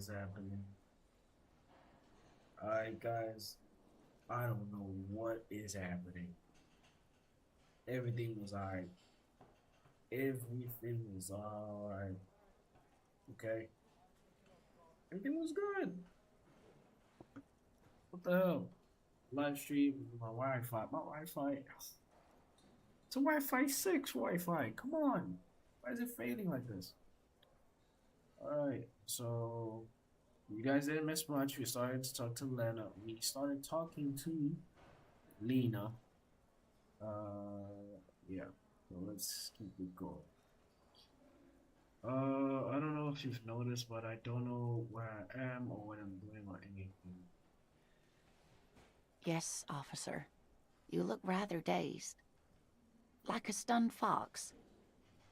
is happening? Alright, guys, I don't know what is happening. Everything was alright. Everything was alright. Okay? Everything was good. What the hell? Live stream, my Wi Fi. My Wi Fi. It's a Wi Fi 6 Wi Fi. Come on. Why is it fading like this? Alright, so you guys didn't miss much. We started to talk to Lena. We started talking to Lena. Yeah. So let's keep it going. I don't know if you've noticed, but I don't know where I am or what I'm doing or anything. Yes, officer. You look rather dazed. Like a stunned fox.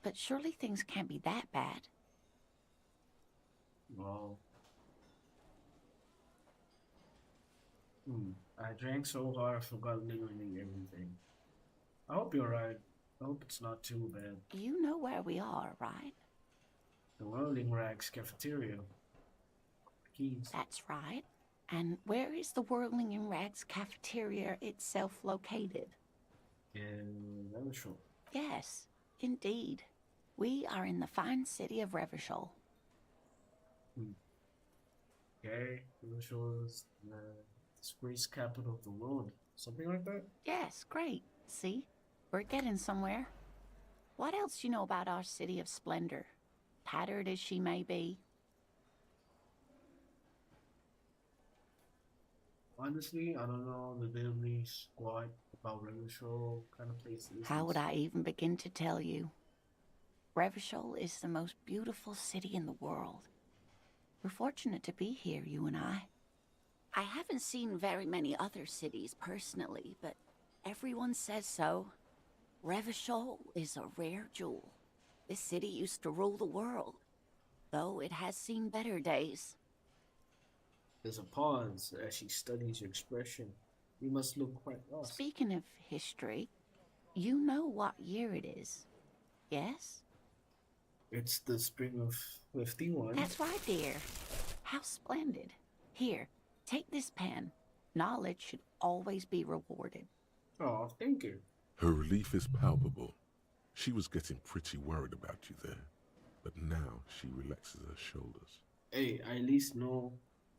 But surely things can't be that bad. Well, I drank so hard I forgot literally everything. I hope you're right. I hope it's not too bad. You know where we are, right? The Whirling Rags cafeteria. Keys. That's right. And where is the Whirling in Rags cafeteria itself located? In Revachol. Yes, indeed. We are in the fine city of Revachol. Okay, Revachol is the disgrace capital of the world. Something like that? Yes, great. See? We're getting somewhere. What else do you know about our city of splendor? Tattered as she may be. Honestly, I don't know the daily squat about Revachol kind of place is How would this? I even begin to tell you? Revachol is the most beautiful city in the world. We're fortunate to be here, you and I. I haven't seen very many other cities personally, but everyone says so. Revachol is a rare jewel. This city used to rule the world, though it has seen better days. There's a pause as she studies your expression. You must look quite lost. Speaking of history, you know what year it is, yes? It's the spring of 51. That's right, dear. How splendid. Here, take this pen. Knowledge should always be rewarded. Oh, thank you. Her relief is palpable. She was getting pretty worried about you there, but now she relaxes her shoulders. Hey, I at least know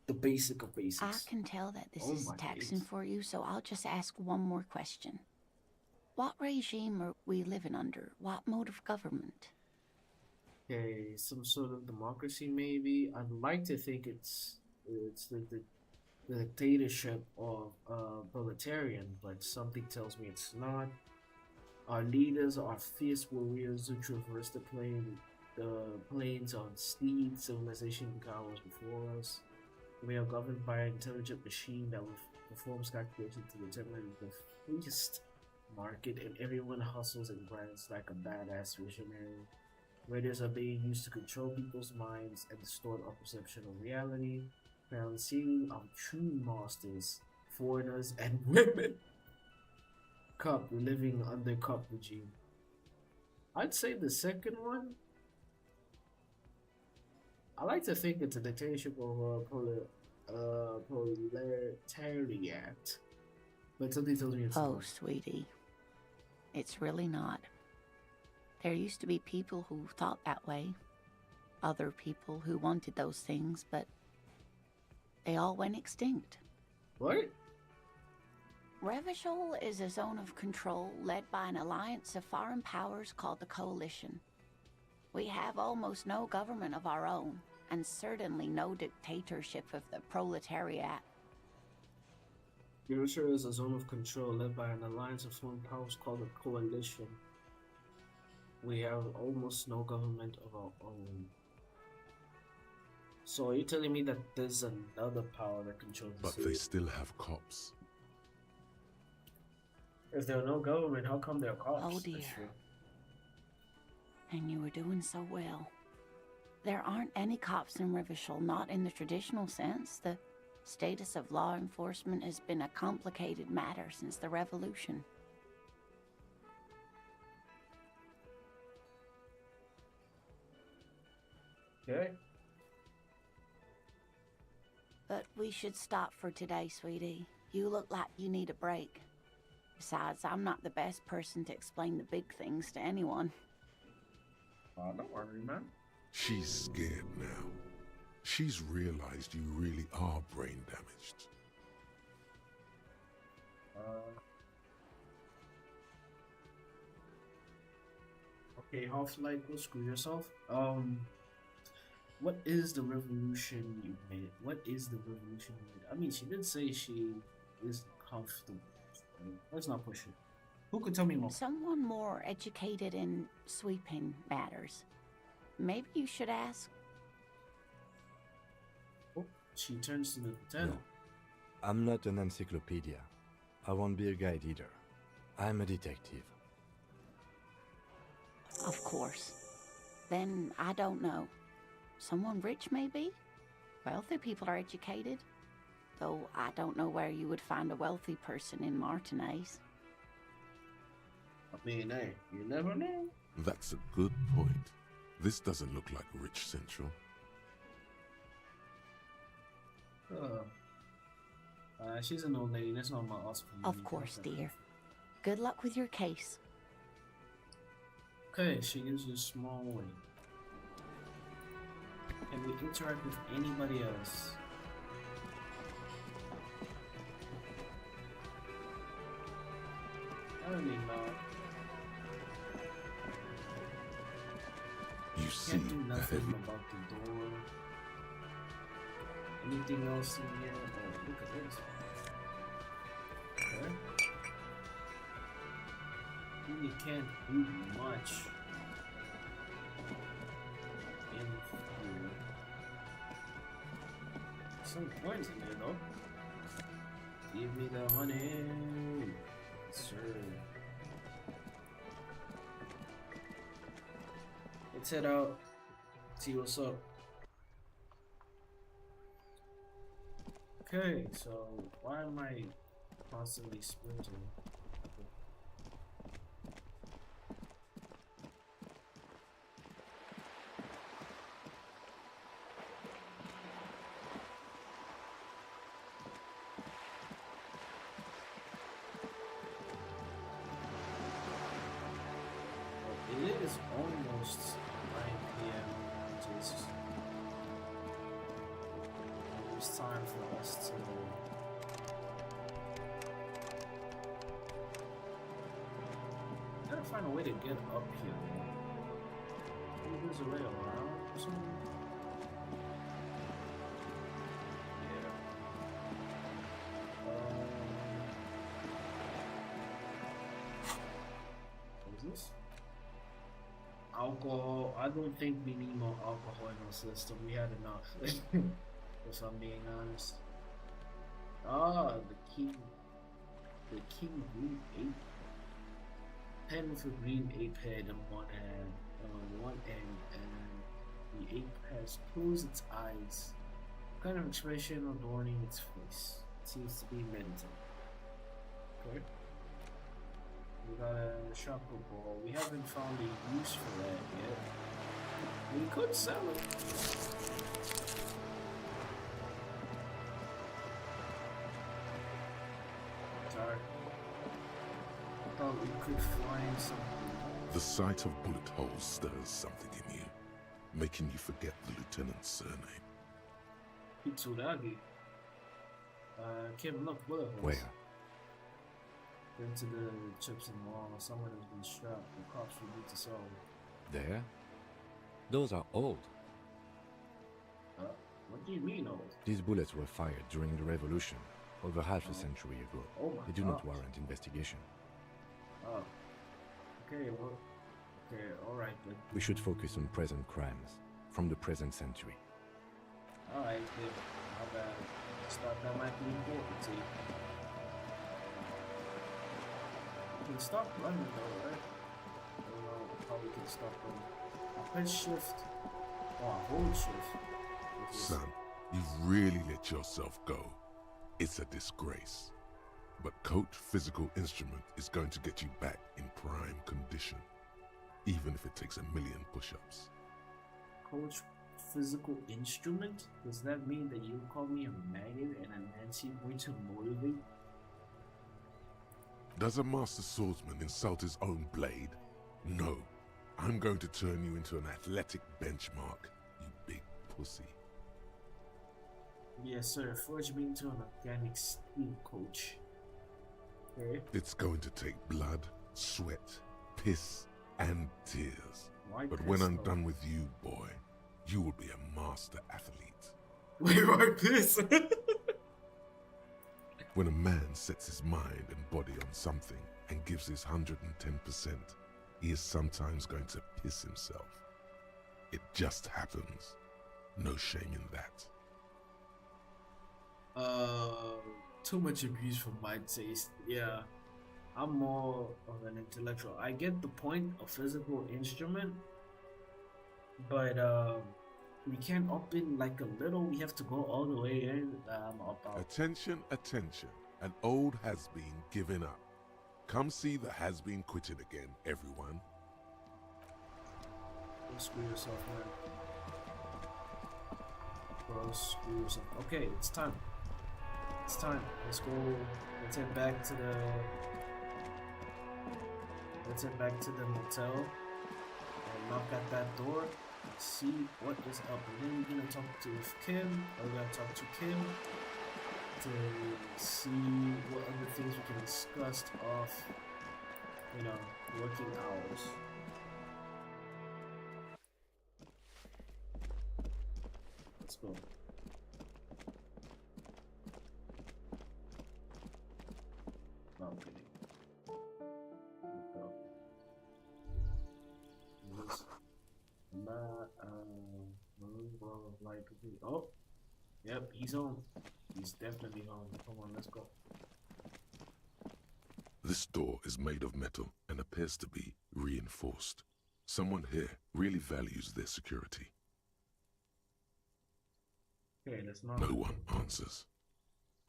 the basic of I basics. can tell that this Oh is my taxing days. for you, so I'll just ask one more question. What regime are we living under? What mode of government? Okay, some sort of democracy maybe. I'd like to think it's the dictatorship of proletarian, but something tells me it's not. Our leaders are fierce warriors who traverse the plains on steeds. Civilization cowers before us. We are governed by an intelligent machine that performs calculations to determine the freest market, and everyone hustles and grinds like a badass visionary. Raiders are being used to control people's minds and distort our perception of reality, balancing our true masters, foreigners, and women. Cup, living under Cup regime. I'd say the second one. I like to think it's a dictatorship of a proletariat, but something tells me it's Oh, not. sweetie. It's really not. There used to be people who thought that way. Other people who wanted those things, but they all went extinct. What? Revachol is a zone of control led by an alliance of foreign powers called the Coalition. We have almost no government of our own, and certainly no dictatorship of the proletariat. Eurosur is a zone of control led by an alliance of foreign powers called the Coalition. We have almost no government of our own. So are you telling me that there's another power that controls the But city? they still have cops. If there are no government, how come there are cops? Oh dear. And you were doing so well. There aren't any cops in Revachol, not in the traditional sense. The status of law enforcement has been a complicated matter since the revolution. Okay. But we should stop for today, sweetie. You look like you need a break. Besides, I'm not the best person to explain the big things to anyone. Don't worry, man. She's scared now. She's realized you really are brain damaged. Okay, Half-Life, go screw yourself. What is the revolution you made? What is the revolution you made? I mean, she did say she is comfortable. Let's not push it. Who could tell me more? Someone more educated in sweeping matters. Maybe you should ask. Oh, she turns to the lieutenant. No, I'm not an encyclopedia. I won't be a guide either. I'm a detective. Of course. Then I don't know. Someone rich, maybe? Wealthy people are educated. Though I don't know where you would find a wealthy person in Martinez. I mean, hey, you never know. That's a good point. This doesn't look like Rich Central. She's an old lady. That's not my awesome. Of course, dear. Good luck with your case. Okay, she gives you a small wing. Can we interact with anybody else? Apparently not. You see Can't do a nothing heavy... about the door. Anything else in here? Oh, look at this. Okay. Really can't do much in here. Some coins in there though. Give me the money, sir. Let's head out. See what's up. Okay, so why am I constantly sprinting? It is almost 9 p.m. Jesus. It's time for us to gotta find a way to get up here. Maybe there's a way around or something. Yeah. What is this? Alcohol. I don't think we need more alcohol in our system. We had enough. If I'm being honest. Ah, the king green ape. Pen with a green ape head on one end, and the ape has closed its eyes. What kind of expression adorning its face? It seems to be meditating. Okay. We got a shopper ball. We haven't found a use for that yet. We could sell it. Sorry. I thought we could find something. The sight of bullet holes stirs something in you, making you forget the lieutenant's surname. Pitsuragi. Kim, look, bullet holes. Where? Into the chips and wall. Someone has been strapped. The cops will need to solve it. There? Those are old. What do you mean old? These bullets were fired during the revolution, over half a century ago. Oh my They do God. not warrant investigation. Oh. Okay, well. Okay, alright, but. We should focus on present crimes, from the present century. Alright, then. My bad. Stuff that might be important to you. We can stop running though, right? I don't know how we can stop running. I press shift. Oh, I hold shift. Which is- Son, you've really let yourself go. It's a disgrace. But Coach Physical Instrument is going to get you back in prime condition, even if it takes 1,000,000 push-ups. Coach physical instrument? Does that mean that you call me a maggot and an anti-boy to motivate? Does a master swordsman insult his own blade? No. I'm going to turn you into an athletic benchmark, you big pussy. Yes, sir. Forge me into an organic steel, coach. Okay. It's going to take blood, sweat, piss, and tears. Why But when piss, I'm though? done with you, boy, you will be a master athlete. Wait, why piss? When a man sets his mind and body on something and gives his 110%, he is sometimes going to piss himself. It just happens. No shame in that. Too much abuse for my taste. Yeah, I'm more of an intellectual. I get the point, a physical instrument, but we can't up in like a little. We have to go all the way in. About Attention, attention. An old has-been given up. Come see the has-been quitted again, everyone. Go screw yourself, man. Bro, screw yourself. Okay, it's time. It's time. Let's go. Let's head back to the. Let's head back to the motel and knock at that door. See what is up. And then we're gonna talk to Kim. Or we're gonna talk to Kim to see what other things we can discuss off, you know, working hours. Let's go. Okay. Oh, yep, he's home. He's definitely home. Come on, let's go. This door is made of metal and appears to be reinforced. Someone here really values their security. Okay, let's not. No one answers.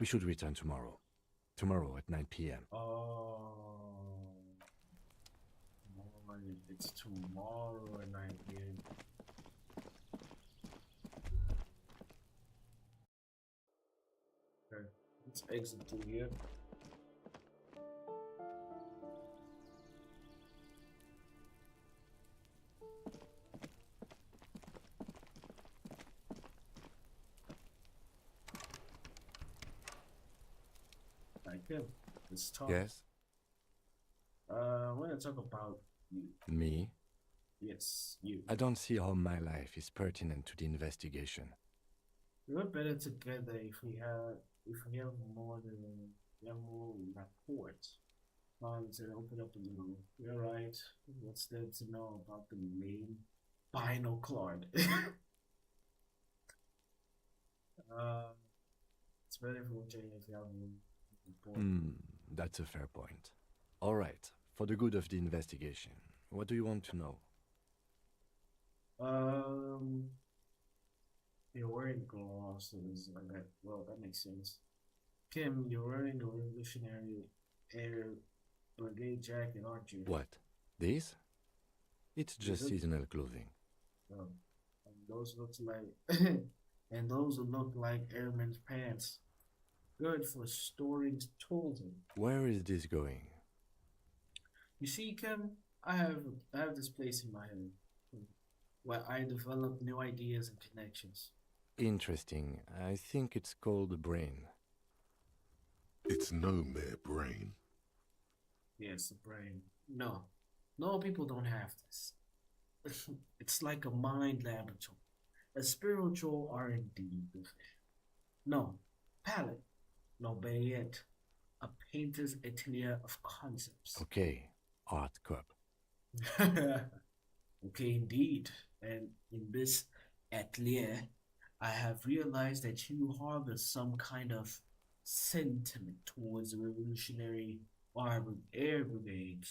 We should return tomorrow. Tomorrow at 9 p.m. Oh, it's tomorrow at 9 p.m. Okay, let's exit through here. Kim, let's talk. Yes? I want to talk about you. Me? Yes, you. I don't see how my life is pertinent to the investigation. We were better together if we have more rapport. To open up a little. You're right. What's there to know about the main binocular? It's better for Jane if you have That's a fair point. All right, for the good of the investigation, what do you want to know? You're wearing glasses like that. Well, that makes sense. Kim, you're wearing a Revolutionary Air Brigade jacket, aren't you? What? This? It's just Is it? seasonal clothing. And those look like airmen's pants. Good for storing tools. Where is this going? You see, Kim, I have this place in my head where I develop new ideas and connections. Interesting. I think it's called the brain. It's no mere brain. Yes, the brain. No, people don't have this. It's like a mind laboratory, a spiritual R&D buffet. No, palette. No, better yet, a painter's atelier of concepts. Okay, art cup. Okay, indeed. And in this atelier, I have realized that you harbor some kind of sentiment towards the Revolutionary Air Brigade.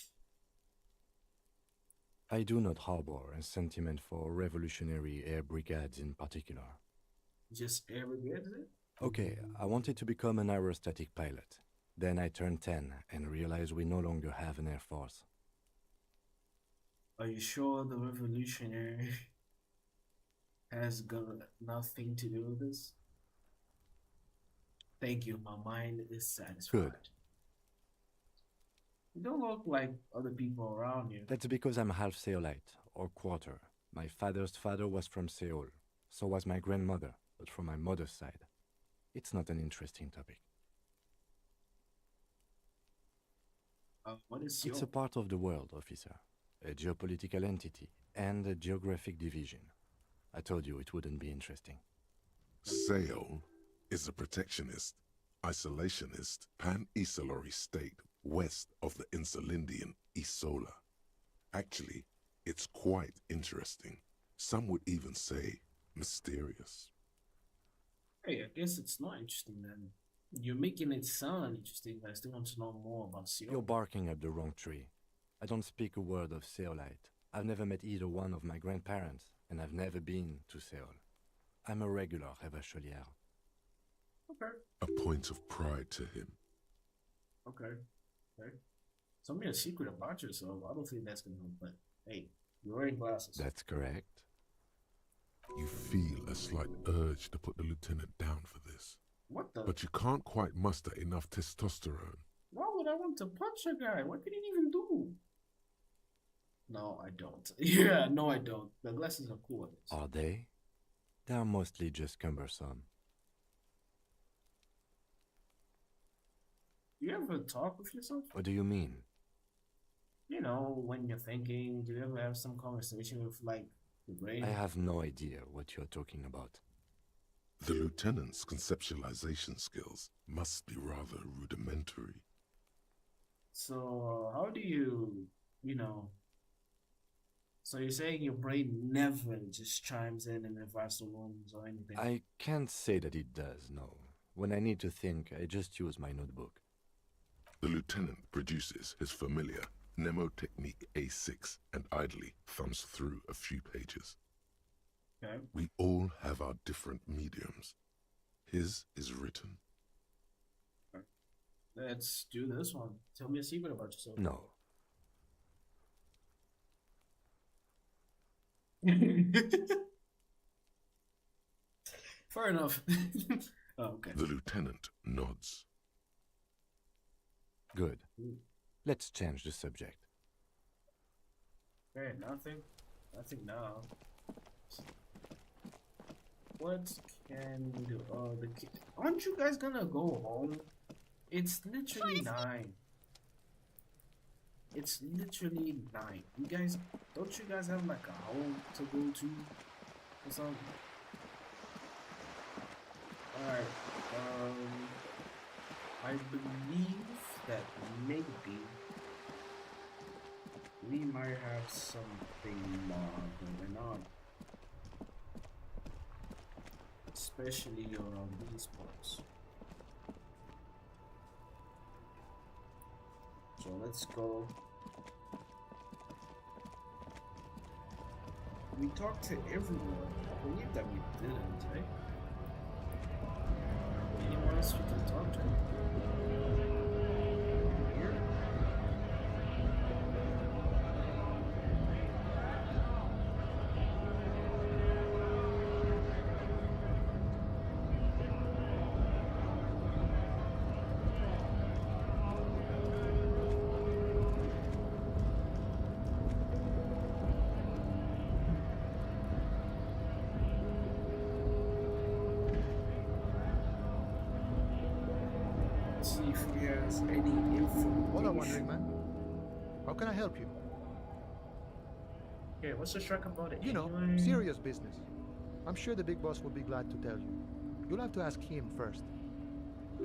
I do not harbor a sentiment for revolutionary air brigades in particular. Just air brigade, is it? Okay, I wanted to become an aerostatic pilot. Then I turned 10 and realized we no longer have an air force. Are you sure the Revolutionary has got nothing to do with this. Thank you. My mind is satisfied. Good. You don't look like other people around you. That's because I'm half Seolite, or quarter. My father's father was from Seoul. So was my grandmother, but from my mother's side. It's not an interesting topic. What is It's your... a part of the world, officer. A geopolitical entity and a geographic division. I told you it wouldn't be interesting. Seoul is a protectionist, isolationist, pan-Isolari state west of the Insulindian Isola. Actually, it's quite interesting. Some would even say mysterious. Hey, I guess it's not interesting then. You're making it sound interesting, but I still want to know more about Seoul. You're barking up the wrong tree. I don't speak a word of Seolite. I've never met either one of my grandparents, and I've never been to Seoul. I'm a regular Revacholière. Okay. A point of pride to him. Okay. Tell me a secret about yourself. I don't think that's gonna help, but hey, you're wearing glasses. That's correct. You feel a slight urge to put the lieutenant down for this. What the? But you can't quite muster enough testosterone. Why would I want to punch a guy? What could he even do? No, I don't. Yeah, no, I don't. The glasses are cool. Are they? They're mostly just cumbersome. Do you ever talk with yourself? What do you mean? You know, when you're thinking, do you ever have some conversation with, like, the brain? I have no idea what you're talking about. The lieutenant's conceptualization skills must be rather rudimentary. So, how do you, so you're saying your brain never just chimes in and advises solutions or anything? I can't say that it does, no. When I need to think, I just use my notebook. The lieutenant produces his familiar mnemotechnique A6 and idly thumbs through a few pages. Okay. We all have our different mediums. His is written. Let's do this one. Tell me a secret about yourself. No. Fair enough. Oh, okay. The lieutenant nods. Good. Let's change the subject. Okay, nothing now. What can we do? Aren't you guys gonna go home? It's literally 9. It's literally 9. Don't you guys have like a home to go to or something? Alright, I believe that maybe we might have something going on. Especially around these parts. So let's go. We talked to everyone. I believe that we didn't, right? Anyone else we can talk to? Here? See if he has any information. What I'm wondering, man. How can I help you? Okay, what's the strike about it? You know, anyway? serious business. I'm sure the big boss will be glad to tell you. You'll have to ask him first.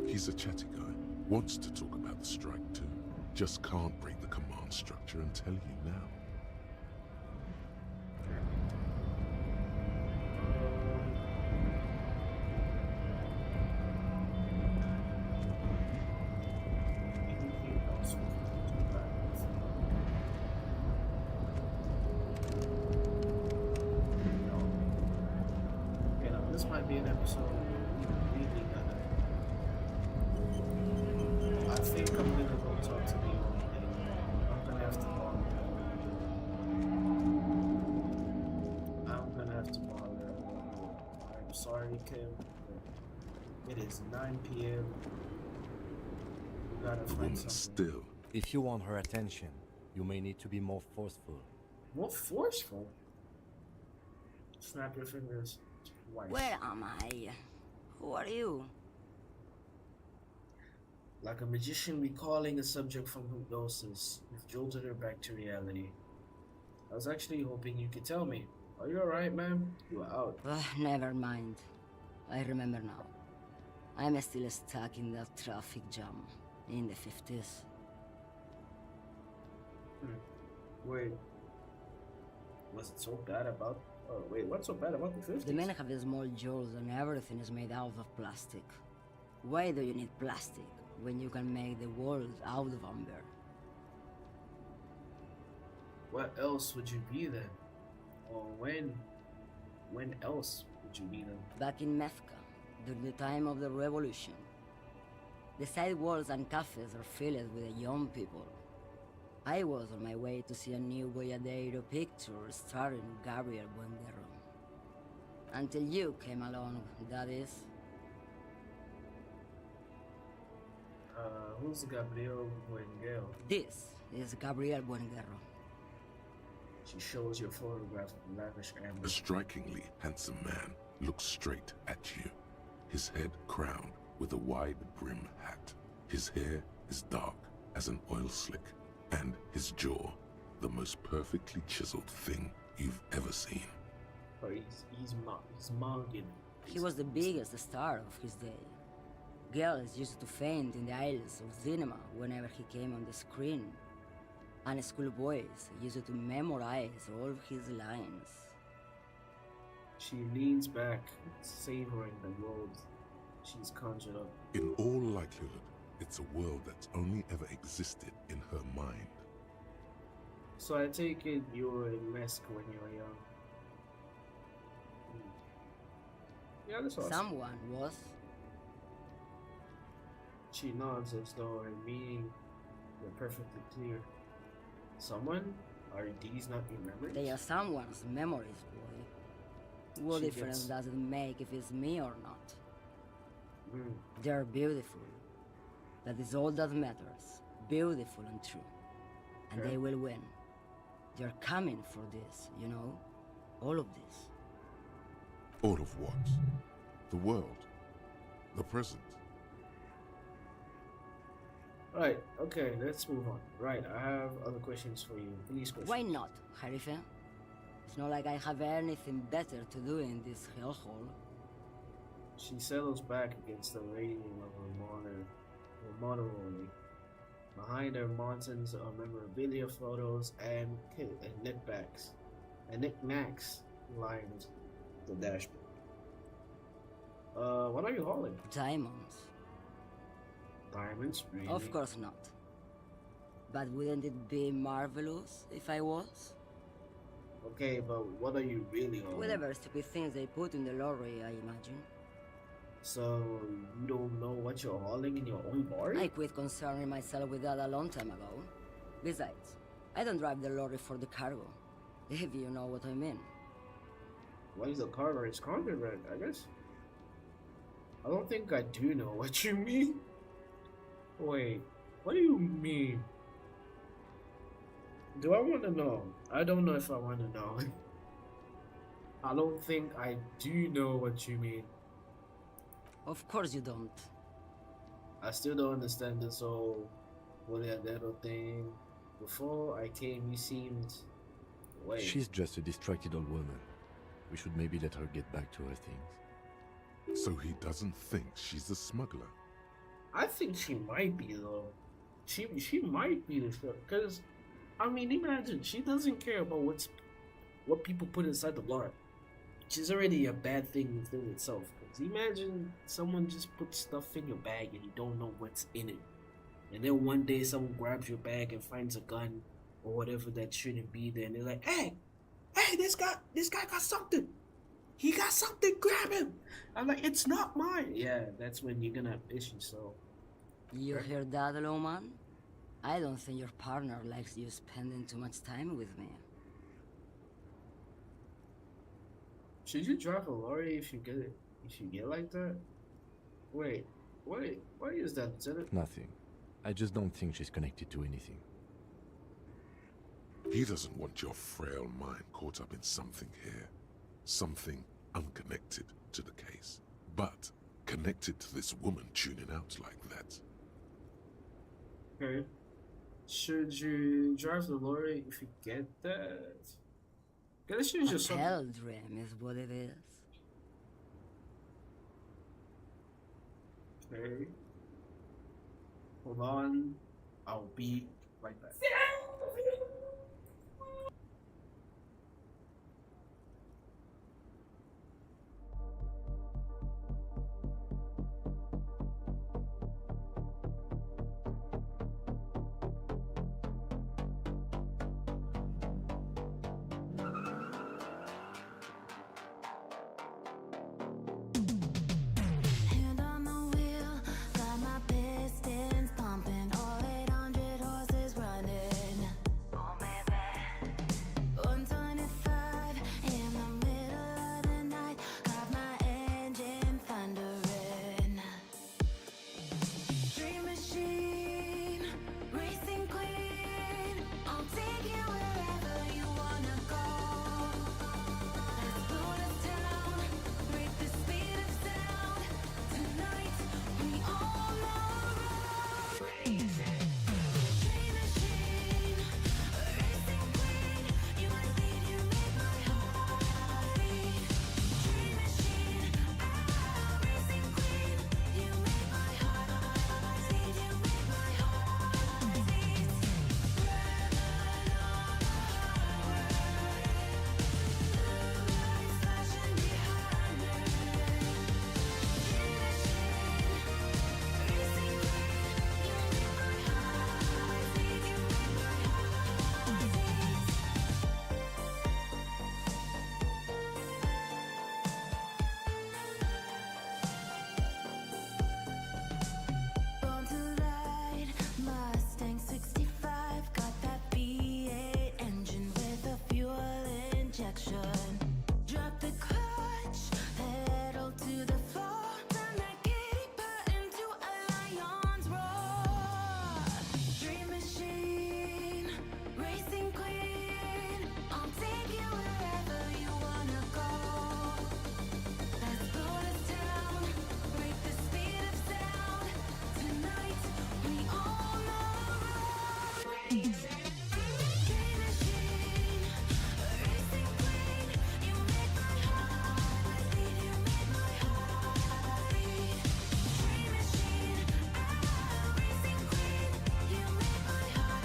He's a chatty guy. Wants to talk about the strike too. Just can't break the command structure and tell you now. Anything else we can do about it? No. Okay, now this might be an episode where we really gotta. I think I'm gonna go talk to the old lady. I'm gonna have to bother her. I'm gonna have to bother her. sorry, Kim. It is 9 p.m. We gotta The find woman something. still. If you want her attention, you may need to be more forceful. More forceful? Snap your fingers twice. Where am I? Who are you? Like a magician recalling a subject from hypnosis, you've jolted her back to reality. I was actually hoping you could tell me. Are you alright, ma'am? You are out. Never mind. I remember now. I'm still stuck in that traffic jam in the 50s. Wait. Was it so bad about... Oh, wait, what's so bad about the 50s? The men have small jaws and everything is made out of plastic. Why do you need plastic when you can make the world out of amber? What else would you be then? Or when else would you be then? Back in Mecca, during the time of the revolution, the sidewalks and cafes are filled with young people. I was on my way to see a new Boyadero picture starring Gabriel Buenguerro. Until you came along, that is. Who's Gabriel Buenguerro? This is Gabriel Buenguerro. She shows your photograph of lavish amber. A strikingly handsome man looks straight at you, his head crowned with a wide brim hat. His hair is dark as an oil slick, and his jaw, the most perfectly chiseled thing you've ever seen. Or he's Mongolian. He was the biggest star of his day. Girls used to faint in the aisles of cinema whenever he came on the screen. And schoolboys used to memorize all his lines. She leans back, savoring the world she's conjured up. In all likelihood, it's a world that's only ever existed in her mind. So I take it you were in Mesk when you were young. Yeah, that's awesome. Someone was. She nods as though her meaning were perfectly clear. Someone? Are these not your memories? They are someone's memories, boy. What She difference gets- does it make if it's me or not? Mm. They're beautiful. That is all that matters. Beautiful and true. And Okay. they will win. They're coming for this, you know? All of this. All of what? The world. The present. Right, okay, let's move on. Right, I have other questions for you. These questions. Why not, Harife? It's not like I have anything better to do in this hellhole. She settles back against the railing of her Motorola. Behind her, mountains of memorabilia photos and knickknacks line the dashboard. What are you hauling? Diamonds. Diamonds, really? Of course not. But wouldn't it be marvelous if I was? Okay, but what are you really hauling? Whatever stupid things they put in the lorry, I imagine. So, you don't know what you're hauling in your own lorry? I quit concerning myself with that a long time ago. Besides, I don't drive the lorry for the cargo, if you know what I mean. Why is the cargo is contraband, I guess? I don't think I do know what you mean. Wait, what do you mean? Do I want to know? I don't know if I want to know. I don't think I do know what you mean. Of course you don't. I still don't understand this whole Boleadero thing. Before I came, you seemed... Wait. She's just a distracted old woman. We should maybe let her get back to her things. So he doesn't think she's a smuggler. I think she might be though. She might be the stuff because, I mean, imagine she doesn't care about what people put inside the lorry. She's already a bad thing within itself. 'Cause imagine someone just puts stuff in your bag and you don't know what's in it, and then one day someone grabs your bag and finds a gun or whatever that shouldn't be there, and they're like, "Hey, this guy got something. He got something. Grab him." I'm like, "It's not mine." Yeah, that's when you're gonna piss yourself. You hear that, Lowman? I don't think your partner likes you spending too much time with me. Should you drive a lorry if you If you get like that? Wait, why is that, Lieutenant? Nothing. I just don't think she's connected to anything. He doesn't want your frail mind caught up in something here. Something unconnected to the case. But connected to this woman tuning out like that. Okay. Should you drive the lorry if you get that? This is just A something. hell dream is what it is. Okay. Hold on. I'll be right back. Hand on the wheel, got my pistons pumping, all 800 horses running. Oh baby, 125 in the middle of the night, got my engine thundering. Dream machine, racing queen, I'll take you wherever you wanna go. Let's blow this town, break the speed of sound. Tonight, we all know dream machine, racing queen, you might lead, you make my heart beat. Dream machine, racing queen, you make my heart beat, you make my heart beat. Red on the highway, lights flashing behind me. Dream machine, racing queen, you make my heart beat, you make my heart beat. Born to ride, Mustang 65, got that V8 engine with a fuel injection. Drop the clutch, pedal to the floor, turn that giddy button to a lion's roar. Dream machine, racing queen, I'll take you wherever you wanna go. Let's blow this town, break the speed of sound. Tonight, we all know dream machine, racing queen, you make my heart beat, you make my heart beat. Dream machine, racing queen, you make my heart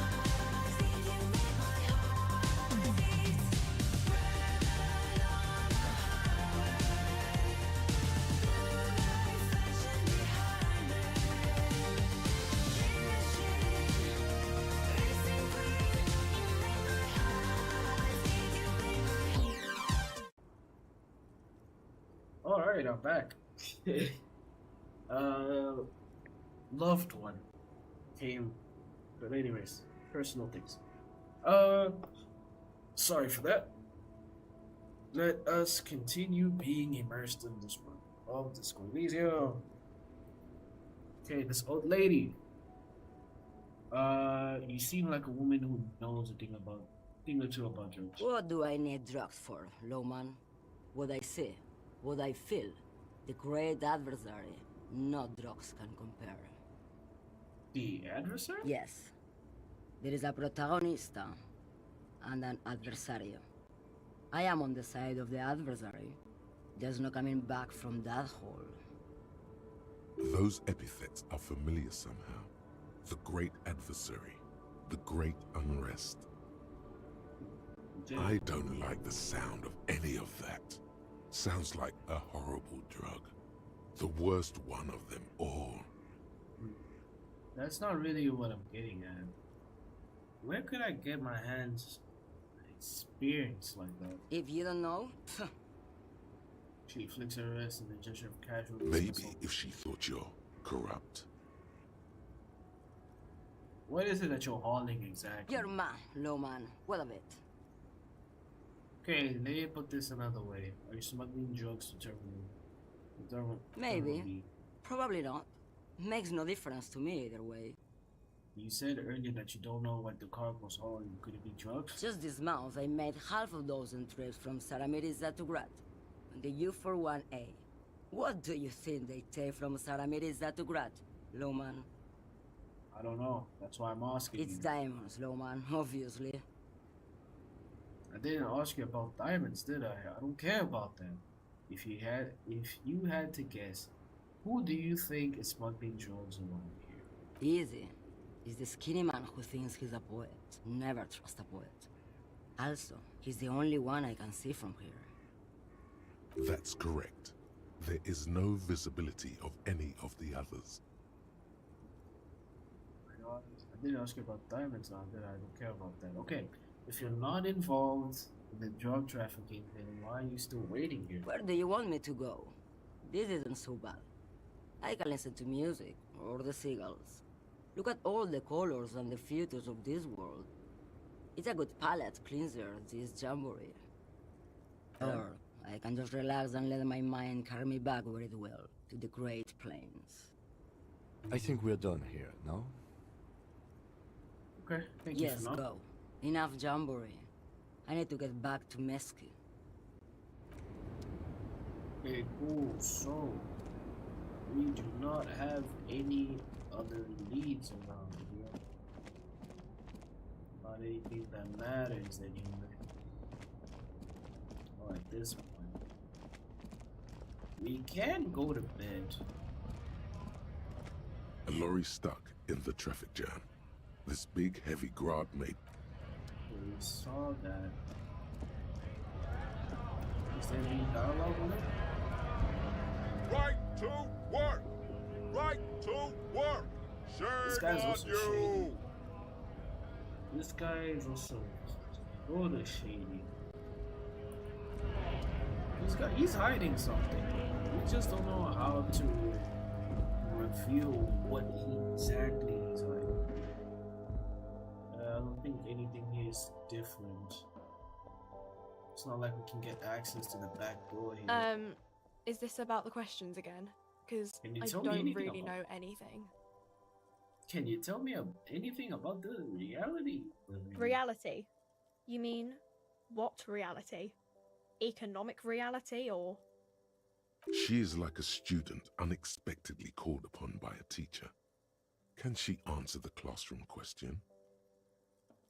beat, you make my heart beat. Red on the highway, lights flashing behind me. Dream machine, racing queen, you make my heart beat, you make my heart. Alright, I'm back. Loved one came, but anyways, personal things. Sorry for that. Let us continue being immersed in this world of Disco Elysium. Okay, this old lady. You seem like a woman who knows a thing or two about drugs. What do I need drugs for, lowman? What I see, what I feel, the great adversary, no drugs can compare. The adversary? Yes, there is a protagonista and an adversario. I am on the side of the adversary. There's no coming back from that hole. Those epithets are familiar somehow. The great adversary, the great unrest. I don't like the sound of any of that. Sounds like a horrible drug. The worst one of them all. That's not really what I'm getting at. Where could I get my hands experience like that? If you don't know, She flicks her wrist in the gesture of casual Maybe dismissal. if she thought you're corrupt. What is it that you're hauling exactly? you're man, lowman. What of it? Okay, let me put this another way. Are you smuggling drugs to Terminal? Maybe. Probably not. Makes no difference to me either way. You said earlier that you don't know what the cargo's on. Could it be drugs? Just this month, I made half a dozen trips from Saramiriza to Grat. On the U41A. What do you think they take from Saramiriza to Grat, Lowman? I don't know. That's why I'm asking It's you. diamonds, Lowman, obviously. I didn't ask you about diamonds, did I? I don't care about them. If you had to guess, who do you think is smuggling drugs around here? Easy. He's the skinny man who thinks he's a poet. Never trust a poet. Also, he's the only one I can see from here. That's correct. There is no visibility of any of the others. I didn't ask you about diamonds now, did I? I don't care about that. Okay, if you're not involved in the drug trafficking, then why are you still waiting here? Where do you want me to go? This isn't so bad. I can listen to music, or the seagulls. Look at all the colors and the futures of this world. It's a good palate cleanser, this jamboree. Or I can just relax and let my mind carry me back where it will, to the Great Plains. I think we're done here, no? Okay, thank you Yes, for now. go. Enough jamboree. I need to get back to Mesky. Okay, cool. So, we do not have any other leads around here. Not anything that matters anyway. Or at this point. We can go to bed. A lorry stuck in the traffic jam. This big, heavy grog made. We saw that. Is there any dialogue on it? Right to work! Right to work! This Shame guy's on also you! shady. This guy is also sort of shady. This guy, he's hiding something. We just don't know how to reveal what exactly he's hiding. I don't think anything here is different. It's not like we can get access to the back door here. Is this about the questions again? Because Can you I tell me don't anything really about know anything. Can you tell me anything about the reality? Reality? You mean what reality? Economic reality or? She is like a student unexpectedly called upon by a teacher. Can she answer the classroom question?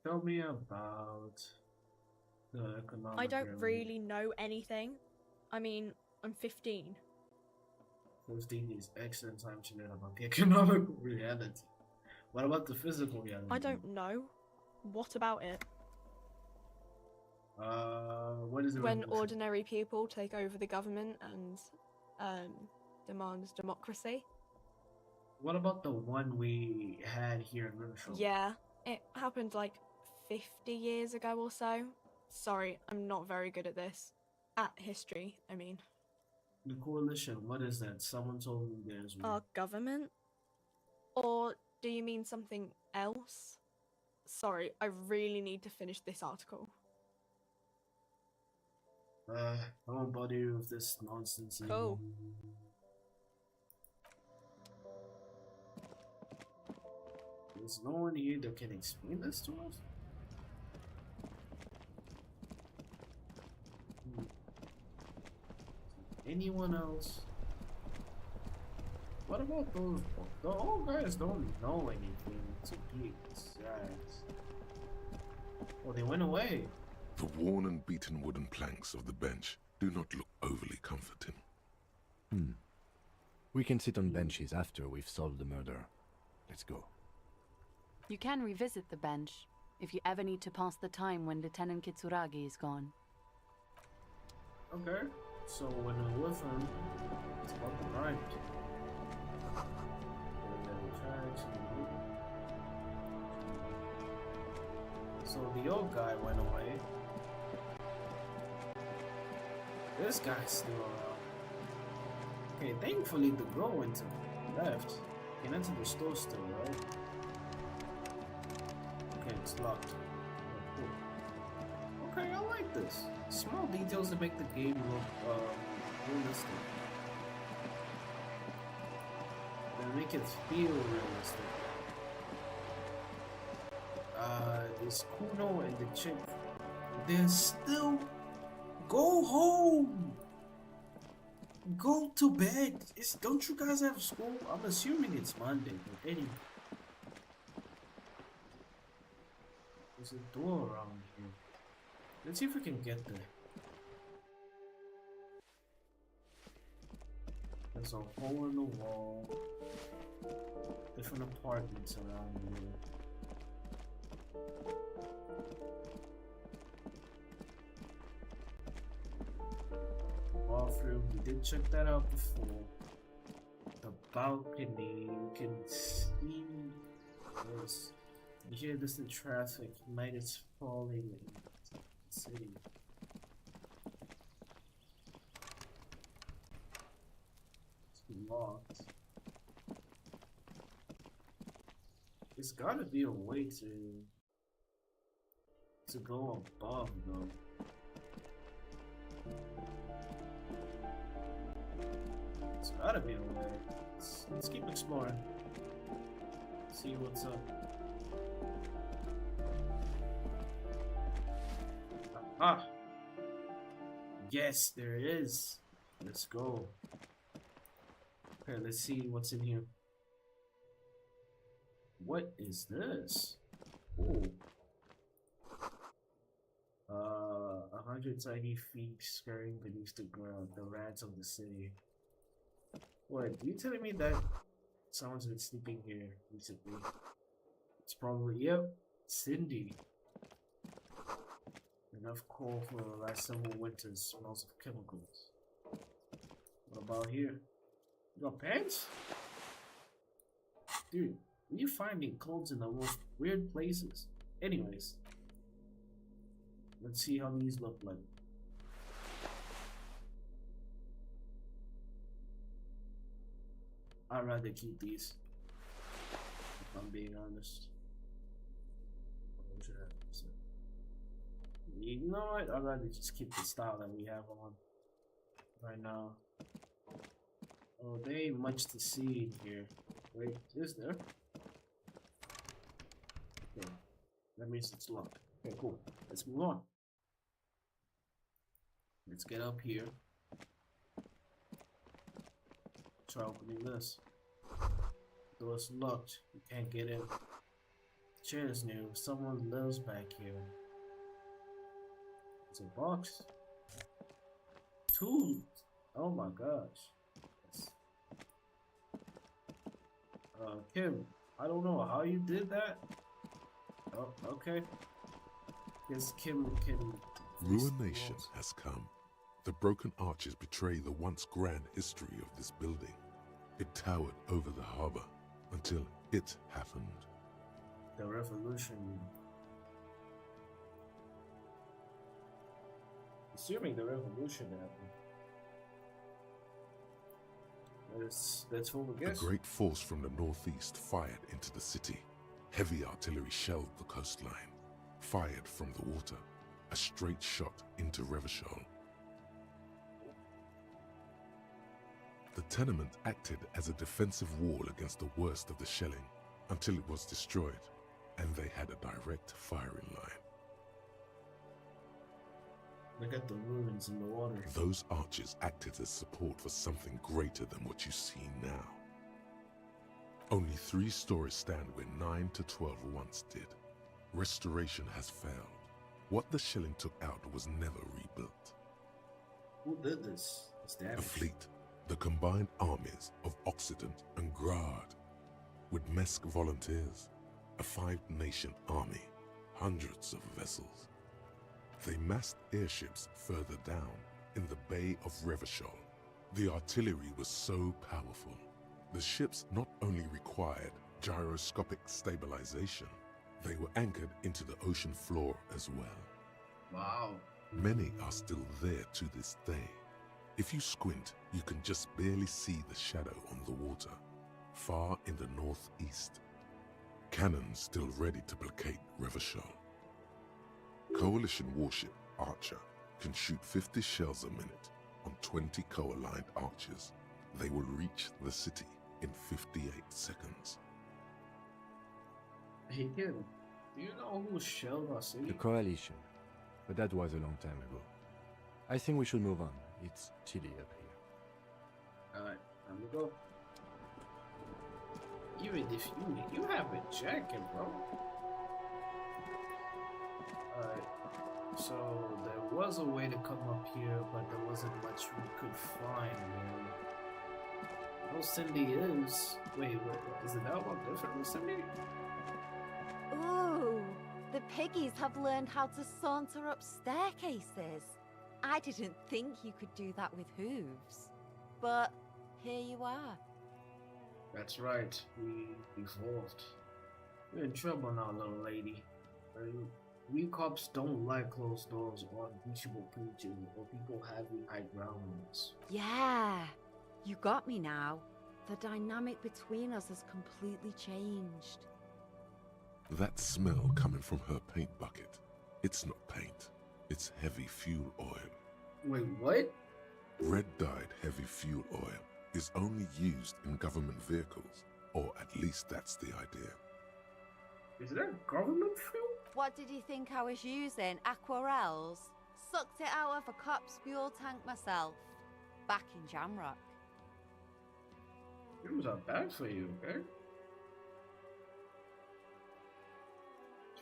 Tell me about the economic I don't reality. really know anything. I mean, I'm 15. 15 is excellent time to learn about the economic reality. What about the physical reality? I don't know. What about it? What is it? When ordinary people take over the government and demand democracy. What about the one we had here in Riverside? Yeah, it happened like 50 years ago or so. Sorry, I'm not very good at this. At history, I mean. The coalition, what is that? Someone told me there's one. Our government? Or do you mean something else? Sorry, I really need to finish this article. I won't bother you with this nonsense anymore. Cool. There's no one here that can explain this to us? Anyone else? What about those? The old guys don't know anything, to be exact. Oh, they went away. The worn and beaten wooden planks of the bench do not look overly comforting. We can sit on benches after we've solved the murder. Let's go. You can revisit the bench if you ever need to pass the time when Lieutenant Kitsuragi is gone. Okay, so when we're with him, it's about the grind. So the old guy went away. This guy's still around. Okay, thankfully the girl went to left. He entered the store still, right? Okay, it's locked. Oh, cool. Okay, I like this. Small details to make the game look realistic. make it feel realistic. This Kuno and the chick, they're still. Go home. Go to bed. Don't you guys have school? I'm assuming it's Monday, but anyway. There's a door around here. Let's see if we can get there. There's a hole in the wall. Different apartments around here. Bathroom, we did check that out before. The balcony, you can see this. You hear distant traffic, night is falling in the city. It's locked. There's gotta be a way to go above though. There's gotta be a way. Let's keep exploring. See what's up. Ah! Yes, there is. Let's go. Okay, let's see what's in here. What is this? Oh. 100 tiny feet scurrying beneath the ground. The rats of the city. What? Are you telling me that someone's been sleeping here recently? It's probably, yep, Cindy. Enough coal for the last several winters. Smells of chemicals. What about here? You got pants? Dude, where you finding clothes in the most weird places? Anyways. Let's see how these look like. I'd rather keep these. If I'm being honest. You know what? I'd rather just keep the style that we have on right now. Oh, there ain't much to see in here. Wait, is there? Okay, that means it's locked. Okay, cool. Let's move on. Let's get up here. Try opening this. Door's locked. You can't get in. The chair is new. Someone lives back here. It's a box. Tools. Oh my gosh. Yes. Kim, I don't know how you did that. Oh, okay. Guess Kim can. Ruination has come. The broken arches betray the once grand history of this building. It towered over the harbor until it happened. The revolution. Assuming the revolution happened. That's what we guess. A great force from the northeast fired into the city. Heavy artillery shelled the coastline. Fired from the water. A straight shot into Revachol. The tenement acted as a defensive wall against the worst of the shelling until it was destroyed, and they had a direct firing line. Look at the ruins in the water. Those arches acted as support for something greater than what you see now. Only 3 stories stand where 9 to 12 once did. Restoration has failed. What the shelling took out was never rebuilt. Who did this? It's damage. A fleet, the combined armies of Occident and Grad, with Mesk volunteers, a 5-nation army, hundreds of vessels. They massed airships further down in the Bay of Revachol. The artillery was so powerful. The ships not only required gyroscopic stabilization, they were anchored into the ocean floor as well. Wow. Many are still there to this day. If you squint, you can just barely see the shadow on the water, far in the northeast. Cannons still ready to placate Revachol. Coalition warship Archer can shoot 50 shells a minute on 20 co-aligned archers. They will reach the city in 58 seconds. Hey kid, do you know who shelled our city? The coalition. But that was a long time ago. I think we should move on. It's chilly up here. Alright, time to go. Even if you have a jacket, bro. Alright, so there was a way to come up here, but there wasn't much we could find, man. Oh, Cindy is. Wait, is it that one different with Cindy? Ooh, the piggies have learned how to saunter up staircases. I didn't think you could do that with hooves. But here you are. That's right, we evolved. We're in trouble now, little lady. We cops don't like closed doors or unreachable preaching or people having high ground rules. Yeah, you got me now. The dynamic between us has completely changed. That smell coming from her paint bucket. It's not paint. It's heavy fuel oil. Wait, what? Red-dyed heavy fuel oil is only used in government vehicles, or at least that's the idea. Is that government fuel? What did you think I was using? Aquarels? Sucked it out of a cop's fuel tank myself. Back in Jamrock. Fuels are bad for you, okay?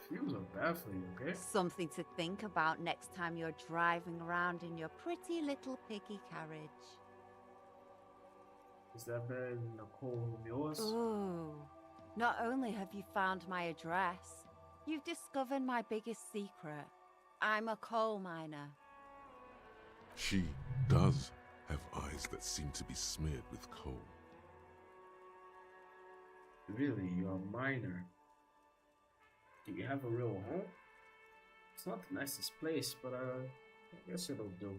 Fuels are bad for you, okay? Something to think about next time you're driving around in your pretty little piggy carriage. Is that better than the coal from yours? Ooh. Not only have you found my address, you've discovered my biggest secret. I'm a coal miner. She does have eyes that seem to be smeared with coal. Really, you're a miner. Do you have a real home? It's not the nicest place, but I guess it'll do.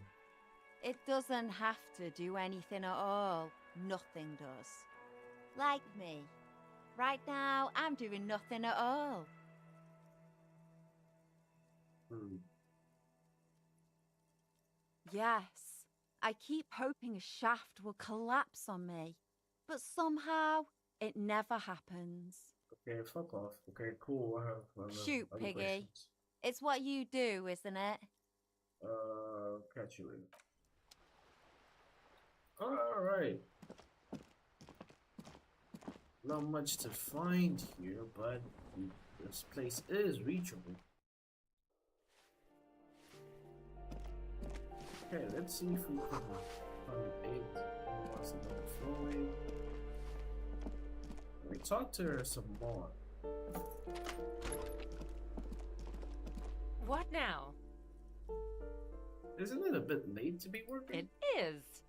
It doesn't have to do anything at all. Nothing does. Like me. Right now, I'm doing nothing at all. Yes, I keep hoping a shaft will collapse on me, but somehow it never happens. Okay, fuck off. Okay, cool. I have Shoot, other piggy. questions. It's what you do, isn't it? Catch you later. Alright. Not much to find here, but this place is reachable. Okay, let's see if we can find 8 what's overflowing. Let me talk to her some more. What now? Isn't it a bit late to be working? It is.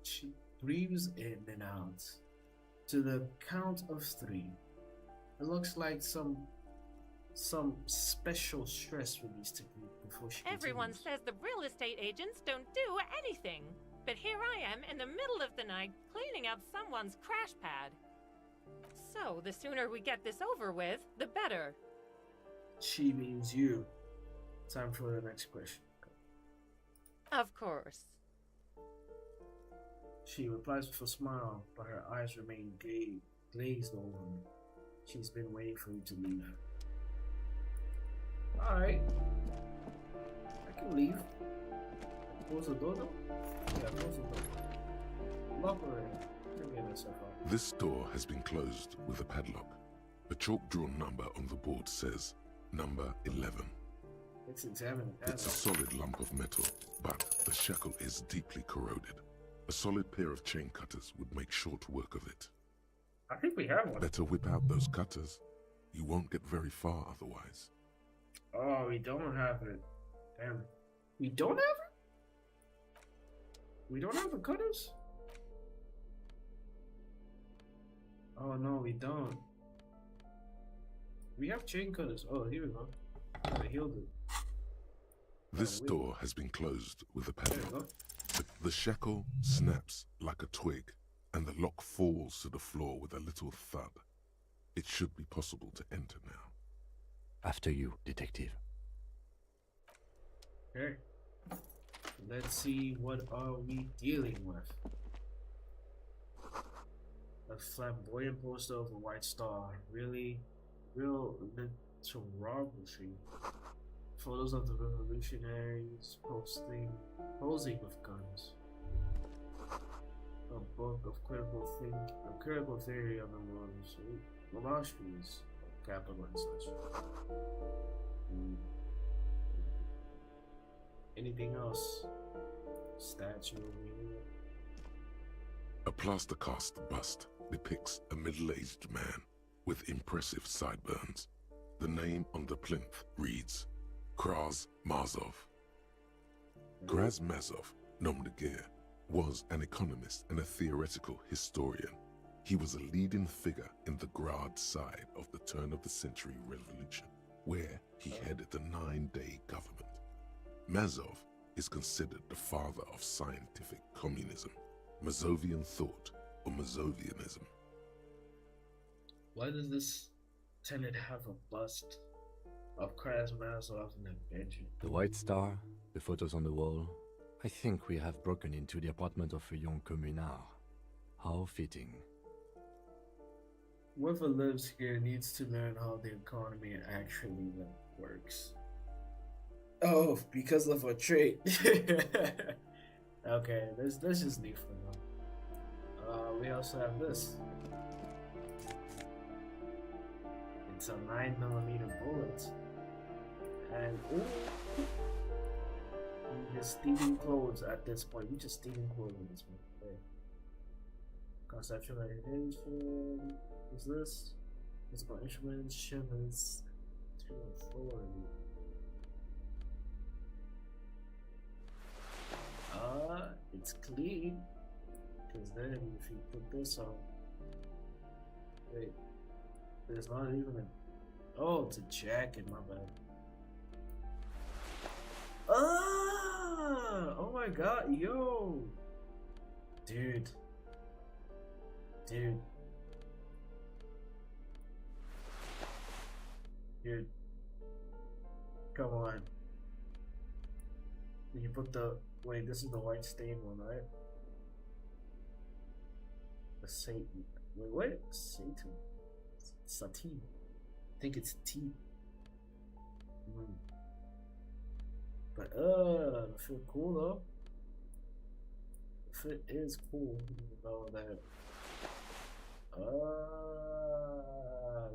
She breathes in and out to the count of 3. It looks like some special stress release technique before she Everyone continues. says the real estate agents don't do anything. But here I am in the middle of the night cleaning out someone's crash pad. So the sooner we get this over with, the better. She means you. Time for the next question. Of course. She replies with a smile, but her eyes remain glazed over me. She's been waiting for you to leave. Alright. I can leave. Close the door though? Yeah, close the door. Lock her in. Get herself out. This door has been closed with a padlock. A chalk-drawn number on the board says number 11. Let's examine the padlock. It's a solid lump of metal, but the shackle is deeply corroded. A solid pair of chain cutters would make short work of it. I think we have one. Better whip out those cutters. You won't get very far otherwise. Oh, we don't have it. Damn. We don't have it? We don't have the cutters? Oh no, we don't. We have chain cutters. Oh, here we go. I healed it. This door has been closed with a There we padlock. go. The shackle snaps like a twig, and the lock falls to the floor with a little thud. It should be possible to enter now. After you, detective. Okay. Let's see what are we dealing with. A flamboyant poster of a white star. Really? Real lithography. Photos of the revolutionaries posing with guns. A book of critical theory on the philosophies of capital and such. Anything else? Statue over here. A plaster cast bust depicts a middle-aged man with impressive sideburns. The name on the plinth reads Kraz Mazov. Kraz Mazov, nom de guerre, was an economist and a theoretical historian. He was a leading figure in the Grad side of the turn-of-the-century revolution, where he headed the 9-day government. Mazov is considered the father of scientific communism, Mazovian thought, or Mazovianism. Why does this tenant have a bust of Kraz Mazov in the bedroom? The White Star, the photos on the wall. I think we have broken into the apartment of a young communard. How fitting. Whoever lives here needs to learn how the economy actually works. Oh, because of a trait. Okay, this is new for them. We also have this. It's a 9mm bullet. And ooh, you're just stealing clothes at this point. You're just stealing clothes at this point. Okay. Conceptualization. What's this? Musical instruments, shivers, 2 and 4. It's clean. Because then if you put this on. Wait. There's not even a. Oh, it's a jacket, my bad. Ah! Oh my god, yo! Dude. Dude. Dude. Come on. You put the. Wait, this is the white stain one, right? The Satan. Wait, what? Satan. Satin. I think it's T. But the fit cool though. The fit is cool. Know that.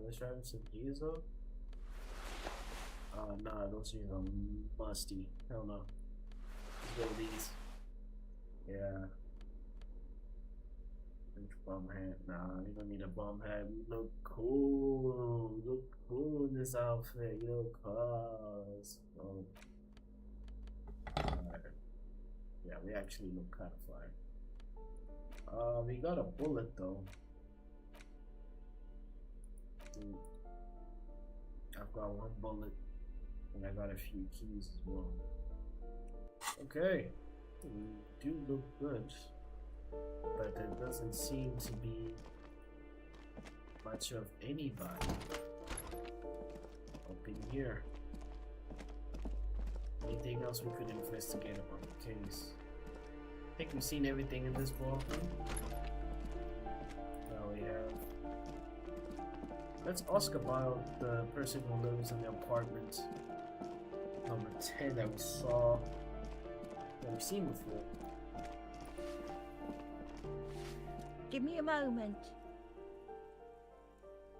Let's try some keys though. Nah, those jeans are musty. Hell no. Let's go with these. Yeah. Bum hat. Nah, you don't need a bum hat. You look cool. You look cool in this outfit. You look class. Oh. Alright. Yeah, we actually look kind of fire. We got a bullet though. I've got 1 bullet. And I got a few keys as well. Okay. We do look good. But there doesn't seem to be much of anybody up in here. Anything else we could investigate about the case? I think we've seen everything in this walkthrough. Now we have. Let's ask about the person who lives in the apartment number 10 that we saw, that we've seen before. Give me a moment.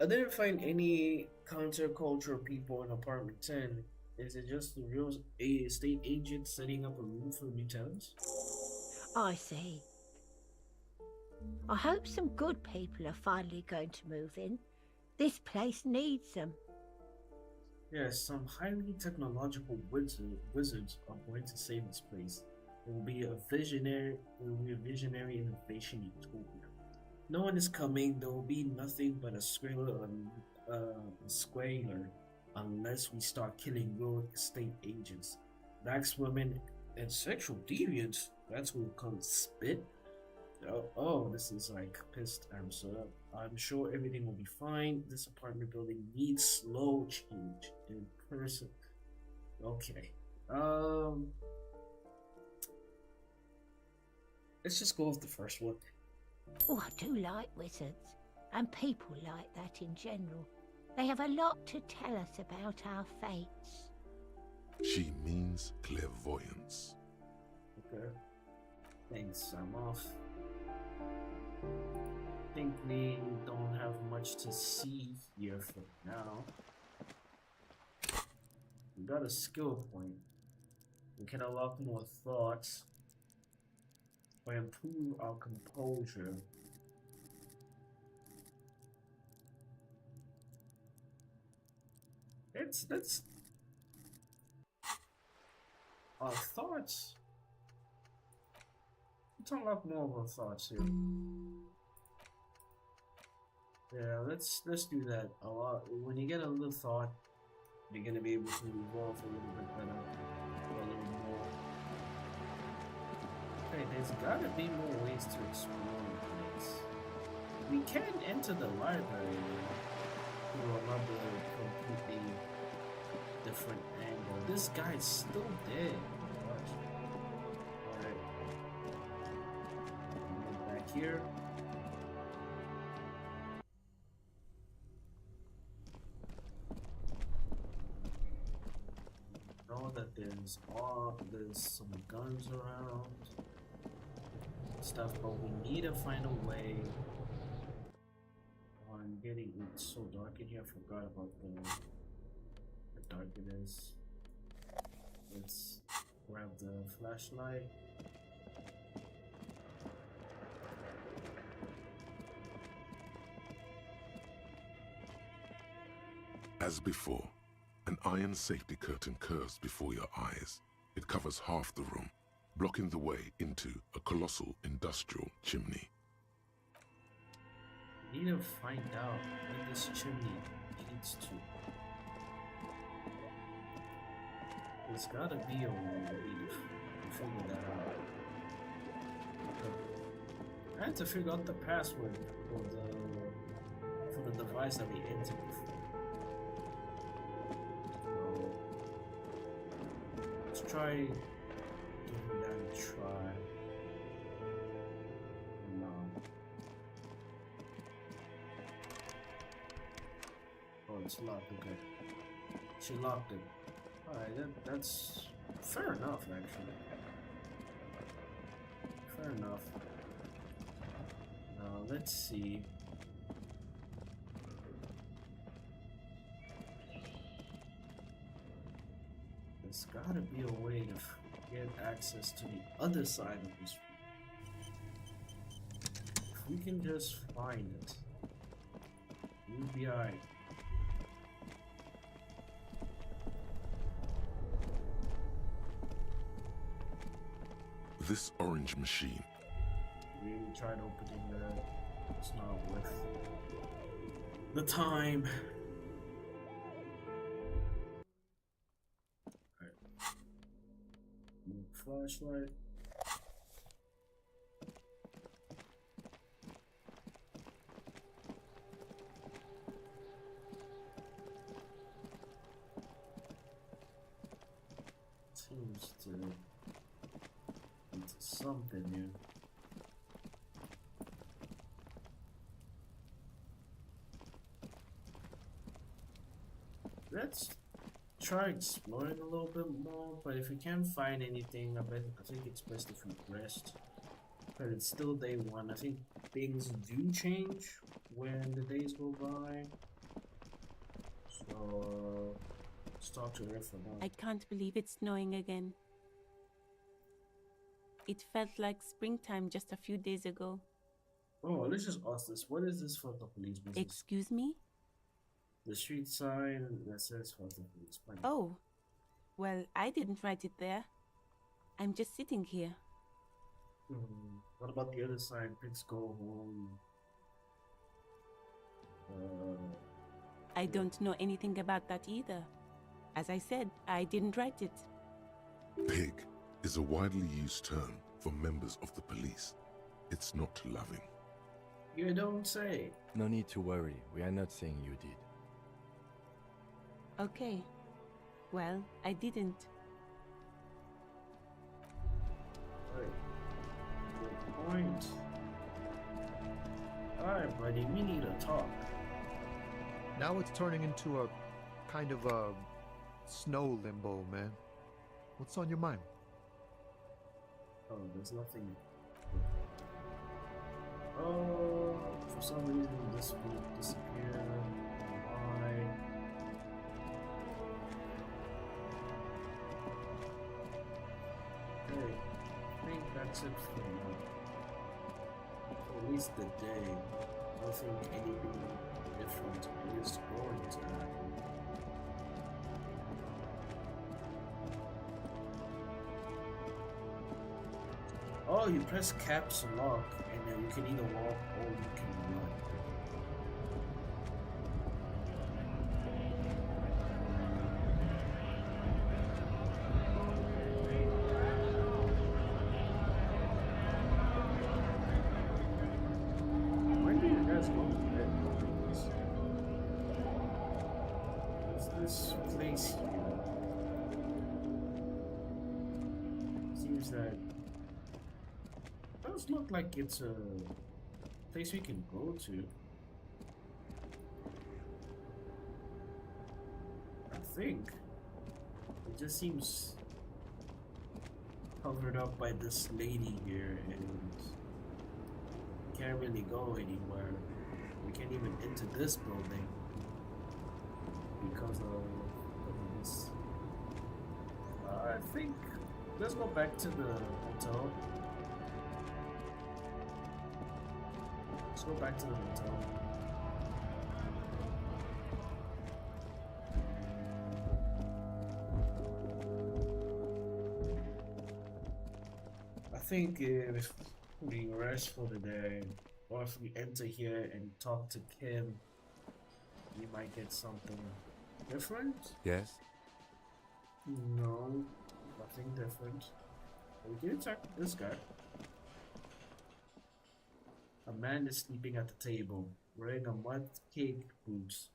I didn't find any countercultural people in apartment 10. Is it just the real estate agent setting up a room for new tenants? I see. I hope some good people are finally going to move in. This place needs them. Yes, some highly technological wizards are going to save this place. It will be a visionary innovation utopia. No one is coming. There will be nothing but a squalor unless we start killing real estate agents, lax women, and sexual deviants. That's who will come spit. Oh, this is like pissed. I'm sure everything will be fine. This apartment building needs slow change in person. Okay. Let's just go with the first one. Oh, I do like wizards, and people like that in general. They have a lot to tell us about our fates. She means clairvoyance. Okay. Thanks, I'm off. Think we don't have much to see here for now. We got a skill point. We can unlock more thoughts or improve our composure. That's our thoughts. Let's unlock more of our thoughts here. Yeah, let's do that a lot. When you get a little thought, you're gonna be able to evolve a little bit better, or a little more. Okay, there's gotta be more ways to explore the place. We can enter the library through another completely different angle. This guy's still dead. Alright. Back here. Know that there's some guns around, stuff, but we need to find a way on getting. It's so dark in here. I forgot about how dark it is. Let's grab the flashlight. As before, an iron safety curtain curves before your eyes. It covers half the room, blocking the way into a colossal industrial chimney. We need to find out where this chimney leads to. There's gotta be a way to figure that out. I had to figure out the password for the device that we entered before. Let's try giving that a try. No. Oh, it's locked. Okay. She locked it. Alright, that's fair enough, actually. Fair enough. Now, let's see. There's gotta be a way to get access to the other side of this room. If we can just find it, we'll be alright. This orange machine. We tried opening that. It's not worth the time. Flashlight. Seems to lead to something here. Let's try exploring a little bit more, but if we can't find anything, I think it's best if we rest. But it's still day one. I think things do change when the days go by. So let's talk to her for now. I can't believe it's snowing again. It felt like springtime just a few days ago. Oh, let's just ask this. What is this for the police business? Excuse me? The street sign that says for the police. Oh, well, I didn't write it there. I'm just sitting here. What about the other sign? Pigs go home. I don't know anything about that either. As I said, I didn't write it. Pig is a widely used term for members of the police. It's not loving. You don't say. No need to worry. We are not saying you did. Okay. Well, I didn't. Right. Good point. Alright, buddy, we need to talk. Now it's turning into a kind of a snow limbo, man. What's on your mind? Oh, there's nothing. Oh, for some reason this will disappear. Why? Okay, I think that's it for now. At least the day. I don't think anything different is going to happen. Oh, you press caps lock, and then you can either walk or you can run. When do you guys go to bed? What's this place here? Seems that does look like it's a place we can go to. I think it just seems covered up by this lady here, and we can't really go anywhere. We can't even enter this building because of this. I think let's go back to the hotel. Let's go back to the hotel. I think if we rest for the day, or if we enter here and talk to Kim, we might get something different. Yes? No, nothing different. We can check this guy. A man is sleeping at the table, wearing a mud cake boots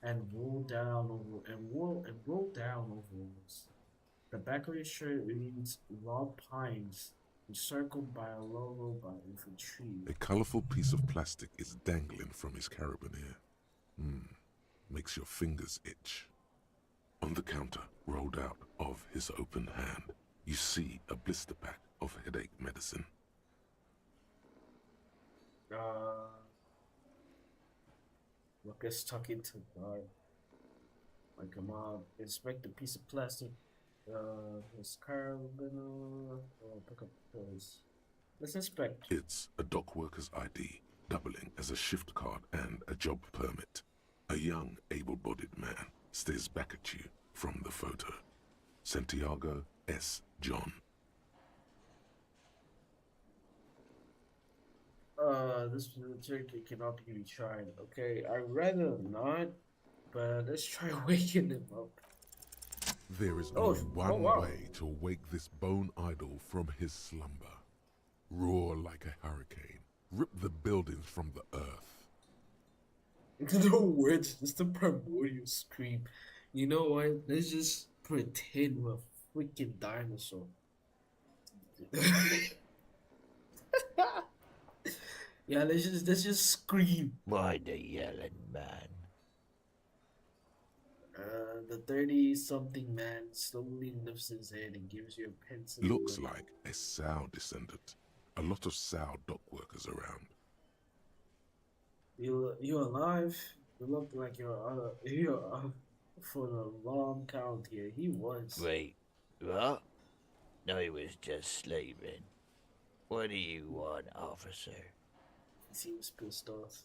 and roll down overalls. The back of his shirt reads Raw Pines, encircled by a logo with a tree. A colorful piece of plastic is dangling from his carabiner. Makes your fingers itch. On the counter, rolled out of his open hand, you see a blister pack of headache medicine. Lucas tuck into the guard. Like him up. Inspect the piece of plastic. His carabiner. Pick up his. Let's inspect. It's a dock worker's ID, doubling as a shift card and a job permit. A young, able-bodied man stares back at you from the photo. Santiago S. John. This ticket cannot be retried. Okay, I'd rather not, but let's try waking him up. There is only one way to wake this bone idol from his slumber. Roar like a hurricane. Rip the buildings from the earth. No words, just a primordial scream. You know what? Let's just pretend we're a freaking dinosaur. Yeah, let's just scream. Why the yelling, man? The 30-something man slowly lifts his head and gives you a pencil. Looks like a Xiao descendant. A lot of Xiao dock workers around. You alive? You look like you're for the long count here. He was. Wait, what? No, he was just sleeping. What do you want, officer? He seems pissed off.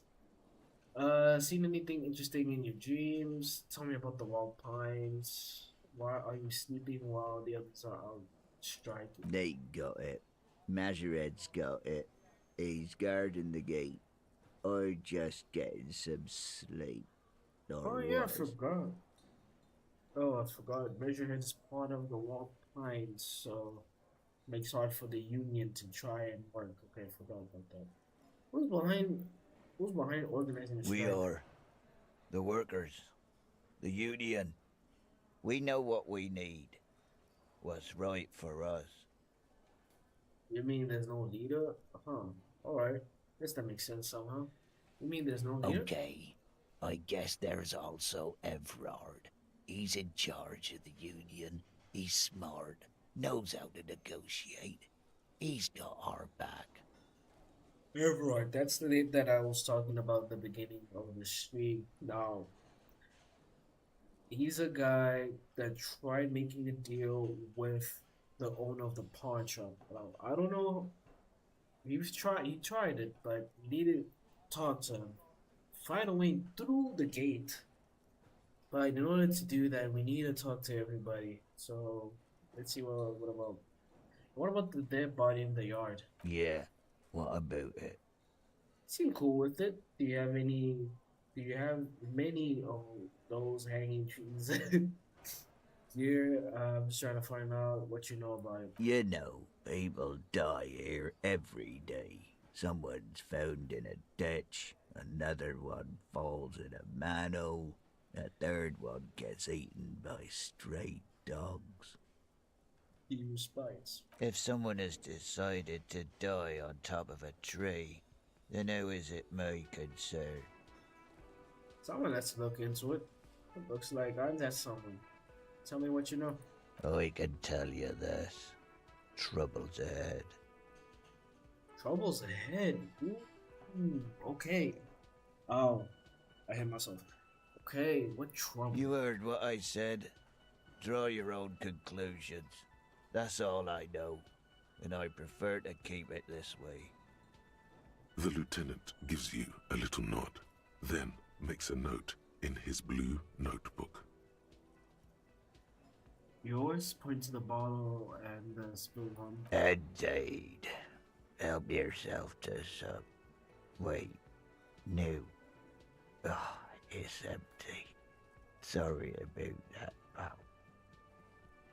Seen anything interesting in your dreams? Tell me about the Wild Pines. Why are you sleeping while the others are out striking? They got it. Majoret's got it. He's guarding the gate. Or just getting some sleep. Oh yeah, I forgot. Oh, I forgot. Measurehead's part of the Wild Pines, so makes hard for the Union to try and work. Okay, I forgot about that. Who's behind organizing the strike? We are. The workers. The Union. We know what we need. What's right for us. You mean there's no leader? Alright. Guess that makes sense somehow. You mean there's no leader? Okay, I guess there's also Everard. He's in charge of the Union. He's smart, knows how to negotiate. He's got our back. Everard, that's the name that I was talking about at the beginning of the stream. Now, he's a guy that tried making a deal with the owner of the pawn shop. I don't know. He tried it, but we needed to talk to him. Find a way through the gate. But in order to do that, we need to talk to everybody. So let's see what about the dead body in the yard? Yeah, what about it? Seem cool with it. Do you have many of those hanging trees here? I'm just trying to find out what you know about it. You know, people die here every day. Someone's found in a ditch, another one falls in a manhole, a third one gets eaten by stray dogs. You spies. If someone has decided to die on top of a tree, then how is it my concern? Someone has to look into it. It looks like I'm that someone. Tell me what you know. I can tell you this. Trouble's ahead. Trouble's ahead. Ooh, okay. Oh, I hit myself. Okay, what trouble? You heard what I said. Draw your own conclusions. That's all I know, and I prefer to keep it this way. The lieutenant gives you a little nod, then makes a note in his blue notebook. Yours? Point to the bottle and the spilled rum. Indeed. Help yourself to some. Wait. No. Oh, it's empty. Sorry about that, pal.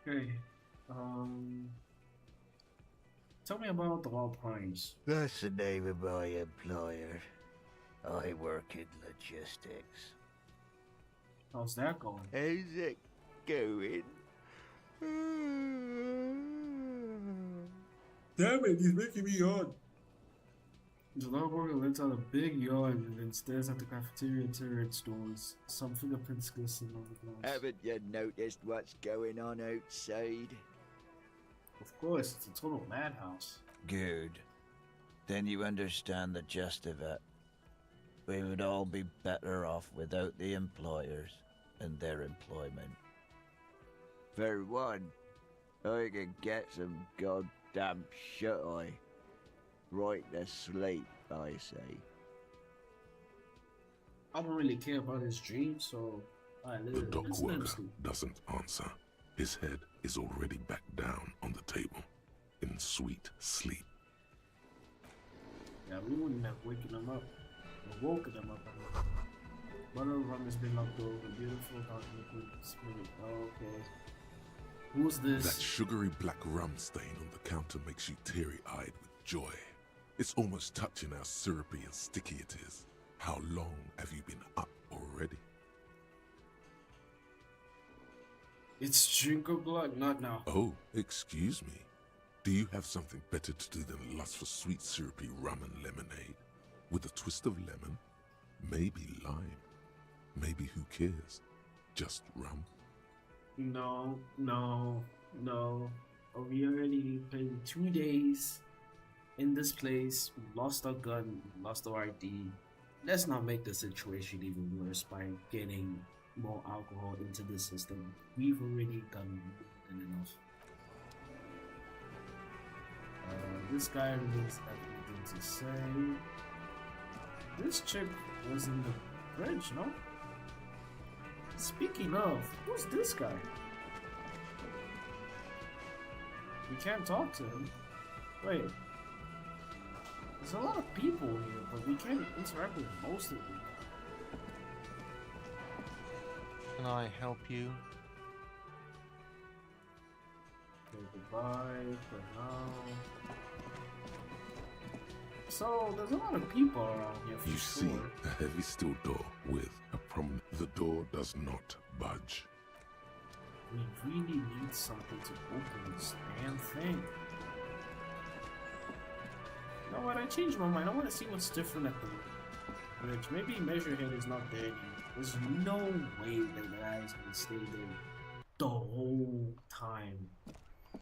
Okay. Tell me about the Wild Primes. That's the name of my employer. I work in logistics. How's that going? How's it going? Damn it, he's making me yawn. The dog worker lets out a big yawn and then stares at the cafeteria and turret stores. Some fingerprints glisten on the glass. Haven't you noticed what's going on outside? Of course, it's a total madhouse. Good. Then you understand the gist of it. We would all be better off without the employers and their employment. For one, I can get some goddamn shut-eye. Right to sleep, I say. I don't really care about his dreams, so The dock worker doesn't answer. His head is already back down on the table, in sweet sleep. Yeah, we wouldn't have waken him up. Or woken him up. Bottle of rum has been knocked over. Beautiful dark liquid spirit. Okay. Who's this? That sugary black rum stain on the counter makes you teary-eyed with joy. It's almost touching how syrupy and sticky it is. How long have you been up already? It's drink or blood, not now. Oh, excuse me. Do you have something better to do than lust for sweet syrupy rum and lemonade? With a twist of lemon? Maybe lime. Maybe who cares? Just rum? No. We already been 2 days in this place. We lost our gun, we lost our ID. Let's not make the situation even worse by getting more alcohol into the system. We've already done more than enough. This guy really has nothing to say. This chick was in the bridge, no? Speaking of, who's this guy? We can't talk to him. Wait. There's a lot of people here, but we can't interact with most of them. Can I help you? Okay, goodbye for now. So, there's a lot of people around here for You sure. see a heavy steel door with a prominent... The door does not budge. We really need something to open this damn thing. You know what? I changed my mind. I want to see what's different at the bridge. Maybe Measurehead is not there anymore. There's no way that the guy's gonna stay there the whole time.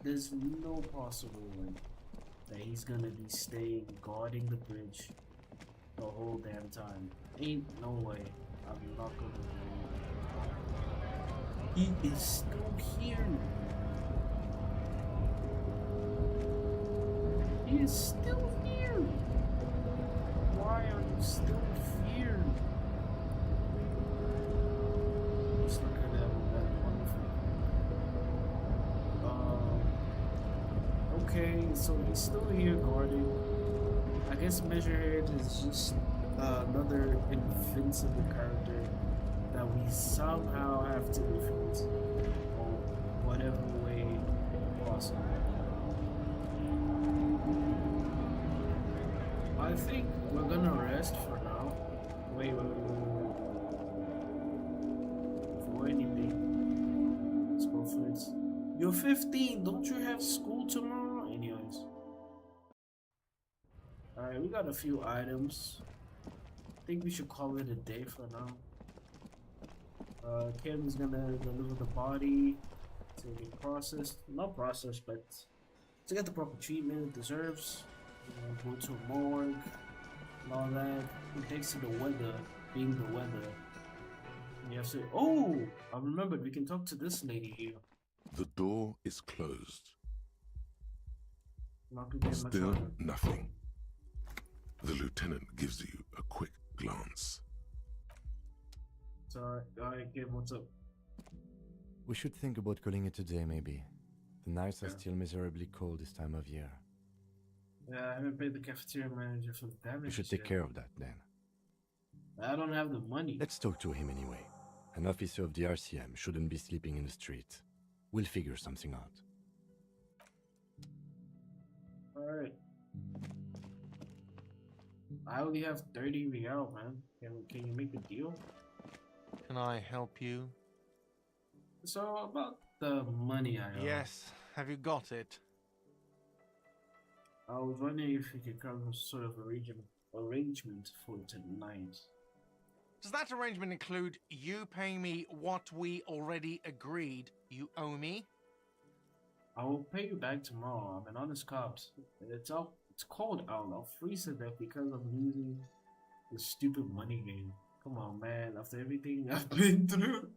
There's no possible way that he's gonna be staying guarding the bridge the whole damn time. Ain't no way. I'm not gonna believe it. He is still here. He is still here. Why are you still here? Just look at that wonderful. Okay, so he's still here guarding. I guess Measurehead is just another invincible character that we somehow have to defeat, or whatever way possible. I think we're gonna rest for now. Wait. For anything. Let's go for it. You're 15, don't you have school tomorrow? Anyways. Alright, we got a few items. I think we should call it a day for now. Kim's gonna deliver the body to get processed. Not processed, but to get the proper treatment it deserves. Go to a morgue and all that. Thanks to the weather, being the weather. You have to. Oh! I remembered, we can talk to this lady here. The door is closed. Still Still nothing. The lieutenant gives you a quick glance. Sorry, Kim, what's up? We should think about calling it a day, maybe. The nights are still miserably cold this time of year. Yeah, I haven't paid the cafeteria manager for the damage. We should take care of that then. I don't have the money. Let's talk to him anyway. An officer of the RCM shouldn't be sleeping in the street. We'll figure something out. Alright. I only have 30 real, man. Can you make a deal? Can I help you? So, about the money I owe. Yes. Have you got it? I was wondering if you could come to sort of arrangement for tonight. Does that arrangement include you paying me what we already agreed you owe me? I will pay you back tomorrow. I'm an honest cop. It's cold out. I'll freeze it up because I'm losing the stupid money game. Come on, man. After everything I've been through,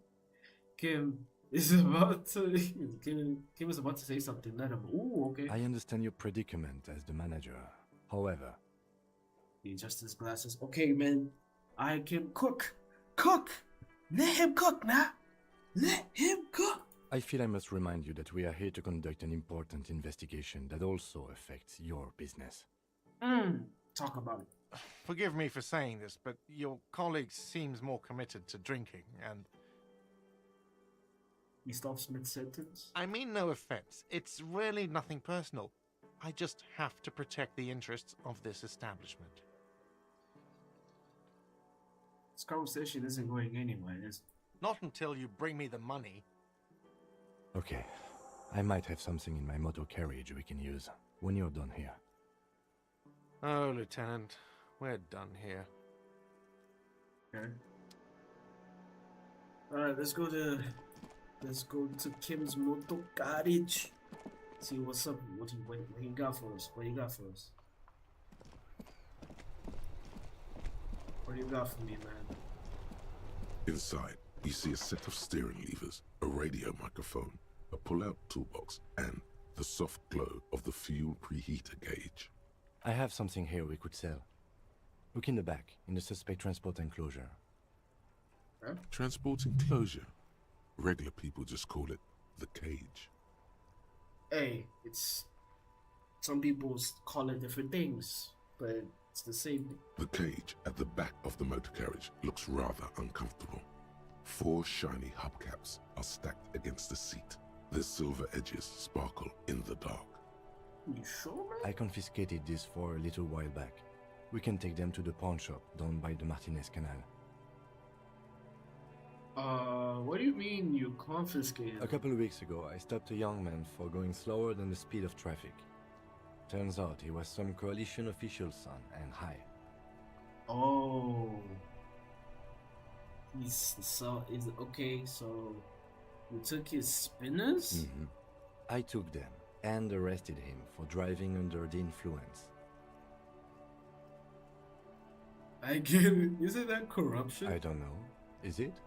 Kim is about to. Kim is about to say something. Let him. Ooh, okay. I understand your predicament as the manager. However, he adjusts his glasses. Okay, man. I can cook. Cook. Let him cook now. Let him cook. I feel I must remind you that we are here to conduct an important investigation that also affects your business. Talk about it. Forgive me for saying this, but your colleague seems more committed to drinking, and... He stops mid-sentence? I mean no offense. It's really nothing personal. I just have to protect the interests of this establishment. This conversation isn't going anywhere, is it? Not until you bring me the money. Okay. I might have something in my motor carriage we can use when you're done here. Oh, Lieutenant. We're done here. Okay. Alright, let's go to Kim's motor garage. See what's up. What you got for us? What you got for us? What do you got for me, man? Inside, you see a set of steering levers, a radio microphone, a pull-out toolbox, and the soft glow of the fuel preheater gauge. I have something here we could sell. Look in the back, in the suspect transport enclosure. Huh? Transport enclosure? Regular people just call it the cage. Hey, it's... Some people call it different things, but it's the same thing. The cage at the back of the motor carriage looks rather uncomfortable. 4 shiny hubcaps are stacked against the seat. Their silver edges sparkle in the dark. You sure, man? I confiscated these 4 a little while back. We can take them to the pawn shop down by the Martinez Canal. What do you mean you confiscated? A couple of weeks ago, I stopped a young man for going slower than the speed of traffic. Turns out he was some coalition official's son and high. Oh, So is it okay? So you took his spinners? Mm-hmm. I took them and arrested him for driving under the influence. I get it. Isn't that corruption? I don't know. Is it?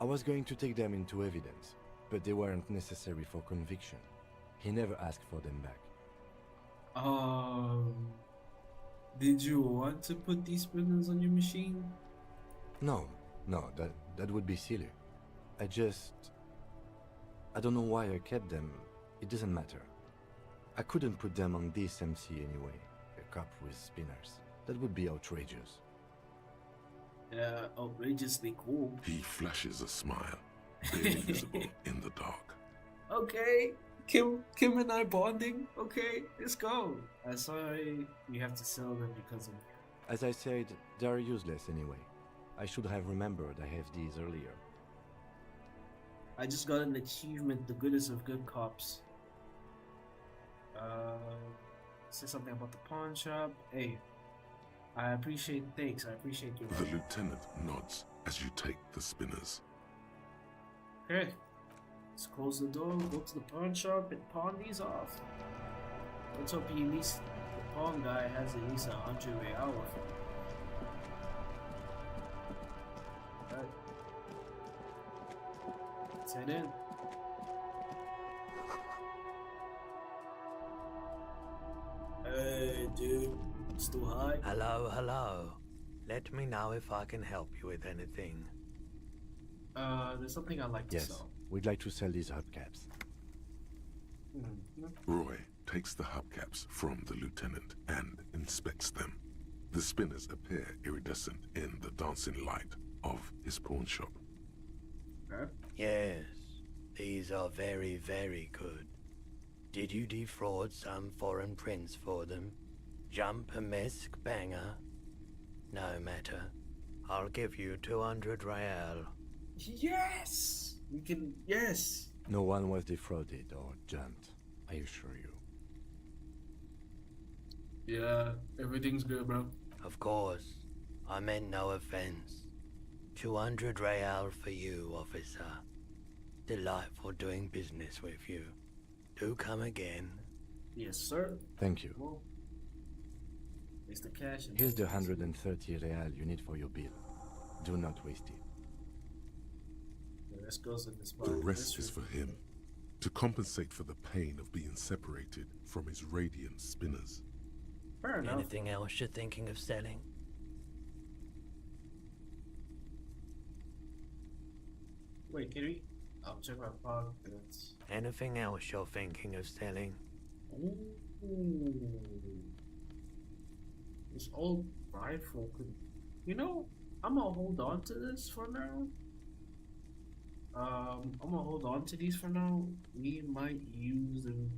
I was going to take them into evidence, but they weren't necessary for conviction. He never asked for them back. Did you want to put these spinners on your machine? No, that would be silly. I don't know why I kept them. It doesn't matter. I couldn't put them on this MC anyway. A cop with spinners. That would be outrageous. Yeah, outrageously cool. He flashes a smile, barely visible in the dark. Okay, Kim and I bonding. Okay, let's go. I'm sorry we have to sell them because of... As I said, they are useless anyway. I should have remembered I have these earlier. I just got an achievement, the goodness of good cops. Say something about the pawn shop. Hey, thanks, I appreciate you. The lieutenant nods as you take the spinners. Okay, let's close the door, go to the pawn shop and pawn these off. Let's hope at least the pawn guy has at least 100 real with him. Alright. Let's head in. Hey, dude. Still high? Hello. Let me know if I can help you with anything. There's something I'd like to Yes, sell. we'd like to sell these hubcaps. Roy takes the hubcaps from the lieutenant and inspects them. The spinners appear iridescent in the dancing light of his pawn shop. Yes, these are very, very good. Did you defraud some foreign prince for them? Jump a mesk banger? No matter. I'll give you 200 real. Yes! We can, yes! No one was defrauded or jumped, I assure you. Yeah, everything's good, bro. Of course. I meant no offense. 200 real for you, officer. Delightful doing business with you. Do come again. Yes, sir. Thank you. Well, it's the cash. Here's the 130 real you need for your bill. Do not waste it. The rest goes in this The rest is for him, to compensate for the pain of being separated from his radiant spinners. Fair enough. Anything else you're thinking of selling? Wait, can we? I'll check my pockets. Anything else you're thinking of selling? Ooh. This old rifle could... You know, I'm gonna hold on to this for now. I'm gonna hold on to these for now. We might use them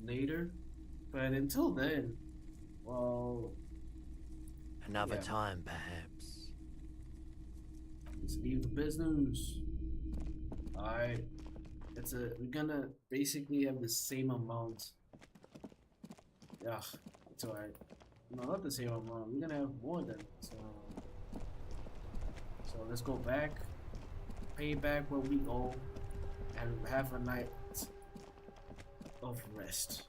later. But until then, well... Another time, perhaps. Let's leave the business. Alright. We're gonna basically have the same amount. Yeah, it's alright. No, not the same amount. We're gonna have more than so let's go back, pay back what we owe, and have a night of rest.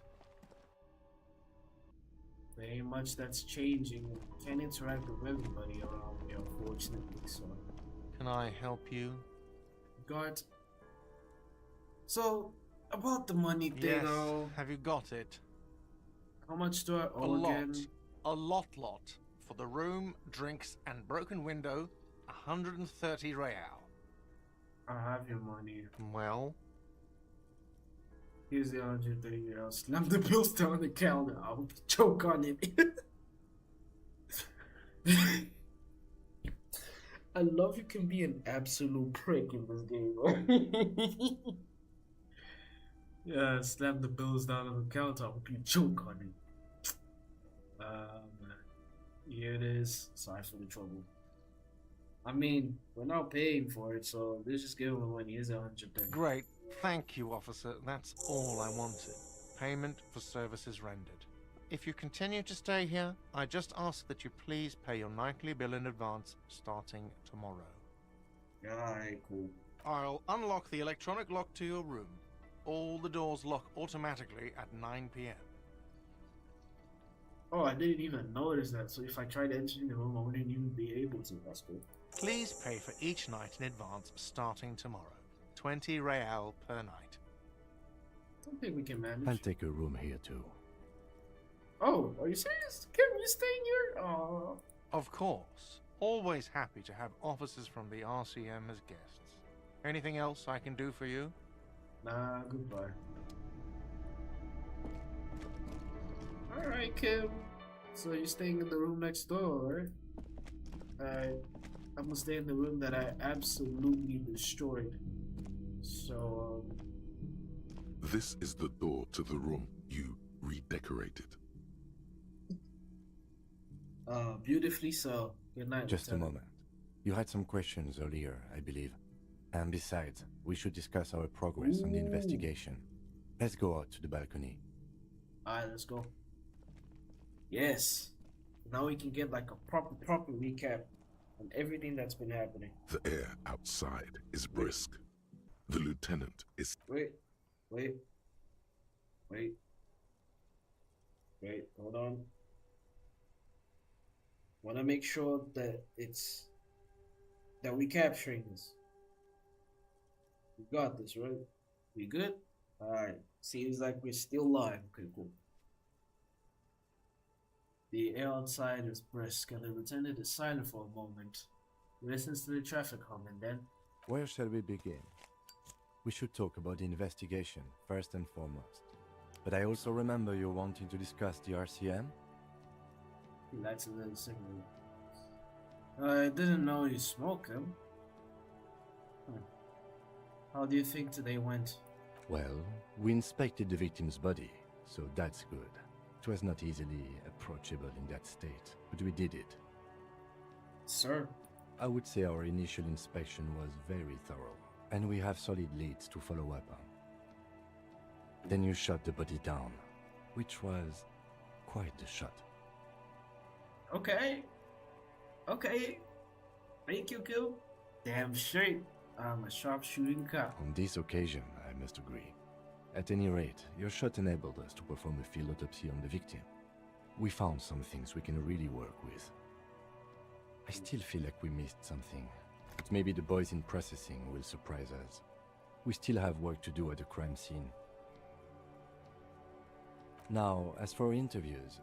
Very much that's changing. Can't interact with everybody around me, unfortunately. So, can I help you? Guard. So, about the money thing, Yes. Have you got it? How much do I owe again? A lot. For the room, drinks, and broken window, 130 real. I have your money. Well? Here's the 130 real. Slam the bills down the counter. I'll choke on it. I love you can be an absolute prick in this game. Yeah, slam the bills down on the counter. I hope you choke on it. Here it is. Sorry for the trouble. I mean, we're not paying for it, so let's just give him the money. Here's 130. Great. Thank you, officer. That's all I wanted. Payment for services rendered. If you continue to stay here, I just ask that you please pay your nightly bill in advance starting tomorrow. Alright, cool. I'll unlock the electronic lock to your room. All the doors lock automatically at 9 p.m. Oh, I didn't even notice that. So if I tried entering the room, I wouldn't even be able to. That's good. Please pay for each night in advance starting tomorrow. 20 real per night. Don't think we can manage. I'll take a room here too. Oh, are you serious? Can we stay here? Oh. Of course. Always happy to have officers from the RCM as guests. Anything else I can do for you? Nah, goodbye. Alright, Kim. So you're staying in the room next door, right? I'm gonna stay in the room that I absolutely destroyed. So, This is the door to the room you redecorated. beautifully so. Good night, Just a Lieutenant. moment. You had some questions earlier, I believe. And besides, we should discuss our progress on the Ooh. investigation. Let's go out to the balcony. Alright, let's go. Yes. Now we can get like a proper recap on everything that's been happening. The air outside is brisk. The lieutenant is... Wait, hold on. Wanna make sure that we're capturing this. We got this, right? We good? Alright. Seems like we're still live. Okay, cool. The air outside is brisk and the lieutenant is silent for a moment. He listens to the traffic hum and then... Where shall we begin? We should talk about the investigation, first and foremost. But I also remember you wanting to discuss the RCM? He lights a little cigarette. I didn't know you smoke them. How do you think today went? Well, we inspected the victim's body, so that's good. It was not easily approachable in that state, but we did it. Sir? I would say our initial inspection was very thorough, and we have solid leads to follow up on. Then you shot the body down, which was quite the shot. Okay. Thank you, Kill. Damn straight. I'm a sharpshooting cop. On this occasion, I must agree. At any rate, your shot enabled us to perform a field autopsy on the victim. We found some things we can really work with. I still feel like we missed something, but maybe the boys in processing will surprise us. We still have work to do at the crime scene. Now, as for interviews,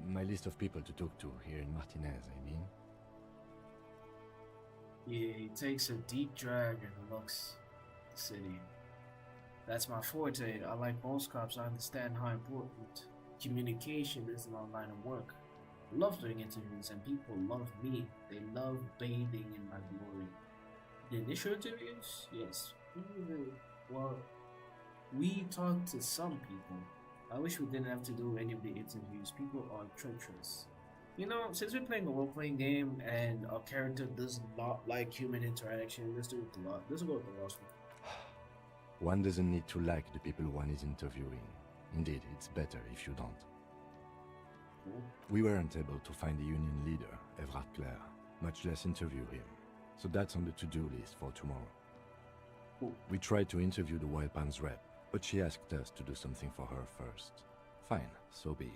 my list of people to talk to here in Martinez, I mean. He takes a deep drag and looks at the city. That's my forte. I like most cops. I understand how important communication is in my line of work. I love doing interviews and people love me. They love bathing in my glory. The initial interviews? Yes. Well, we talked to some people. I wish we didn't have to do any of the interviews. People are treacherous. You know, since we're playing a role-playing game and our character does not like human interaction, let's do it a lot. Let's go with the last one. One doesn't need to like the people one is interviewing. Indeed, it's better if you don't. We weren't able to find the union leader, Yvette, much less interview him. So that's on the to-do list for tomorrow. We tried to interview the Wild Palms rep, but she asked us to do something for her first. Fine, so be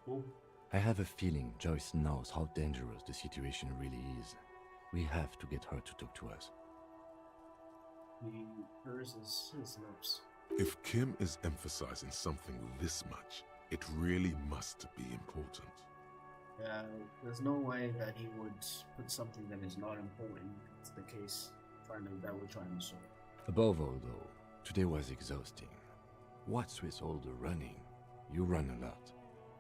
it. I have a feeling Joyce knows how dangerous the situation really is. We have to get her to talk to us. He purses his lips. If Kim is emphasizing something this much, it really must be important. Yeah, there's no way that he would put something that is not important to the case that we're trying to solve. Above all, though, today was exhausting. What's with all the running? You run a lot.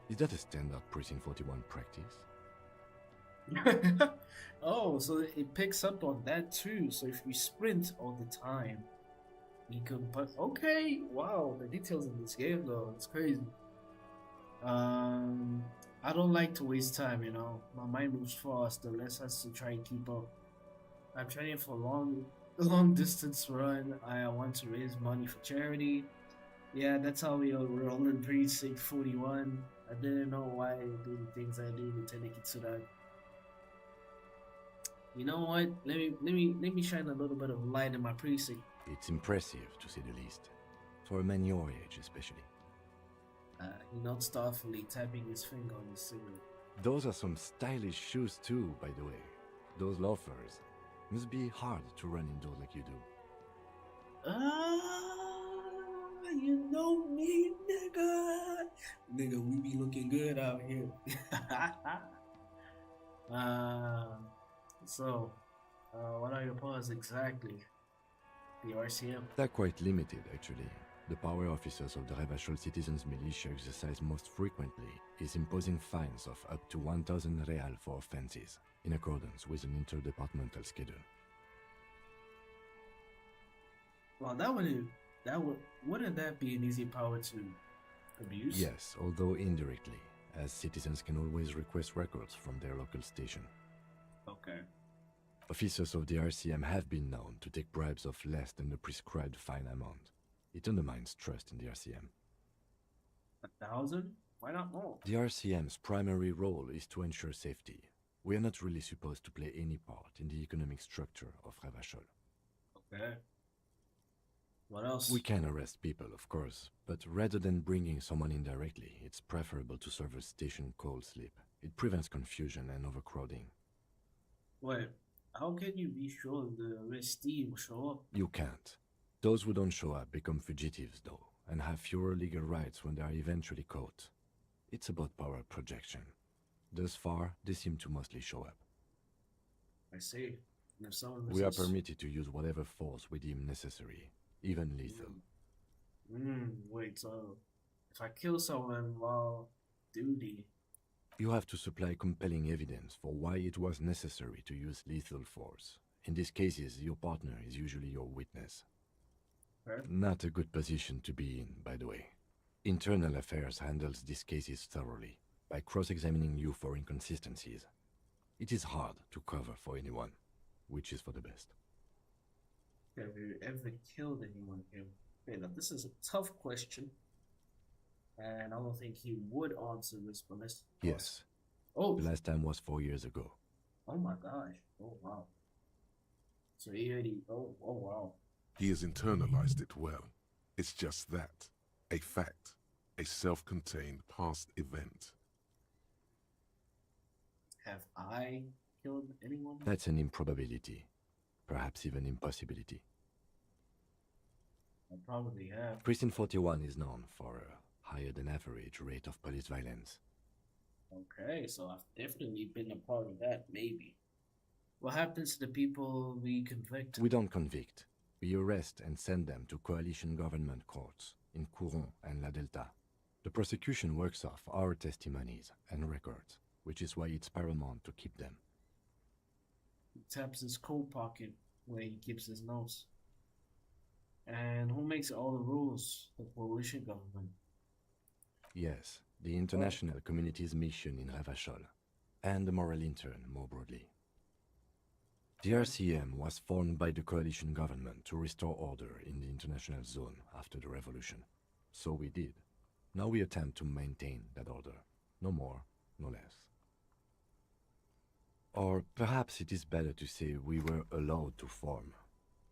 Is that a standard Precinct 41 practice? Oh, so it picks up on that too. So if we sprint all the time, we could. But okay, wow, the details in this game though, it's crazy. I don't like to waste time. You know, my mind moves fast. The less has to try and keep up. I'm training for a long distance run. I want to raise money for charity. Yeah, that's how we're all in Precinct 41. I didn't know why I do the things I do, Lieutenant Kitsuragi. You know what? Let me shine a little bit of light in my precinct. It's impressive, to say the least. For a man your age, especially. He nods thoughtfully, tapping his finger on his cigarette. Those are some stylish shoes too, by the way. Those loafers. Must be hard to run indoors like you do. You know me, nigga. Nigga, we be looking good out here. What are your powers exactly? The RCM? They're quite limited, actually. The power officers of the Revachol Citizens Militia exercise most frequently is imposing fines of up to 1,000 real for offenses, in accordance with an interdepartmental schedule. Well, wouldn't that be an easy power to abuse? Yes, although indirectly, as citizens can always request records from their local station. Okay. Officers of the RCM have been known to take bribes of less than the prescribed fine amount. It undermines trust in the RCM. 1,000? Why not more? The RCM's primary role is to ensure safety. We are not really supposed to play any part in the economic structure of Revachol. Okay. What else? We can arrest people, of course, but rather than bringing someone in directly, it's preferable to serve a station cold sleep. It prevents confusion and overcrowding. Wait, how can you be sure the arrestee will show up? You can't. Those who don't show up become fugitives, though, and have fewer legal rights when they are eventually caught. It's about power projection. Thus far, they seem to mostly show up. I see. If someone We are permitted to use whatever force we deem necessary, even lethal. Wait, so if I kill someone while duty... You have to supply compelling evidence for why it was necessary to use lethal force. In these cases, your partner is usually your witness. Right. Not a good position to be in, by the way. Internal Affairs handles these cases thoroughly, by cross-examining you for inconsistencies. It is hard to cover for anyone, which is for the best. Have you ever killed anyone here? Okay, now this is a tough question. And I don't think he would answer this, but let's... Yes. Oh! The last time was 4 years ago. Oh my gosh. Oh wow. So he already... Oh wow. He has internalized it well. It's just that. A fact. A self-contained past event. Have I killed anyone? That's an improbability. Perhaps even impossibility. I probably have. Precinct 41 is known for a higher than average rate of police violence. Okay, so I've definitely been a part of that, maybe. What happens to the people we convict? We don't convict. We arrest and send them to coalition government courts in Couron and La Delta. The prosecution works off our testimonies and records, which is why it's paramount to keep them. He taps his coat pocket where he keeps his notes. And who makes all the rules? The coalition government. Yes, the international community's mission in Revachol, and the moral intern more broadly. The RCM was formed by the coalition government to restore order in the international zone after the revolution. So we did. Now we attempt to maintain that order. No more, no less. Or perhaps it is better to say we were allowed to form.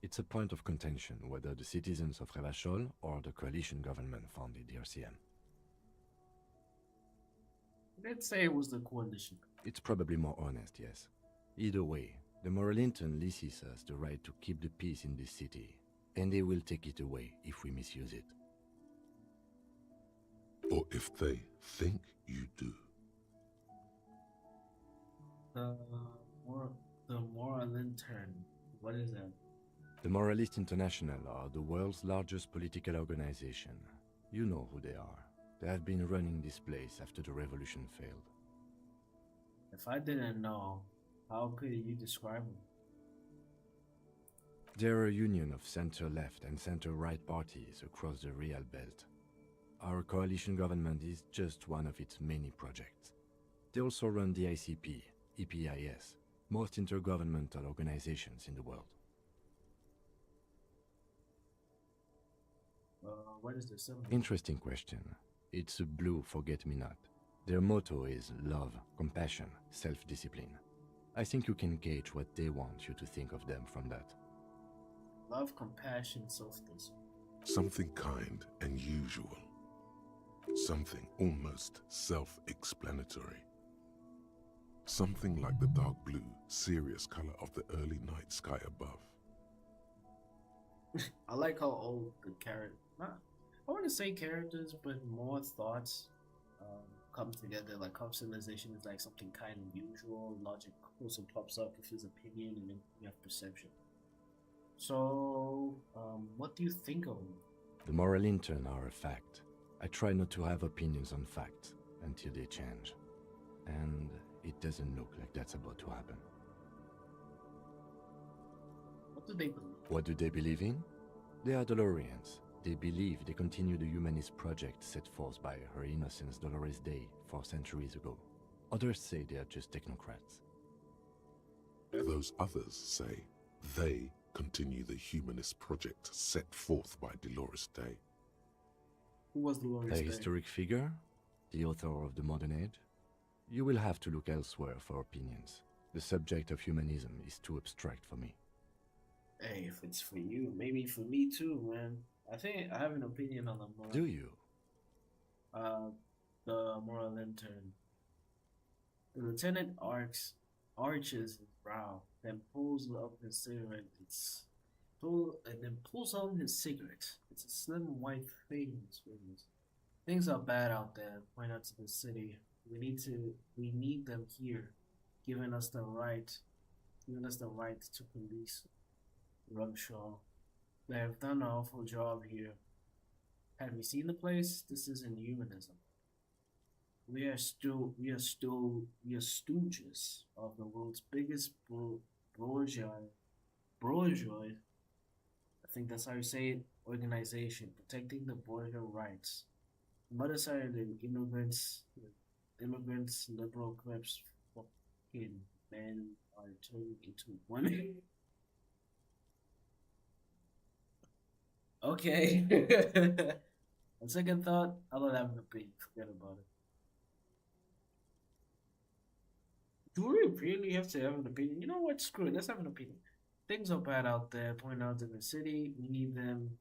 It's a point of contention whether the citizens of Revachol or the coalition government founded the RCM. Let's say it was the coalition. It's probably more honest, yes. Either way, the moral intern leases us the right to keep the peace in this city, and they will take it away if we misuse it. Or if they think you do. The moral intern, what is that? The Moralist International are the world's largest political organization. You know who they are. They have been running this place after the revolution failed. If I didn't know, how could you describe them? They're a union of center-left and center-right parties across the Real Belt. Our coalition government is just one of its many projects. They also run the ICP, EPIS, most intergovernmental organizations in the world. What is the symbol? Interesting question. It's a blue forget-me-not. Their motto is love, compassion, self-discipline. I think you can gauge what they want you to think of them from that. Love, compassion, softness. Something kind and usual. Something almost self-explanatory. Something like the dark blue, serious color of the early night sky above. I like how all the I want to say characters, but more thoughts come together. Like civilization is like something kind of usual. Logic also pops up with his opinion, and then you have perception. So, what do you think of them? The moral intern are a fact. I try not to have opinions on facts until they change. And it doesn't look like that's about to happen. What do they believe? What do they believe in? They are Dolorians. They believe they continue the humanist project set forth by Her Innocence Dolores Day 4 centuries ago. Others say they are just technocrats. Those others say they continue the humanist project set forth by Dolores Day. Who was Dolores A Day? historic figure? The author of the modern age? You will have to look elsewhere for opinions. The subject of humanism is too abstract for me. Hey, if it's for you, maybe for me too, man. I think I have an opinion on the moral. Do you? The moral intern. The lieutenant arches his brow, then pulls up his cigarette. And then pulls on his cigarette. It's a slim white thing in his fingers. Things are bad out there. Point out to the city. We need them here, giving us the right to police Rumshaw. They have done an awful job here. Have you seen the place? This isn't humanism. We are stooges of the world's biggest bourgeois. I think that's how you say it. Organization protecting the bourgeois rights. On the other side of the immigrants, liberal clips, fucking men are turning into women. Okay. On second thought, I don't have an opinion. Forget about it. Do we really have to have an opinion? You know what? Screw it. Let's have an opinion. Things are bad out there. Point out in the city. We need them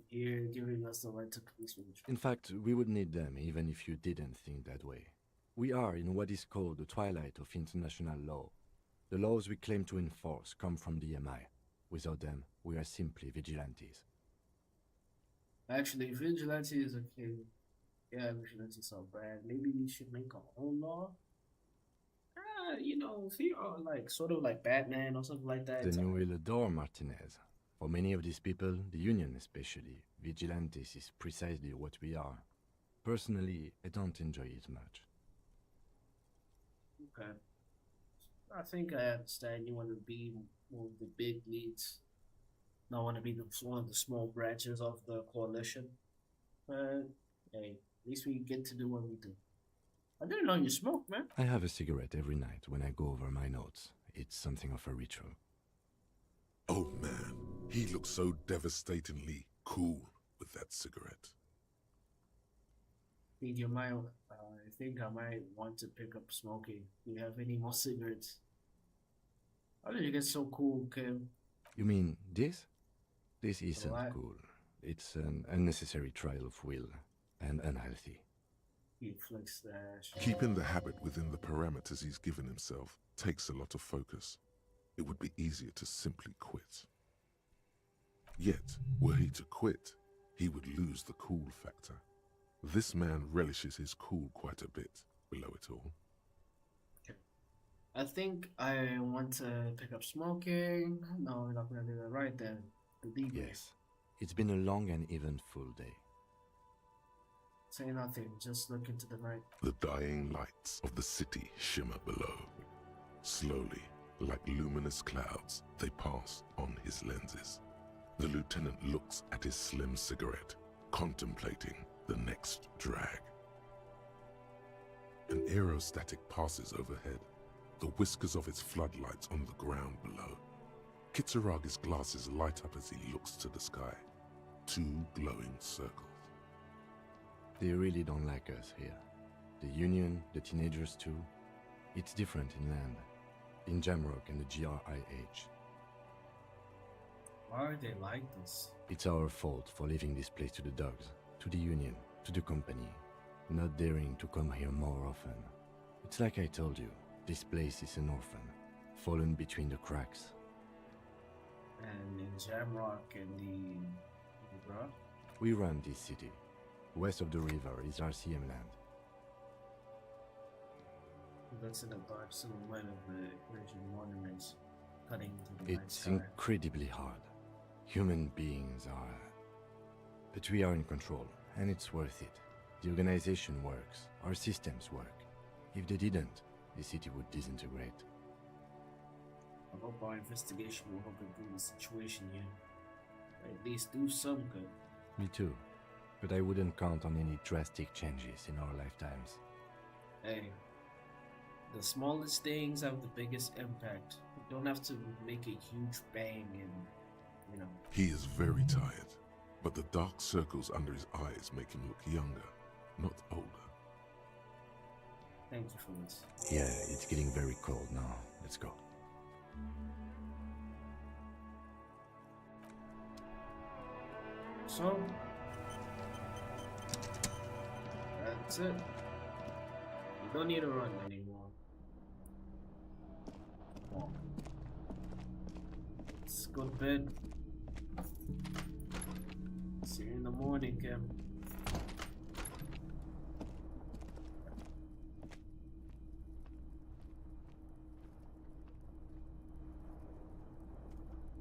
here, giving us the right to police. In fact, we would need them even if you didn't think that way. We are in what is called the twilight of international law. The laws we claim to enforce come from the MI. Without them, we are simply vigilantes. Actually, vigilante is okay. Yeah, vigilantes are bad. Maybe we should make our own law. You know, if you are like sort of like Batman or something like that. Then you will adore Martinez. For many of these people, the Union especially, vigilantes is precisely what we are. Personally, I don't enjoy it much. Okay. I think I understand. You want to be one of the big leads. Not want to be one of the small branches of the coalition. But hey, at least we get to do what we do. I didn't know you smoke, man. I have a cigarette every night when I go over my notes. It's something of a ritual. Oh man, he looks so devastatingly cool with that cigarette. I think I might want to pick up smoking. Do you have any more cigarettes? How did you get so cool, Kim? You mean this? This isn't What? cool. It's an unnecessary trial of will and unhealthy. He flicks the ash. Keeping the habit within the parameters he's given himself takes a lot of focus. It would be easier to simply quit. Yet, were he to quit, he would lose the cool factor. This man relishes his cool quite a bit below it all. I think I want to pick up smoking. No, we're not going to do that right then. The debrief. Yes. It's been a long and eventful day. Say nothing, just look into the night. The dying lights of the city shimmer below. Slowly, like luminous clouds, they pass on his lenses. The lieutenant looks at his slim cigarette, contemplating the next drag. An aerostatic passes overhead, the whiskers of its floodlights on the ground below. Kitsuragi's glasses light up as he looks to the sky. 2 glowing circles. They really don't like us here. The Union, the teenagers too. It's different inland. in Jamrock and the GRIH. Why are they like this? It's our fault for leaving this place to the dogs, to the Union, to the company, not daring to come here more often. It's like I told you, this place is an orphan, fallen between the cracks. And in Jamrock and the Brook? We run this city. West of the river is RCM land. That's in the dark silhouette of the Persian monuments cutting into the night It's sky. incredibly hard. Human beings are... But we are in control, and it's worth it. The organization works, our systems work. If they didn't, the city would disintegrate. I hope our investigation will help improve the situation here. Or at least do some good. Me too. But I wouldn't count on any drastic changes in our lifetimes. Hey, the smallest things have the biggest impact. You don't have to make a huge bang and, you know. He is very tired, but the dark circles under his eyes make him look younger, not older. Thank you for this. Yeah, it's getting very cold now. Let's go. So, that's it. You don't need to run anymore. Come on. Let's go to bed. See you in the morning, Kim.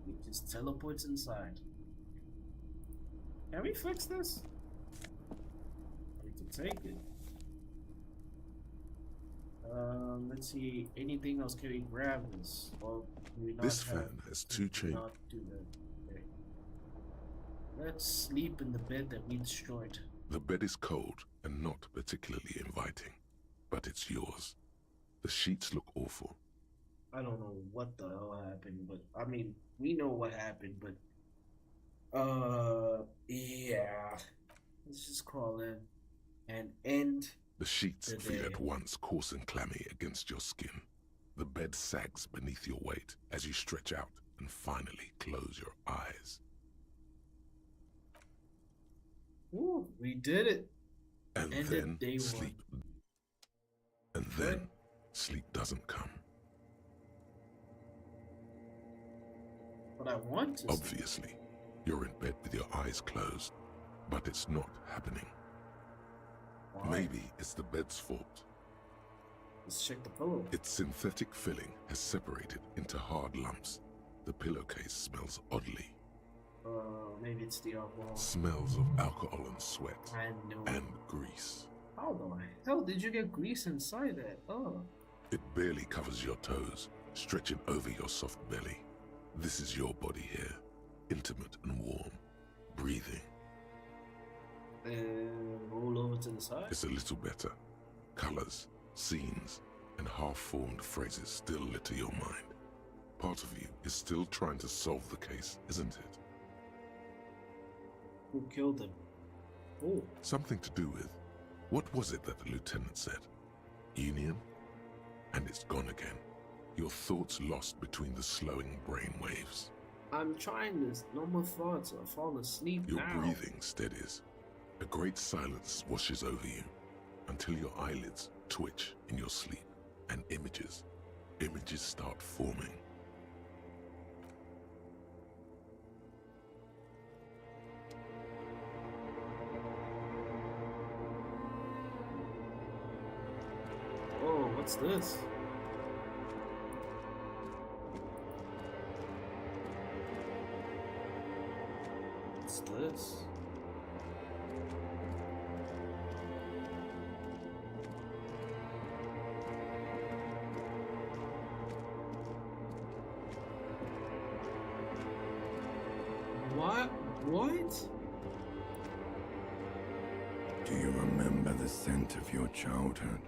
He just teleports inside. Can we fix this? We can take it. Let's see. Anything else? Can we grab this? Or do we not This have, fan has two chains. not do that. Okay. Let's sleep in the bed that we destroyed. The bed is cold and not particularly inviting, but it's yours. The sheets look awful. I don't know what the hell happened, but I mean, we know what happened, but yeah. Let's just crawl in and end The sheets the feel day. at once coarse and clammy against your skin. The bed sags beneath your weight as you stretch out and finally close your eyes. Ooh, we did it. And Ended then day one. sleep. And then sleep doesn't come. But I want to. Obviously, you're in bed with your eyes closed, but it's not happening. Why? Maybe it's the bed's fault. Let's check the pillow. Its synthetic filling has separated into hard lumps. The pillowcase smells oddly. Maybe it's the alcohol. Smells of alcohol and sweat. I know. And grease. How the hell did you get grease inside that? Oh. It barely covers your toes, stretching over your soft belly. This is your body here, intimate and warm, breathing. Roll over to the side. It's a little better. Colors, scenes, and half-formed phrases still litter your mind. Part of you is still trying to solve the case, isn't it? Who killed him? Oh. Something to do with, what was it that the lieutenant said? Union? And it's gone again. Your thoughts lost between the slowing brain waves. I'm trying this. No more thoughts. I'll fall asleep Your now. breathing steadies. A great silence washes over you until your eyelids twitch in your sleep and images start forming. Oh, what's this? What's this? What? What? Do you remember the scent of your childhood?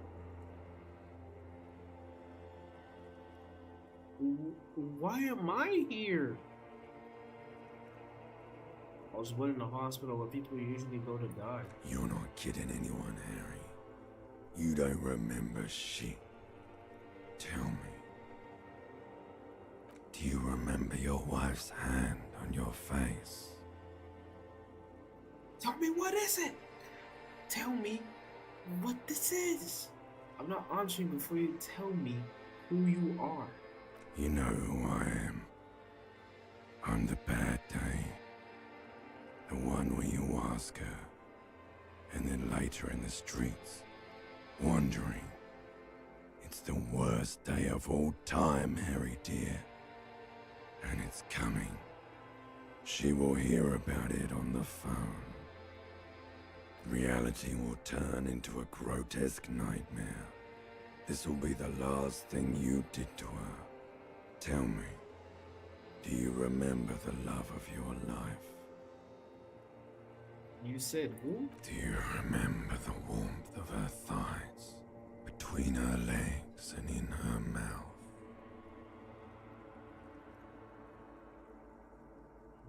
Why am I here? I was born in a hospital where people usually go to die. You're not kidding anyone, Harry. You don't remember shit. Tell me, remember your wife's hand on your face? Tell me, what is it? Tell me what this is. I'm not answering before you tell me who you are. You know who I am. I'm the bad day. The one where you ask her, and then later in the streets, wandering. It's the worst day of all time, Harry dear. And it's coming. She will hear about it on the phone. Reality will turn into a grotesque nightmare. This will be the last thing you did to her. Tell me, do you remember the love of your life? You said who? Do you remember the warmth of her thighs, between her legs and in her mouth?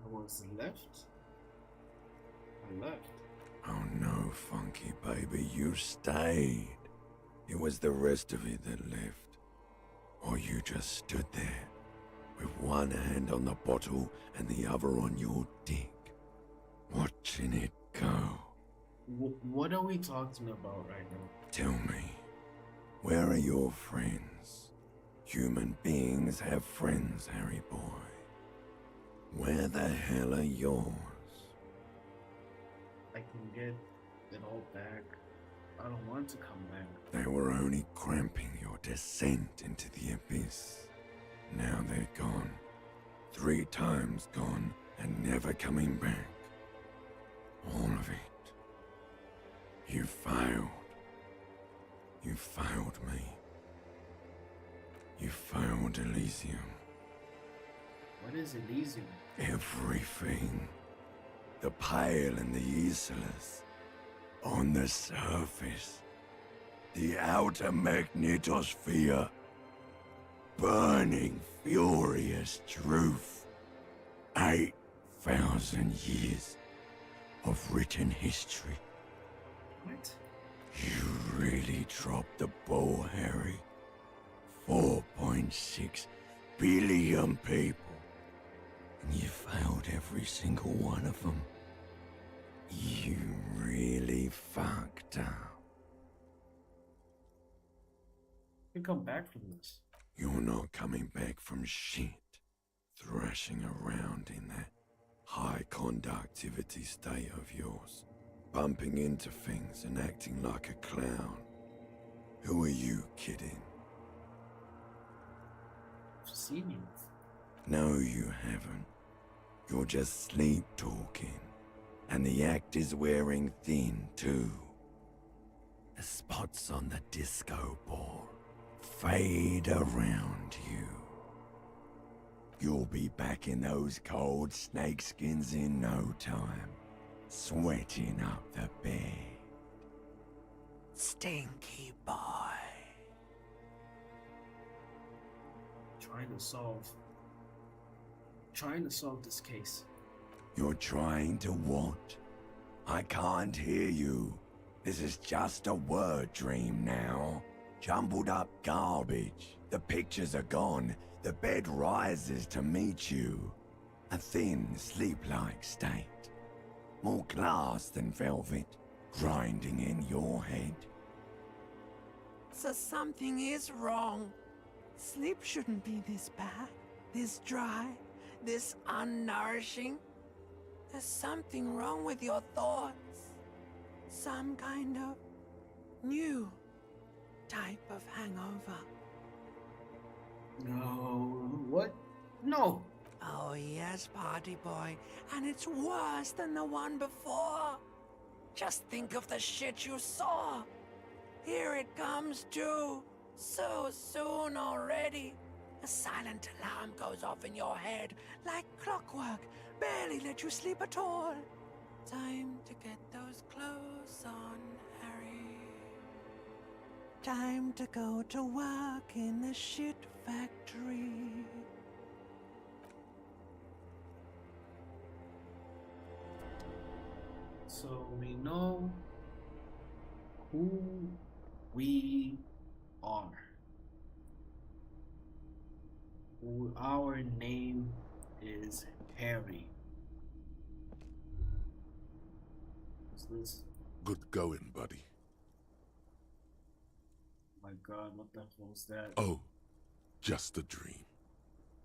I was left? I left. Oh no, Funky baby, you stayed. It was the rest of it that left. Or you just stood there, with one hand on the bottle and the other on your dick, watching it go. What are we talking about right now? Tell me, where are your friends? Human beings have friends, Harry boy. Where the hell are yours? I can get it all back. I don't want to come back. They were only cramping your descent into the abyss. Now they're gone. 3 times gone and never coming back. All of it. You failed. You failed me. You failed Elysium. What is Elysium? Everything. The Pale and the Islas. On the surface. The outer magnetosphere. Burning, furious truth. 8,000 years of written history. What? You really dropped the ball, Harry. 4.6 billion people. And you failed every single one of them. You really fucked up. You come back from this. You're not coming back from shit. Thrashing around in that high conductivity state of yours. Bumping into things and acting like a clown. Who are you kidding? I've seen you. No, you haven't. You're just sleep talking. And the act is wearing thin, too. The spots on the disco ball fade around you. You'll be back in those cold snakeskins in no time, sweating up the bed. Stinky boy. Trying to solve this case. You're trying to what? I can't hear you. This is just a word dream now. Jumbled up garbage. The pictures are gone. The bed rises to meet you. A thin, sleep-like state. More glass than velvet, grinding in your head. So something is wrong. Sleep shouldn't be this bad, this dry, this unnourishing. There's something wrong with your thoughts. Some kind of new type of hangover. No, what? No. Oh yes, party boy, and it's worse than the one before. Just think of the shit you saw. Here it comes too, so soon already. A silent alarm goes off in your head, like clockwork, barely let you sleep at all. Time to get those clothes on, Harry. Time to go to work in the shit factory. So we know who we are. Our name is Harry. What's this? Good going, buddy. My God, what the hell is that? Oh, just a dream.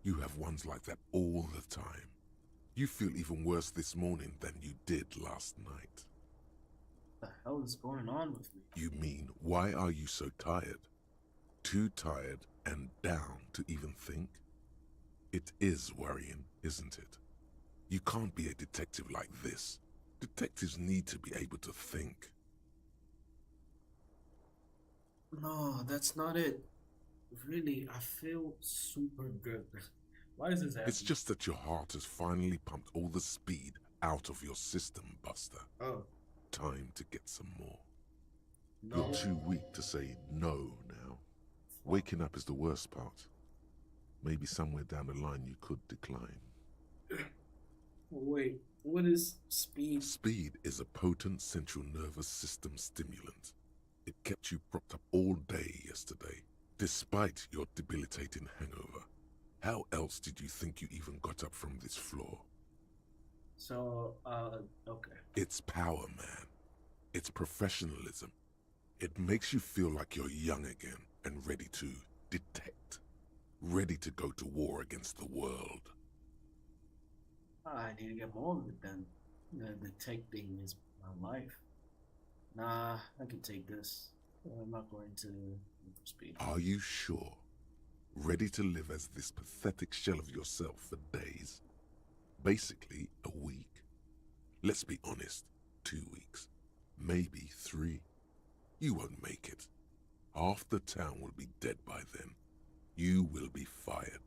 You have ones like that all the time. You feel even worse this morning than you did last night. What the hell is going on with me? You mean, why are you so tired? Too tired and down to even think? It is worrying, isn't it? You can't be a detective like this. Detectives need to be able to think. No, that's not it. Really, I feel super good. Why is this happening? It's just that your heart has finally pumped all the speed out of your system, Buster. Oh. Time to get some more. No. You're too weak to say no now. Waking up is the worst part. Maybe somewhere down the line you could decline. Wait, what is speed? Speed is a potent central nervous system stimulant. It kept you propped up all day yesterday, despite your debilitating hangover. How else did you think you even got up from this floor? So, okay. It's power, man. It's professionalism. It makes you feel like you're young again and ready to detect. Ready to go to war against the world. I need to get more of it then. The tech thing is my life. Nah, I can take this. I'm not going to speed. Are you sure? Ready to live as this pathetic shell of yourself for days? Basically, a week. Let's be honest, 2 weeks. Maybe 3. You won't make it. Half the town will be dead by then. You will be fired.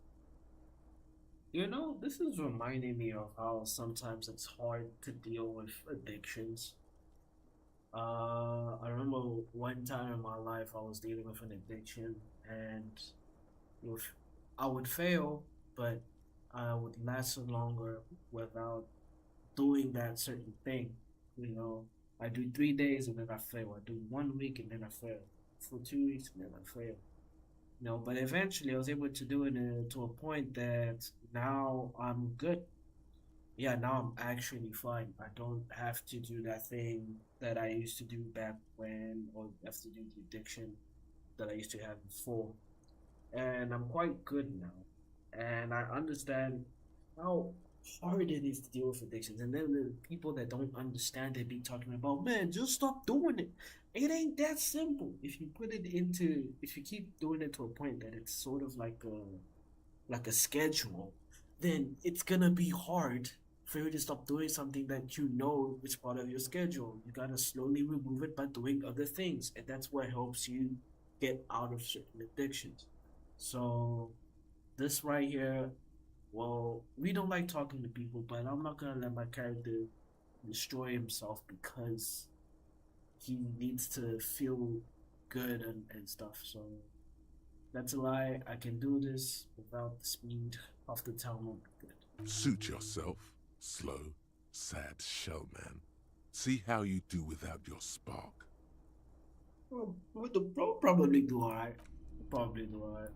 You know, this is reminding me of how sometimes it's hard to deal with addictions. I remember one time in my life I was dealing with an addiction, and I would fail, but I would last longer without doing that certain thing. You know, I do 3 days and then I fail. I do 1 week and then I fail. For 2 weeks and then I fail. You know, but eventually I was able to do it to a point that now I'm good. Yeah, now I'm actually fine. I don't have to do that thing that I used to do back when, or have to do the addiction that I used to have before. And I'm quite good now. And I understand how hard it is to deal with addictions. And then the people that don't understand it be talking about, man, just stop doing it. It ain't that simple. If you keep doing it to a point that it's sort of like a schedule, then it's gonna be hard for you to stop doing something that you know is part of your schedule. You gotta slowly remove it by doing other things, and that's what helps you get out of certain addictions. So this right here, well, we don't like talking to people, but I'm not gonna let my character destroy himself because he needs to feel good and stuff. So that's a lie. I can do this without the speed of the town. Won't be good. Suit yourself, slow, sad shell man. See how you do without your spark. Well, probably do alright. Probably do alright.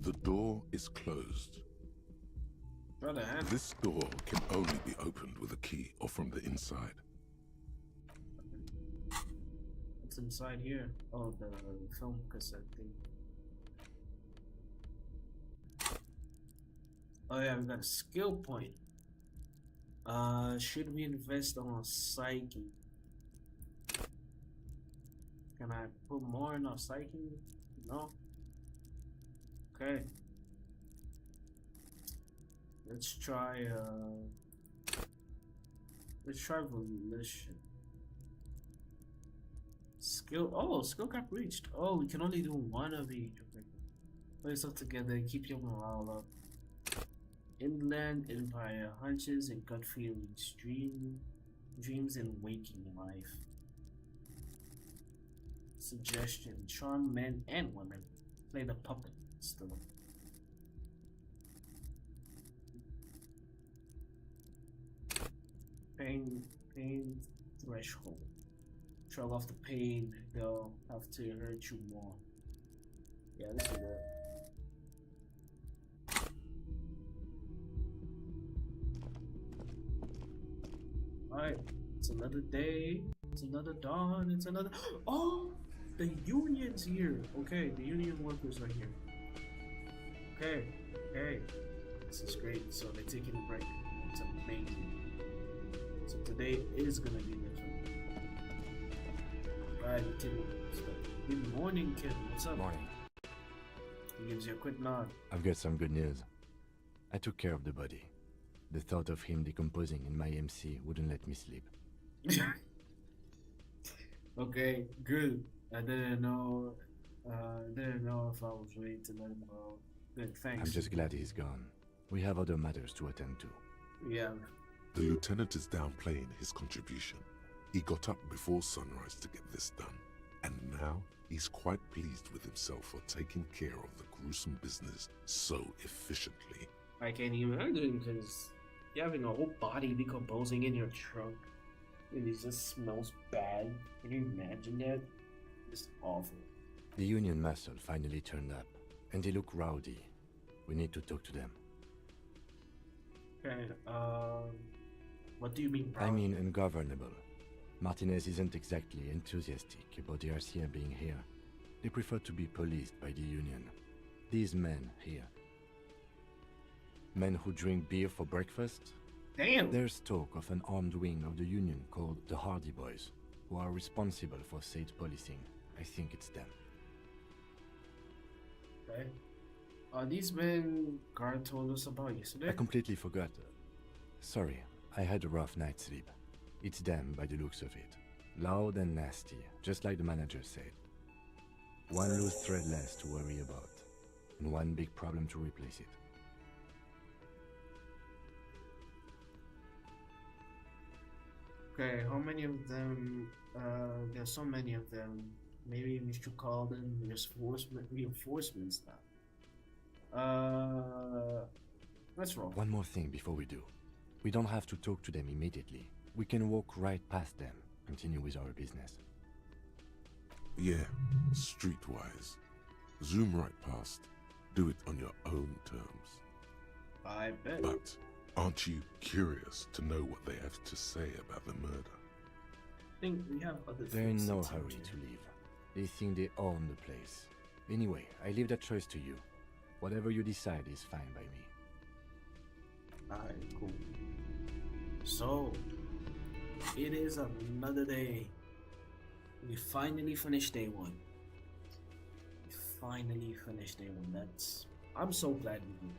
The door is closed. Brother, this door can only be opened with a key or from the inside. What's inside here? Oh, the film cassette thing. Oh yeah, we got a skill point. Should we invest on psyche? Can I put more in our psyche? No? Okay. Let's try volition. Skill cap reached. Oh, we can only do one of each. Okay. Put yourself together, keep your morale up. Inland Empire, hunches and gut feelings, dreams and waking life. Suggestion, charm men and women. Play the puppet still. Pain threshold. Shrug off the pain, they'll have to hurt you more. Yeah, let's do that. Alright, it's another day, it's another dawn, it's another. Oh! The union's here! Okay, the union workers are here. Okay, okay. This is great. So they're taking a break. It's amazing. So today is gonna be their turn. Alright, Kim. Good morning, Kim. What's up? Morning. He gives you a quick nod. I've got some good news. I took care of the body. The thought of him decomposing in my MC wouldn't let me sleep. Okay, good. I didn't know if I was ready to let him go. Good, thanks. I'm just glad he's gone. We have other matters to attend to. Yeah. The lieutenant is downplaying his contribution. He got up before sunrise to get this done, and now he's quite pleased with himself for taking care of the gruesome business so efficiently. I can't even imagine because you're having a whole body decomposing in your trunk and it just smells bad. Can you imagine that? It's awful. The union muscle finally turned up, and they look rowdy. We need to talk to them. Okay, what do you mean, I mean ungovernable. Martinez isn't exactly enthusiastic about the RCA being here. They prefer to be policed by the union. These men here. Men who drink beer for breakfast? Damn! There's talk of an armed wing of the union called the Hardy Boys, who are responsible for state policing. I think it's them. Okay. These men Guard told us about yesterday? I completely forgot. Sorry, I had a rough night's sleep. It's them by the looks of it. Loud and nasty, just like the manager said. One loose thread less to worry about, and one big problem to replace it. Okay, how many of them? There's so many of them. Maybe we should call them reinforcements now. Let's roll. One more thing before we do. We don't have to talk to them immediately. We can walk right past them, continue with our business. Yeah, streetwise. Zoom right past. Do it on your own terms. I bet. But aren't you curious to know what they have to say about the murder? I think we have other They're in things no to hurry tend to leave. They think they own the place. Anyway, I leave that choice to you. Whatever you decide is fine by me. Alright, cool. So, it is another day. We finally finished day one. We finally finished day one. I'm so glad we did.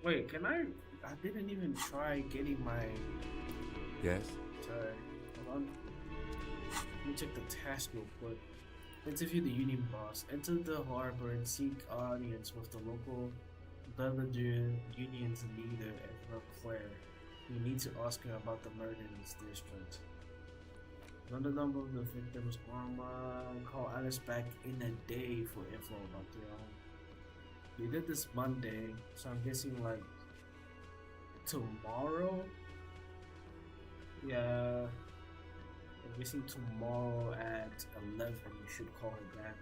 Wait, can I didn't even try getting my... Yes? Sorry, hold on. Let me check the task real quick. Interview the union boss. Enter the harbor and seek audience with the local Belladure union's leader, Claire. You need to ask her about the murder in this district. Run the number of the victims' armor. Call Alice back in a day for info about their own. We did this Monday, so I'm guessing like tomorrow. Yeah, I'm guessing tomorrow at 11 you should call her back.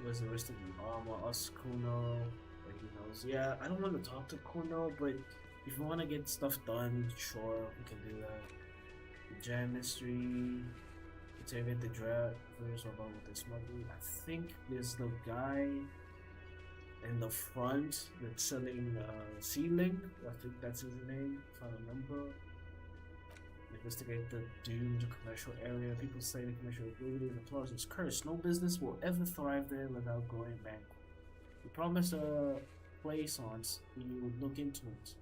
Where's the rest of the armor? Us, Kuno, like he knows. Yeah, I don't want to talk to Kuno, but if you want to get stuff done, sure, we can do that. The jam mystery, interrogate the drivers about what they're smuggling. I think there's the guy in the front that's selling Ceiling. I think that's his name, if I remember. Investigate the doomed commercial area. People say the commercial area in the plaza is cursed. No business will ever thrive there without going bankrupt. We promised a plaisance we would look into it.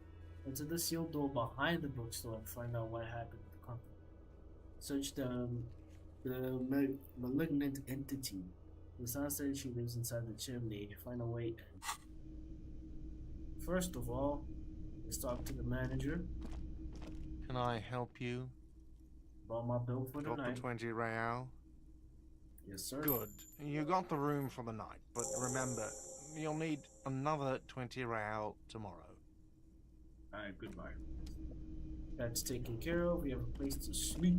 Enter the sealed door behind the bookstore and find out what happened to the company. Search the malignant entity. The sound said she lives inside the chimney. Find a way in. First of all, let's talk to the manager. Can I help you? Bought my bill for the Got night. the 20 real. Yes, sir. Good. You got the room for the night, but remember, you'll need another 20 real tomorrow. Alright, goodbye. That's taken care of. We have a place to sleep.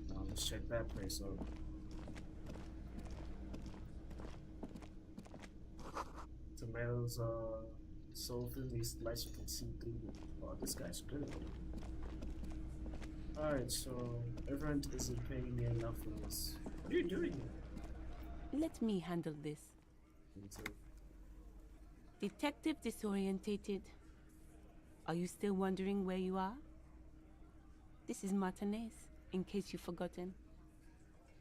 Now let's check that place out. Tomatoes so thinly sliced you can see through them. Oh, this guy's good. Alright, so everyone isn't paying me enough for this. What are you doing here? Let me handle this. Detective disorientated. Are you still wondering where you are? This is Martinez, in case you've forgotten.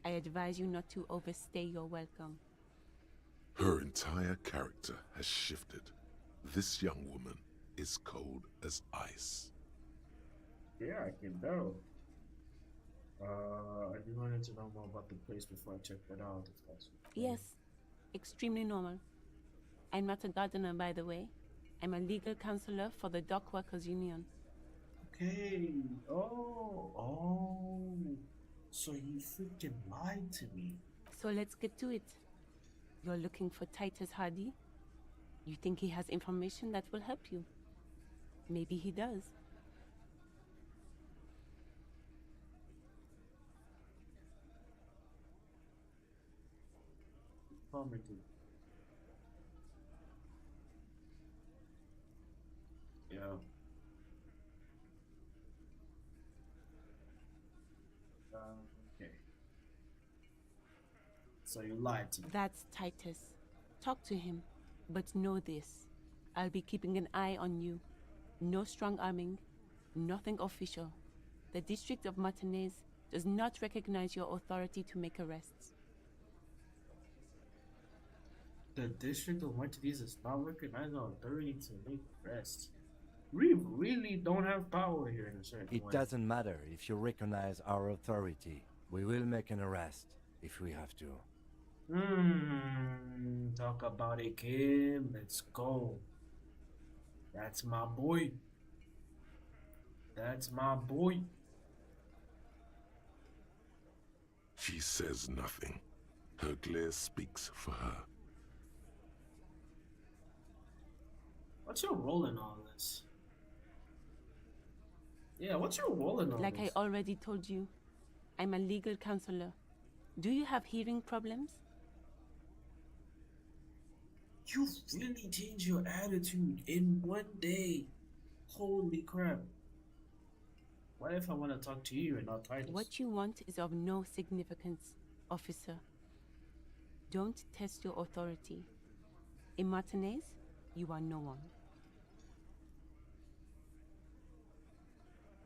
I advise you not to overstay your welcome. Her entire character has shifted. This young woman is cold as ice. Yeah, I can tell. I do wanted to know more about the place before I check that out. If that's okay. Yes, extremely normal. I'm not a gardener, by the way. I'm a legal counselor for the Dock Workers Union. Okay. Oh. So you freaking lied to me. So let's get to it. You're looking for Titus Hardy? You think he has information that will help you? Maybe he does. Yeah. Okay. So you lied to me. That's Titus. Talk to him. But know this. I'll be keeping an eye on you. No strong arming. Nothing official. The District of Martinez does not recognize your authority to make arrests. The District of Martinez does not recognize our authority to make arrests. We really don't have power here in a certain way. It doesn't matter if you recognize our authority. We will make an arrest if we have to. Talk about it, Kim. Let's go. That's my boy. That's my boy. She says nothing. Her glare speaks for her. What's your role in all this? Yeah, what's your role in all Like this? I already told you, I'm a legal counselor. Do you have hearing problems? You really changed your attitude in one day. Holy crap. What if I want to talk to you and not Titus? What you want is of no significance, officer. Don't test your authority. In Martinez, you are no one.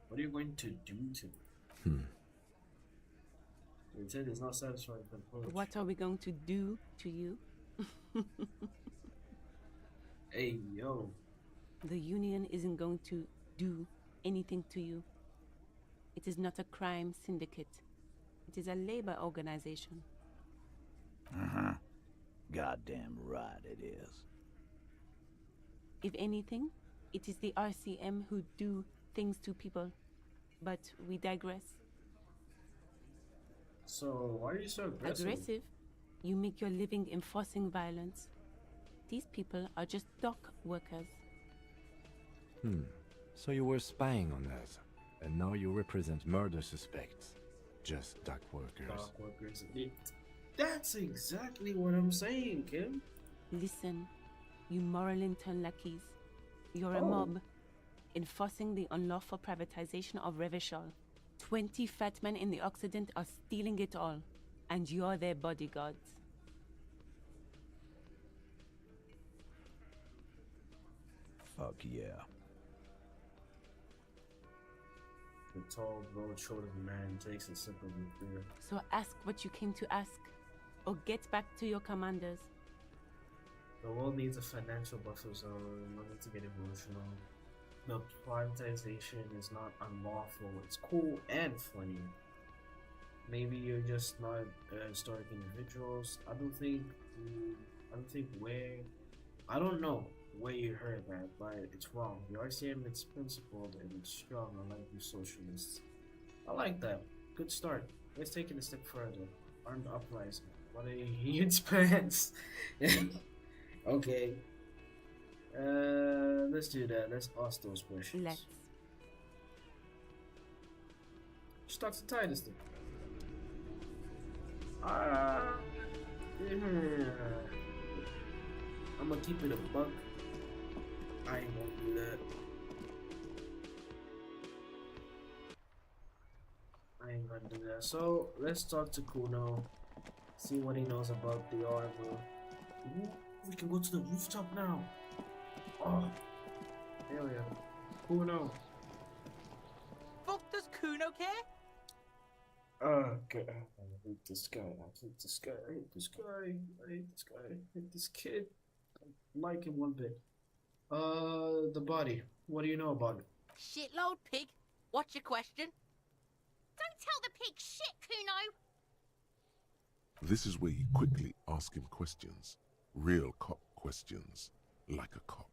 What are you going to do to me? You said it's not satisfying with approach. What are we going to do to you? Hey, yo. The union isn't going to do anything to you. It is not a crime syndicate. It is a labor organization. Goddamn right it is. If anything, it is the RCM who do things to people. But we digress. So, why are you so aggressive? Aggressive? You make your living enforcing violence. These people are just dock workers. So you were spying on us, and now you represent murder suspects. Just dock workers. Dock workers. That's exactly what I'm saying, Kim. Listen, you moral intern lackeys. You're a mob, enforcing the unlawful privatization of Revachol. 20 fat men in the Occident are stealing it all, and you're their bodyguards. Fuck yeah. The tall, broad-shouldered man takes a sip of the beer. So ask what you came to ask, or get back to your commanders. The world needs a financial buffer zone. No need to get emotional. The privatization is not unlawful. It's cool and funny. Maybe you're just not historic individuals. I don't know where you heard that, but it's wrong. The RCM is principled and it's strong, unlike you socialists. I like that. Good start. let's take it a step further. Armed uprising. What are huge plans? Okay. Let's do that. Let's ask those questions. Let's. Just talk to Titus then. I'm gonna keep it a buck. I ain't gonna do that. I ain't gonna do that. So let's talk to Kuno. See what he knows about the armor. Ooh, we can go to the rooftop now. Oh, hell yeah. Kuno. Fuck does Kuno care? Okay. I hate this guy. I hate this guy. I hate this guy. I hate this guy. I hate this kid. I like him one bit. The body. What do you know about it? Shitload pig. What's your question? Don't tell the pig shit, Kuno! This is where you quickly ask him questions. Real cop questions. Like a cop.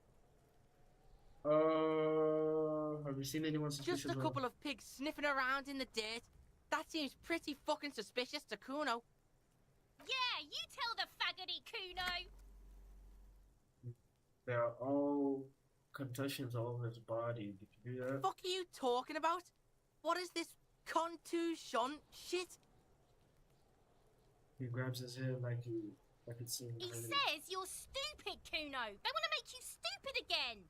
Have you seen anyone suspicious? Just a couple of pigs sniffing around in the dirt. That seems pretty fucking suspicious to Kuno. Yeah, you tell the faggoty, Kuno! There are all contusions all over his body. Did you do that? Fuck are you talking about? What is this contusion shit? He grabs his head like it's seen. He says you're stupid, Kuno! They want to make you stupid again!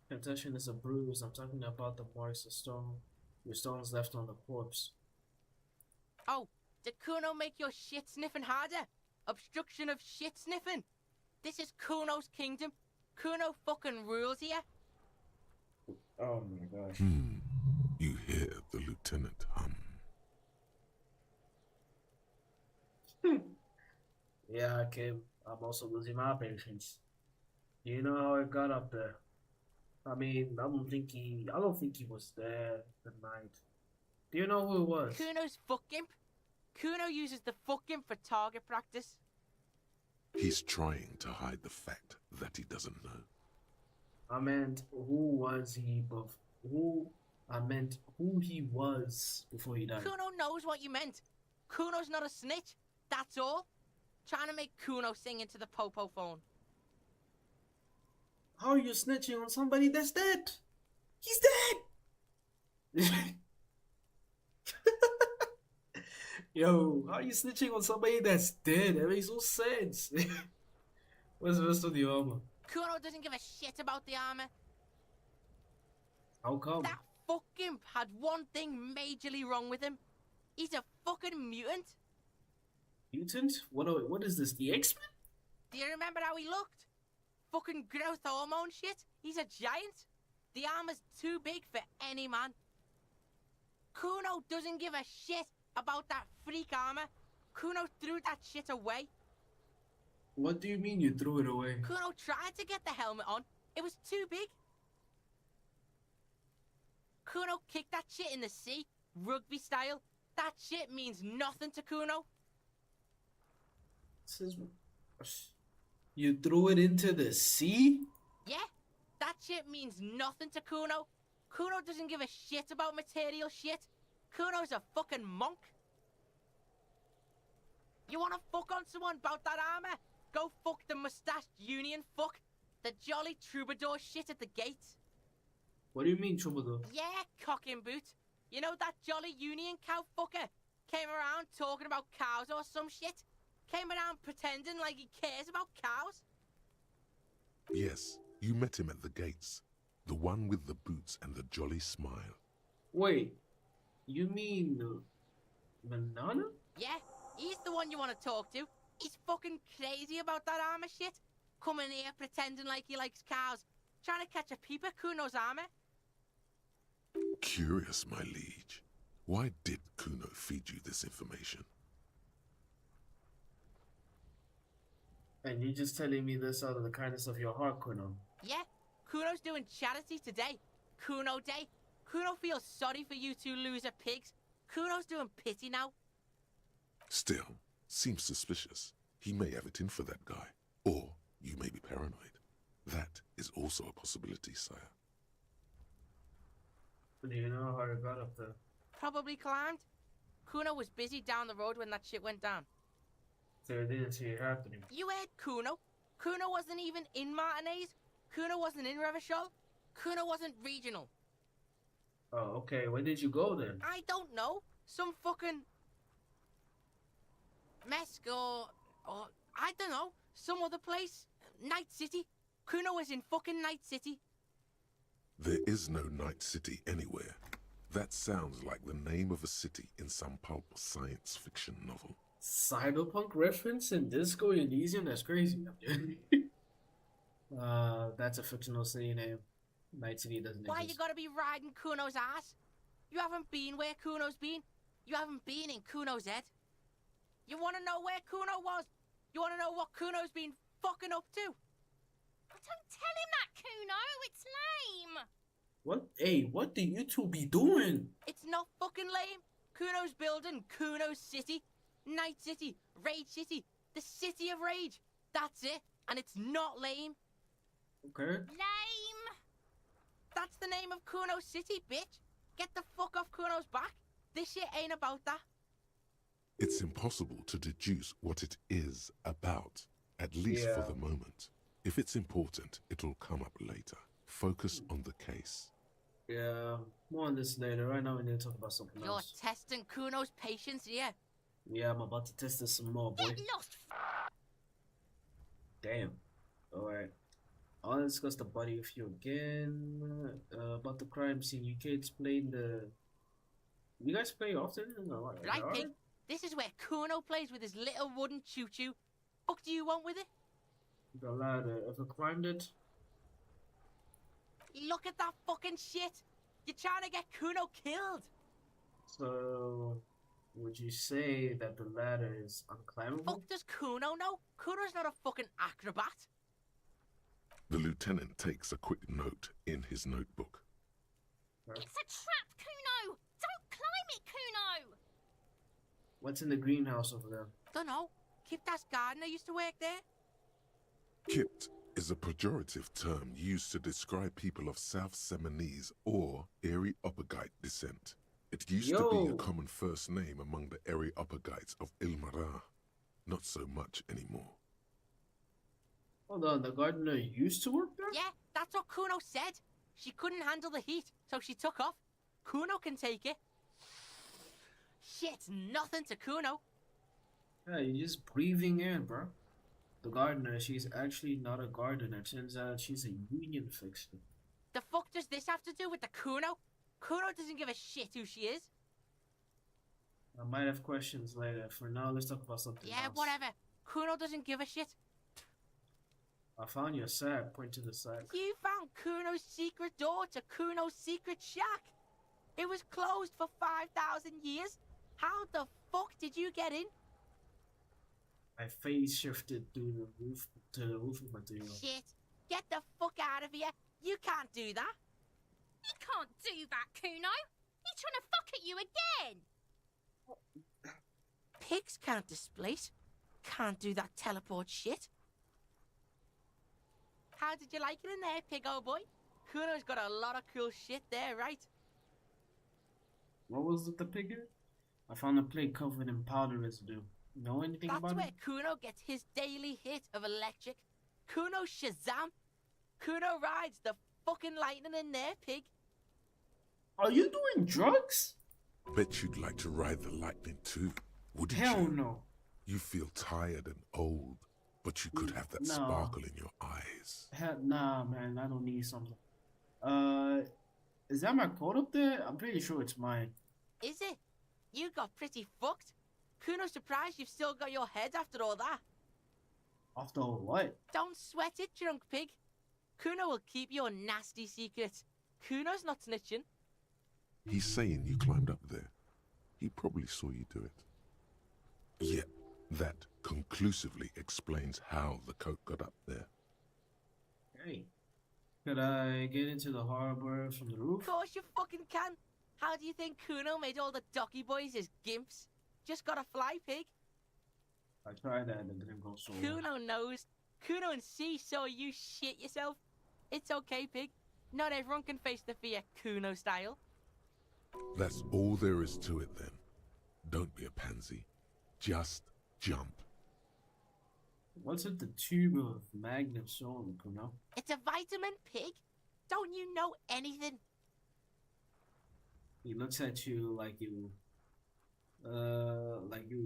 Contusion is a bruise. I'm talking about the marks of stone. Your stones left on the corpse. Oh, did Kuno make your shit sniffing harder? Obstruction of shit sniffing? This is Kuno's kingdom. Kuno fucking rules here. Oh my gosh. You hear the lieutenant hum. Yeah, Kim. I'm also losing my patience. You know how it got up there. I mean, I don't think he was there the night. Do you know who it was? Kuno's fuck imp. Kuno uses the fuck imp for target practice. He's trying to hide the fact that he doesn't know. I meant who was he who he was before he died. Kuno knows what you meant. Kuno's not a snitch. That's all. Trying to make Kuno sing into the popo phone. How are you snitching on somebody that's dead? He's dead! Yo, how are you snitching on somebody that's dead? That makes no sense. Where's the rest of the armor? Kuno doesn't give a shit about the armor. How come? That fuck imp had one thing majorly wrong with him. He's a fucking mutant. Mutant? What is this, the X-Men? Do you remember how he looked? Fucking growth hormone shit. He's a giant. The armor's too big for any man. Kuno doesn't give a shit about that freak armor. Kuno threw that shit away. What do you mean you threw it away? Kuno tried to get the helmet on. It was too big. Kuno kicked that shit in the sea, rugby style. That shit means nothing to Kuno. You threw it into the sea? Yeah, that shit means nothing to Kuno. Kuno doesn't give a shit about material shit. Kuno's a fucking monk. You wanna fuck on someone about that armor? Go fuck the mustached union fuck. The jolly troubadour shit at the gate. What do you mean, troubadour? Yeah, cocking boot. You know that jolly union cow fucker? Came around talking about cows or some shit? Came around pretending like he cares about cows? Yes, you met him at the gates. The one with the boots and the jolly smile. Wait, you mean Manana? Yeah, he's the one you want to talk to. He's fucking crazy about that armor shit. Coming here pretending like he likes cows. Trying to catch a peep at Kuno's armor. Curious, my liege. Why did Kuno feed you this information? And you're just telling me this out of the kindness of your heart, Kuno? Yeah, Kuno's doing charity today. Kuno Day. Kuno feels sorry for you two loser pigs. Kuno's doing pity now. Still, seems suspicious. He may have it in for that guy. Or you may be paranoid. That is also a possibility, sire. Do you know how it got up there? Probably climbed. Kuno was busy down the road when that shit went down. So I didn't see it happening. You heard Kuno. Kuno wasn't even in Martinez. Kuno wasn't in Revachol. Kuno wasn't regional. Oh, okay. Where did you go then? I don't know. Some fucking... Mesk or I don't know. Some other place. Night City. Kuno was in fucking Night City. There is no Night City anywhere. That sounds like the name of a city in some pulp science fiction novel. Cyberpunk reference in Disco Elysium? That's crazy. That's a fictional city name. Night City doesn't Why exist. you gotta be riding Kuno's ass? You haven't been where Kuno's been. You haven't been in Kuno's head. You wanna know where Kuno was? You wanna know what Kuno's been fucking up to? Don't tell him that, Kuno. It's lame. What? Hey, what do you two be doing? It's not fucking lame. Kuno's building Kuno's city. Night City. Rage City. The City of Rage. That's it. And it's not lame. Okay. Lame. That's the name of Kuno's city, bitch. Get the fuck off Kuno's back. This shit ain't about that. It's impossible to deduce what it is about, at least for the moment. If it's important, it'll come up later. Focus on the case. Yeah, more on this later. Right now we need to talk about something You're else. testing Kuno's patience here. Yeah, I'm about to test this some more, boy. Get lost. Damn. Alright. I'll discuss the body with you again. About the crime scene. You can explain the... You guys play often? No, Right, Pig? This is where Kuno plays with his little wooden choo-choo. Fuck do you want with it? The ladder. Ever climbed it? Look at that fucking shit. You're trying to get Kuno killed. So... Would you say that the ladder is unclimbable? Fuck does Kuno know? Kuno's not a fucking acrobat. The lieutenant takes a quick note in his notebook. It's a trap, Kuno. Don't climb it, Kuno. What's in the greenhouse over there? Dunno. Kiptas gardener used to work there. Kipt is a pejorative term used to describe people of South Seminese or Areopagite descent. It used to be a common first name among the Areopagites of Ilmara. Not so much anymore. Hold on, the gardener used to work there? Yeah, that's what Kuno said. She couldn't handle the heat, so she took off. Kuno can take it. Shit's nothing to Kuno. Yeah, you're just breathing in, bro. The gardener, she's actually not a gardener. Turns out she's a union fixer. The fuck does this have to do with the Kuno? Kuno doesn't give a shit who she is. I might have questions later. For now, let's talk about something Yeah, else. whatever. Kuno doesn't give a shit. I found your sack. Point to the sack. You found Kuno's secret door to Kuno's secret shack. It was closed for 5,000 years. How the fuck did you get in? I phase shifted through the roof to the roofing material. Shit. Get the fuck out of here. You can't do that. You can't do that, Kuno. He's trying to fuck at you again. Pigs can't displace. Can't do that teleport shit. How did you like it in there, pig old boy? Kuno's got a lot of cool shit there, right? What was with the pigger? I found a plate covered in powder residue. Know anything That's about where it? Kuno gets his daily hit of electric. Kuno Shazam. Kuno rides the fucking lightning in there, pig. Are you doing drugs? Bet you'd like to ride the lightning too, wouldn't Hell you? no. You feel tired and old, but you could have that No. sparkle in your eyes. Hell, nah, man. I don't need something. Is that my code up there? I'm pretty sure it's mine. Is it? You got pretty fucked. Kuno's surprised you've still got your head after all that. After all what? Don't sweat it, drunk pig. Kuno will keep your nasty secrets. Kuno's not snitching. He's saying you climbed up there. He probably saw you do it. Yet, that conclusively explains how the coat got up there. Hey. Could I get into the harbor from the roof? Of course you fucking can. How do you think Kuno made all the docky boys his gimps? Just gotta fly, pig. I tried that and it didn't go so well. Kuno knows. Kuno and C saw you shit yourself. It's okay, pig. Not everyone can face the fear Kuno style. That's all there is to it then. Don't be a pansy. Just jump. What's with the tube of Magnum Soul, Kuno? It's a vitamin, pig. Don't you know anything? He looks at you like you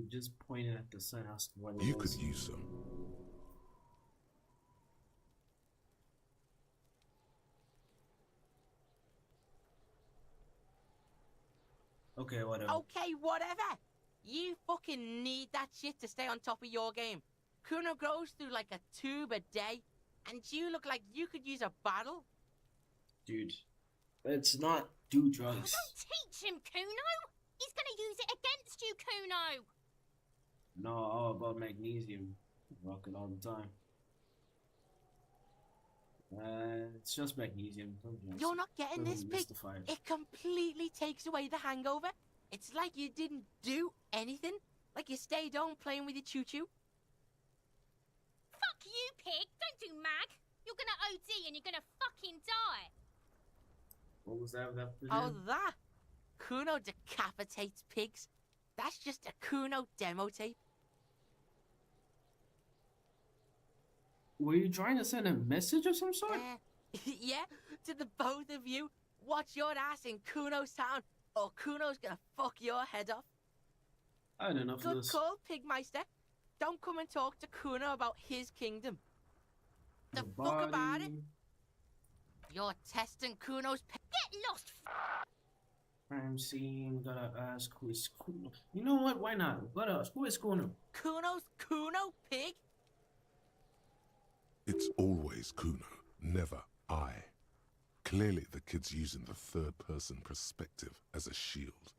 just pointed at the sun. Asked what it You was. could use some. Okay, whatever. Okay, whatever. You fucking need that shit to stay on top of your game. Kuno grows through like a tube a day, and you look like you could use a bottle. Dude, let's not do drugs. Don't teach him, Kuno! He's gonna use it against you, Kuno! No, all about magnesium. Rock it all the time. It's just magnesium. You're not getting Don't this, pig. mystify it. It completely takes away the hangover. It's like you didn't do anything. Like you stayed home playing with your choo-choo. Fuck you, pig! Don't do mag! You're gonna OD and you're gonna fucking die! What was that? Oh, that? Kuno decapitates pigs. That's just a Kuno demo tape. Were you trying to send a message of some sort? Yeah, to the both of you. Watch your ass in Kuno's town, or Kuno's gonna fuck your head off. I had enough of Good this. call, Pigmeister. Don't come and talk to Kuno about his kingdom. The fuck about it? You're testing Kuno's Get lost, Crime scene, gotta ask who is Kuno. You know what? Why not? Let us. Who is Kuno? Kuno's Kuno, pig? It's always Kuno, never I. Clearly the kid's using the third-person perspective as a shield.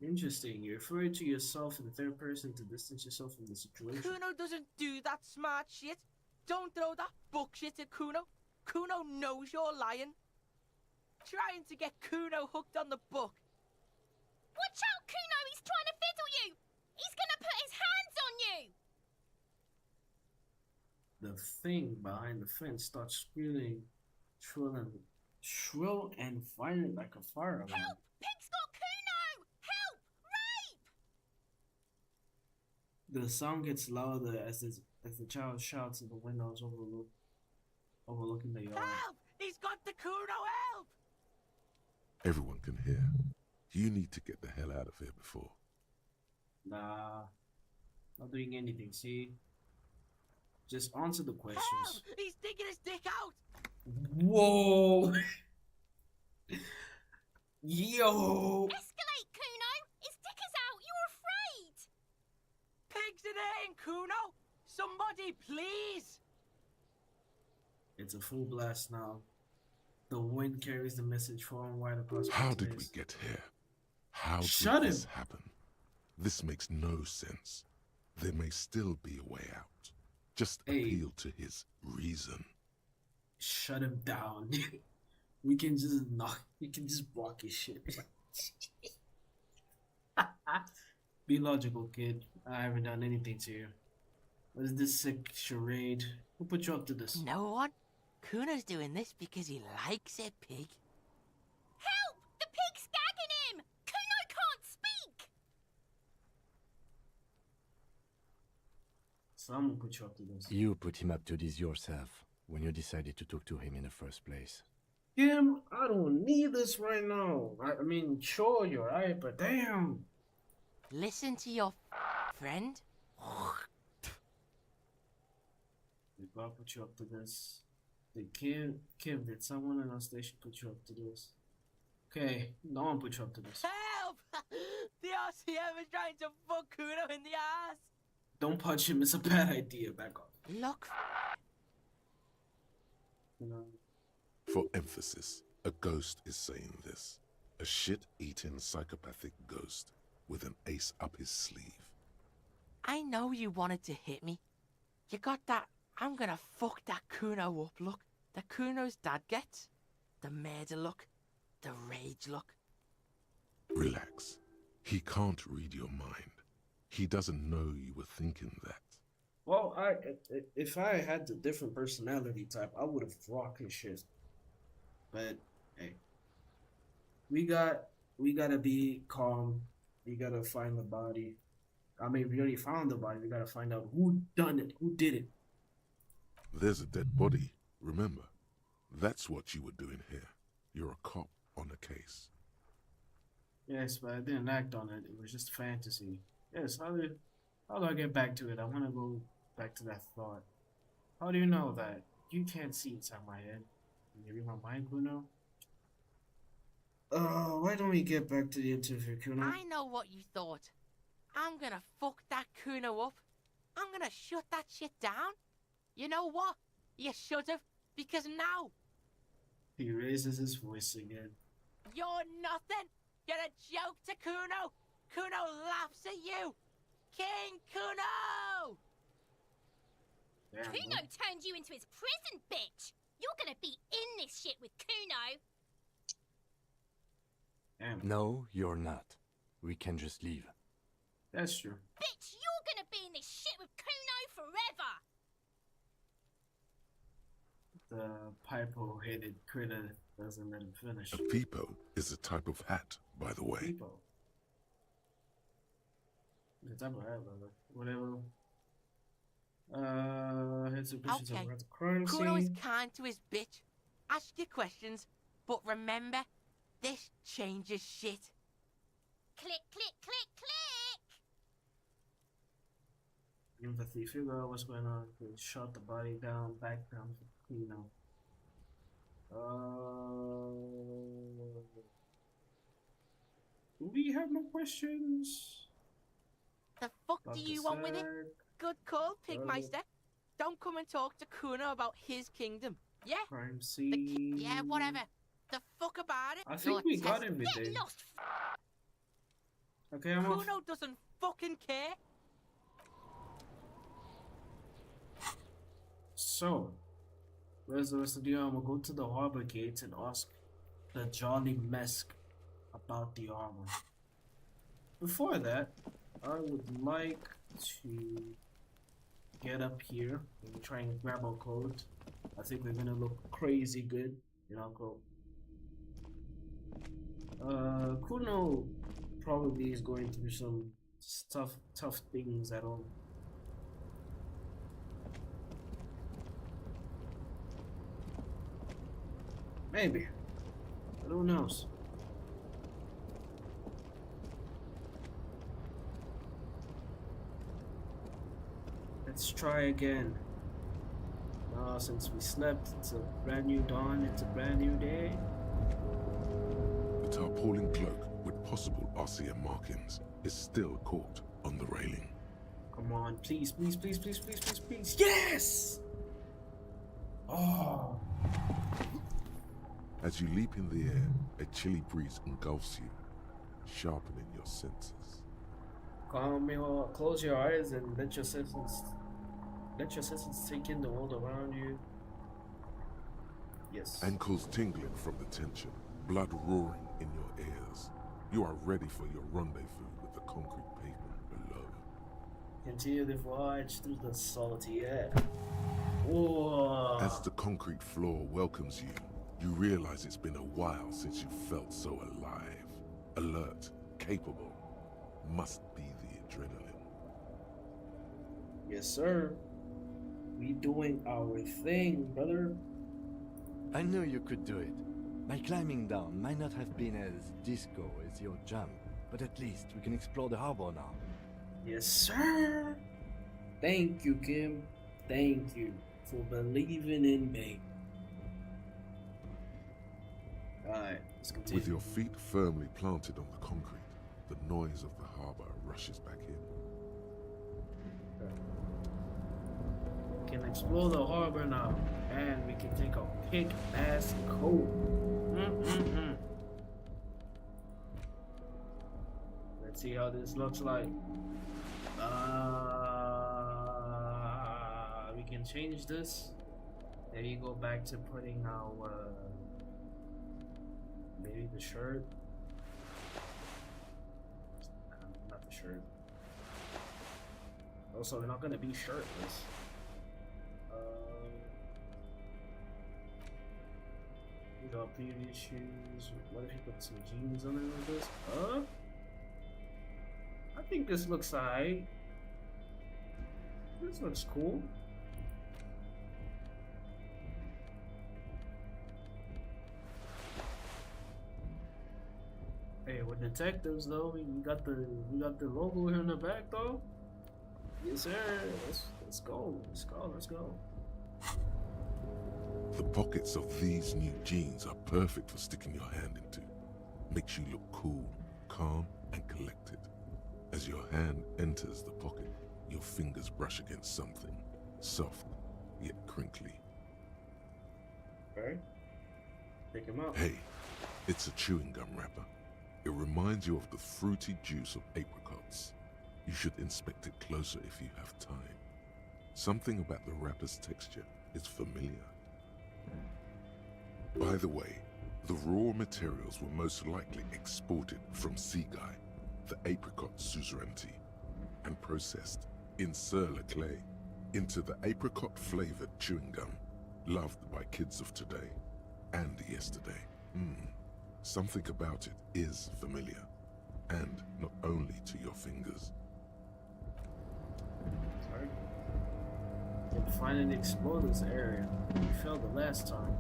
Interesting. You refer to yourself in the third person to distance yourself from the situation. Kuno doesn't do that smart shit. Don't throw that book shit at Kuno. Kuno knows you're lying. Trying to get Kuno hooked on the book. Watch out, Kuno! He's trying to fiddle you! He's gonna put his hands on you! The thing behind the fence starts screaming, shrill and violent like a fire alarm. Help! Pig's got Kuno! Help! Rape! The sound gets louder as the child shouts in the windows overlooking the yard. Help! He's got the Kuno, help! Everyone can hear. You need to get the hell out of here before. Nah, not doing anything, see? Just answer the questions. Help! He's digging his dick out! Whoa! Yo! Escalate, Kuno! His dick is out! You're afraid! Pigs in here, Kuno! Somebody, please! It's a full blast now. The wind carries the message far and wide across the How did we get here? How did this happen? This makes no sense. There may still be a way out. Just appeal to his reason. Shut him down. We can just block his shit. Be logical, kid. I haven't done anything to you. What is this sick charade? Who put you up to this? No one. Kuno's doing this because he likes it, pig. Help! The pig's gagging him! Kuno can't speak! Someone put you up to this. You put him up to this yourself when you decided to talk to him in the first place. Kim, I don't need this right now. I mean, sure, you're right, but damn. Listen to your friend. Did God put you up to this? Did Kim, did someone in our station put you up to this? Okay, no one put you up to this. Help! The RCM is trying to fuck Kuno in the ass. Don't punch him, it's a bad idea. Back off. Look. No. For emphasis, a ghost is saying this. A shit-eating psychopathic ghost with an ace up his sleeve. I know you wanted to hit me. You got that I'm gonna fuck that Kuno up look that Kuno's dad gets. The murder look. The rage look. Relax. He can't read your mind. He doesn't know you were thinking that. Well, if I had the different personality type, I would have rocked his shit. But hey, we gotta be calm. We gotta find the body. I mean, we already found the body. We gotta find out who done it, who did it. There's a dead body, remember? That's what you were doing here. You're a cop on a case. Yes, but I didn't act on it. It was just fantasy. Yes, how do I get back to it? I want to go back to that thought. How do you know that? You can't see inside my head. Can you read my mind, Kuno? Why don't we get back to the interview, Kuno? I know what you thought. I'm gonna fuck that Kuno up. I'm gonna shut that shit down. You know what? You should have, because now He raises his voice again. you're nothing. You're a joke to Kuno. Kuno laughs at you. King Kuno! Damn, Kuno turned you into his prison, bitch! You're gonna be in this shit with Kuno! Damn. No, you're not. We can just leave. That's true. Bitch, you're gonna be in this shit with Kuno forever! The pipo-headed critter doesn't let him finish. A peepo is a type of hat, by the way. Peepo. The type of hat, whatever. Head to questions Okay. about the crime Kuno is scene. kind to his bitch. Ask your questions, but remember, this changes shit. Click, click, click, click! Empathy. Figure out what's going on. They shot the body down, back down for Kuno. Do we have no questions? The fuck About do the you want with it? sack. Good call, Pigmeister. Don't come and talk to Kuno about his kingdom. Yeah? Crime scene. Yeah, whatever. The fuck about it. I think You're we got test- everything. Get lost. Okay, I'm off. Kuno doesn't fucking care. So, where's the rest of the armor? Go to the harbor gates and ask the Jolly Mesk about the armor. Before that, I would like to get up here and try and grab our coat. I think we're gonna look crazy good in our coat. Kuno probably is going through some tough things at home. Maybe. But who knows? Let's try again. Since we slept, it's a brand new dawn, it's a brand new day. The tarpaulin cloak with possible RCM markings is still caught on the railing. Come on, please, please, please, please, please, please, please. Yes! Oh. As you leap in the air, a chilly breeze engulfs you, sharpening your senses. Close your eyes and let your senses take in the world around you. Yes. Ankles tingling from the tension, blood roaring in your ears. You are ready for your rendezvous with the concrete pavement below. Continue the voyage through the salty air. Whoa. As the concrete floor welcomes you, you realize it's been a while since you felt so alive, alert, capable. Must be the adrenaline. Yes, sir. We doing our thing, brother. I knew you could do it. My climbing down might not have been as disco as your jump, but at least we can explore the harbor now. Yes, sir. Thank you, Kim. Thank you for believing in me. Alright, let's continue. With your feet firmly planted on the concrete, the noise of the harbor rushes back in. We can explore the harbor now, and we can take a kick-ass coat. Let's see how this looks like. We can change this. Maybe go back to putting our maybe the shirt. Not the shirt. Also, we're not gonna be shirtless. We got previous shoes. What if you put some jeans on it like this? think this looks alright. This looks cool. Hey, we're detectives though. We got the logo here in the back though. Yes sir. Let's go. Let's go. The pockets of these new jeans are perfect for sticking your hand into. Makes you look cool, calm, and collected. As your hand enters the pocket, your fingers brush against something soft yet crinkly. Okay. Pick him up. Hey, it's a chewing gum wrapper. It reminds you of the fruity juice of apricots. You should inspect it closer if you have time. Something about the wrapper's texture is familiar. By the way, the raw materials were most likely exported from Sugah, the apricot suzerainty, and processed in Snnr clay into the apricot-flavored chewing gum loved by kids of today and yesterday. Something about it is familiar, and not only to your fingers. Sorry. Can finally explore this area. We failed the last time.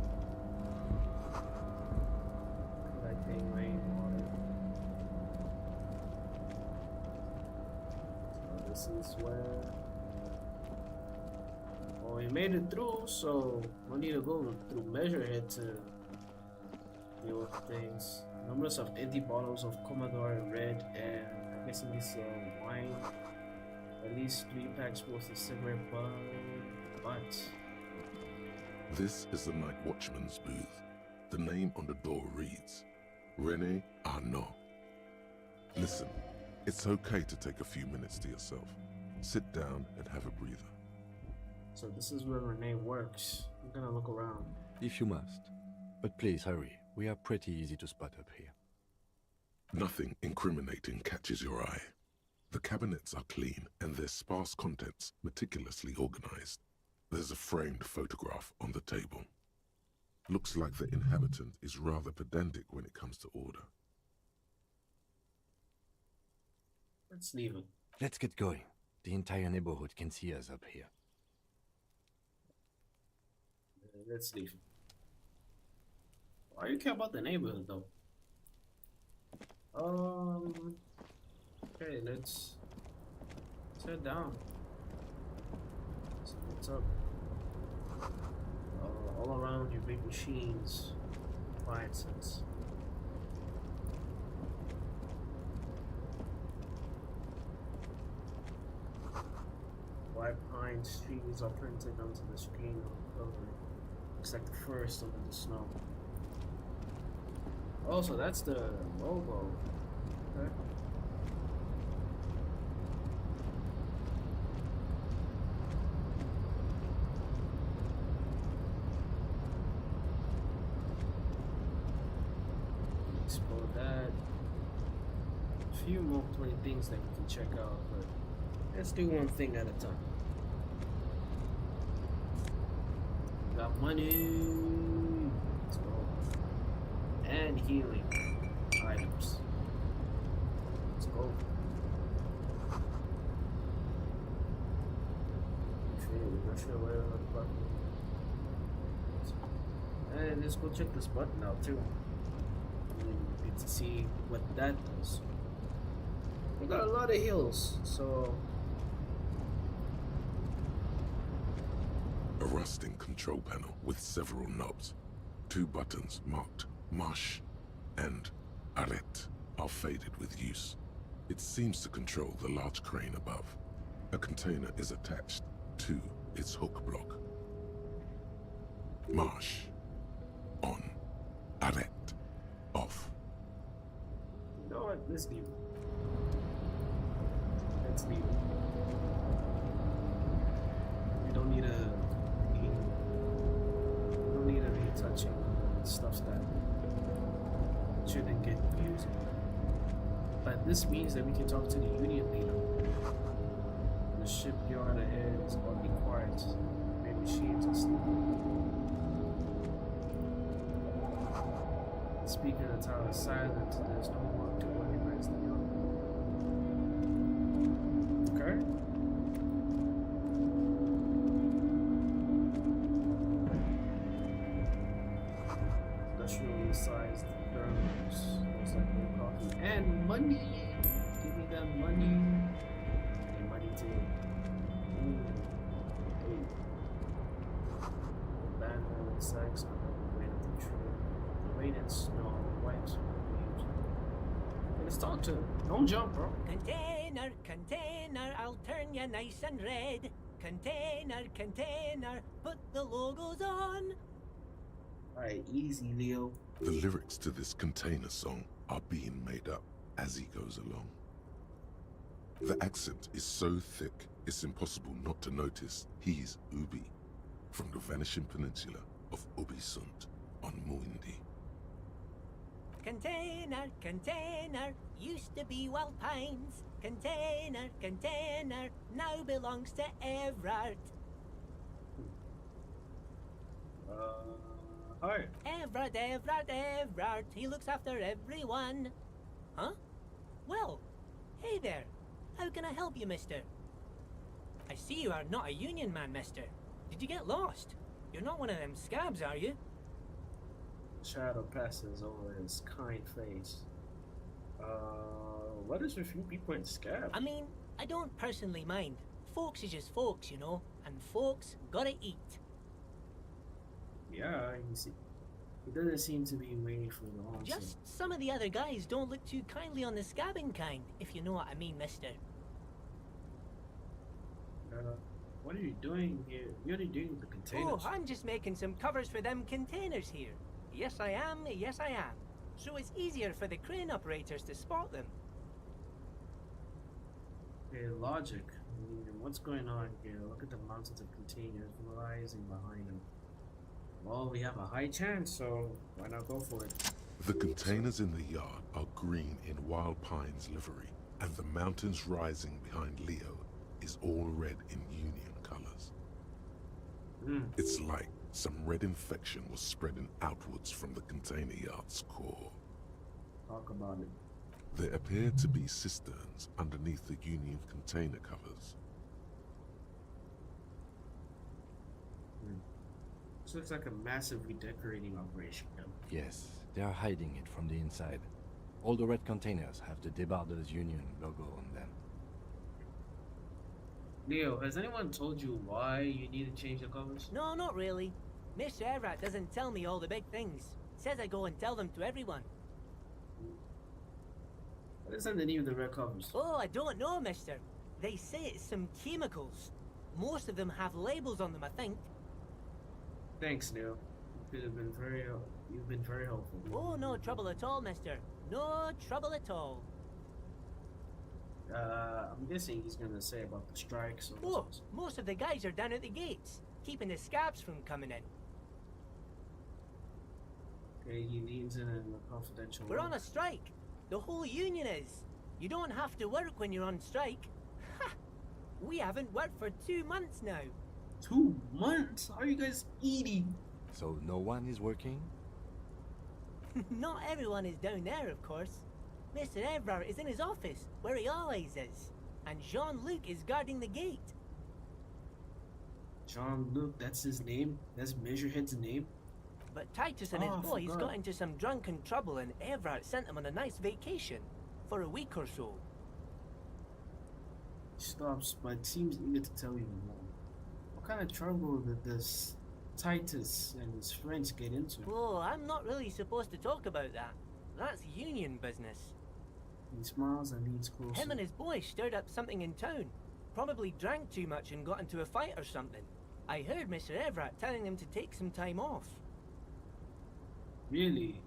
Collecting rainwater. So this is where. Well, we made it through, so we need to go through Measurehead to deal with things. Numbers of empty bottles of Commodore Red, and I'm guessing this wine. At least 3 packs worth of cigarette butts. This is the night watchman's booth. The name on the door reads René Arnaud. Listen, it's okay to take a few minutes to yourself. Sit down and have a breather. So this is where René works. I'm gonna look around. If you must. But please hurry. We are pretty easy to spot up here. Nothing incriminating catches your eye. The cabinets are clean and their sparse contents meticulously organized. There's a framed photograph on the table. Looks like the inhabitant is rather pedantic when it comes to order. Let's leave it. Let's get going. The entire neighborhood can see us up here. Let's leave. Why do you care about the neighborhood though? Okay, let's head down. See what's up. All around your big machines, appliances. White pine trees are printed onto the screen of the building. Looks like the forest under the snow. Oh, so that's the logo. Okay. Explore that. A few more things that we can check out, but let's do one thing at a time. Got money. Let's go. And healing items. Let's go. And let's go check this button out too. And then we get to see what that does. We got a lot of heals, so. A rusting control panel with several knobs. 2 buttons marked Marche and Arrête are faded with use. It seems to control the large crane above. A container is attached to its hook block. Marche on. Arrête off. You know what? Let's leave. Let's leave. We don't need to be touching stuff that shouldn't get used. But this means that we can talk to the union leader. The shipyard ahead is all be quiet. Maybe machines are sleeping. The speaker of the tower is silent. There's no one to organize the yard. And money. Give me that money. And money too. Ooh. Hey. Abandoned sex on the way of the tree. Rain and snow, white leaves. Let's talk to him. Don't jump, bro. Container, container, I'll turn you nice and red. Container, container, put the logos on. Alright, easy, Leo. The lyrics to this container song are being made up as he goes along. The accent is so thick, it's impossible not to notice he's Ubi, from the vanishing peninsula of Ubisunt on Muindi. Container, container, used to be Wild Pines. Container, container, now belongs to Everard. Hi. Everard, Everard, Everard, he looks after everyone. Huh? Well, hey there. How can I help you, mister? I see you are not a union man, mister. Did you get lost? You're not one of them scabs, are you? Shadow passes over his kind face. What is with you people in scabs? I mean, I don't personally mind. Folks is just folks, you know, and folks gotta eat. Yeah, you see. He doesn't seem to be waiting for the answer. Just some of the other guys don't look too kindly on the scabbing kind, if you know what I mean, mister. What are you doing here? What are you doing with the containers? Oh, I'm just making some covers for them containers here. Yes, I am. Yes, I am. So it's easier for the crane operators to spot them. Okay, logic. I mean, what's going on here? Look at the mountains of containers rising behind them. Well, we have a high chance, so why not go for it? The containers in the yard are green in Wild Pine's livery, and the mountains rising behind Leo is all red in Union colors. It's like some red infection was spreading outwards from the container yard's core. Talk about it. There appear to be cisterns underneath the Union container covers. This looks like a massive redecorating operation. Yes, they are hiding it from the inside. All the red containers have the Debarders Union logo on them. Leo, has anyone told you why you need to change the colors? No, not really. Mr. Everett doesn't tell me all the big things. Says I go and tell them to everyone. What is underneath the red covers? Oh, I don't know, mister. They say it's some chemicals. Most of them have labels on them, I think. Thanks, Leo. You've been very helpful. Oh, no trouble at all, mister. No trouble at all. I'm guessing he's gonna say about the strikes. Oh, most of the guys are down at the gates, keeping the scabs from coming in. Okay, he leans in a confidential. We're on a strike. The whole union is. You don't have to work when you're on strike. Ha! We haven't worked for 2 months now. 2 months? How are you guys eating? So no one is working? Not everyone is down there, of course. Mr. Everard is in his office, where he always is. And Jean-Luc is guarding the gate. Jean-Luc, that's his name? That's Measurehead's name? But Titus and his boys got into some drunken trouble and Everard sent them on a nice vacation. For a week or so. Stops, but seems eager to tell you more. What kind of trouble did this Titus and his friends get into? Oh, I'm not really supposed to talk about that. That's union business. He smiles and leans closer. Him and his boys stirred up something in town. Probably drank too much and got into a fight or something. I heard Mr. Everett telling them to take some time off. Really?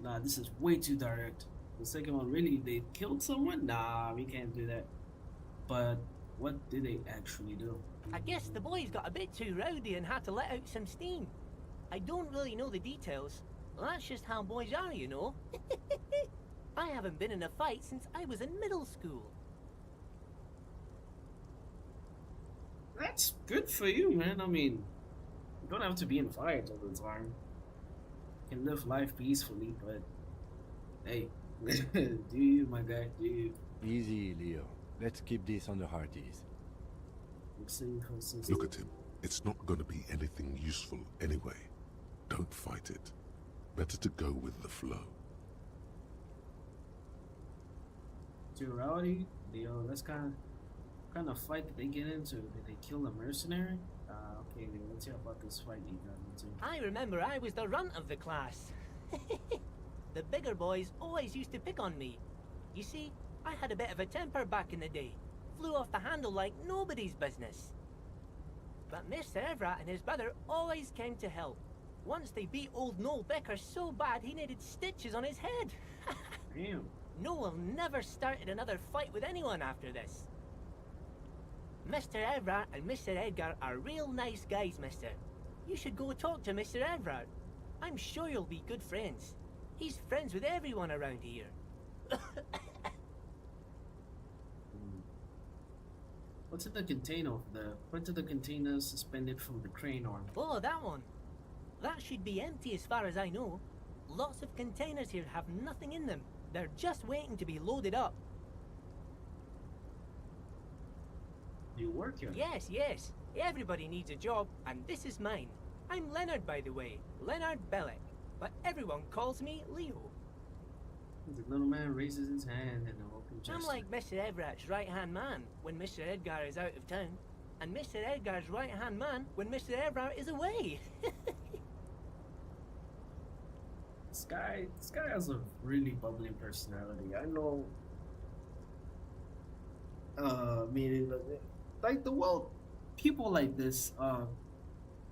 Nah, this is way too direct. The second one, really? They killed someone? Nah, we can't do that. But what did they actually do? I guess the boys got a bit too rowdy and had to let out some steam. I don't really know the details. Well, that's just how boys are, you know. I haven't been in a fight since I was in middle school. That's good for you, man. I mean, you don't have to be in fights all the time. You can live life peacefully, but hey, do you, my guy? Do you? Easy, Leo. Let's keep this on the hearties. Look at him. It's not going to be anything useful anyway. Don't fight it. Better to go with the flow. too rowdy. Leo, let's kind of fight did they get into? Did they kill a mercenary? Okay, Leo, let's hear about this fight you got into. I remember I was the runt of the class. The bigger boys always used to pick on me. You see, I had a bit of a temper back in the day. Flew off the handle like nobody's business. But Mr. Everett and his brother always came to help. Once they beat old Noel Becker so bad he needed stitches on his head. Damn. Noel never started another fight with anyone after this. Mr. Everett and Mr. Edgar are real nice guys, mister. You should go talk to Mr. Everett. I'm sure you'll be good friends. He's friends with everyone around here. What's in the container over there? What did the container suspended from the crane arm? Oh, that one. That should be empty as far as I know. Lots of containers here have nothing in them. They're just waiting to be loaded up. You work here? Yes, yes. Everybody needs a job, and this is mine. I'm Leonard, by the way. Leonard Bellick. But everyone calls me Leo. The little man raises his hand in a welcome gesture. I'm like Mr. Everett's right-hand man when Mr. Edgar is out of town, and Mr. Edgar's right-hand man when Mr. Everett is away. This guy has a really bubbly personality. I know. Meaning like the world, people like this are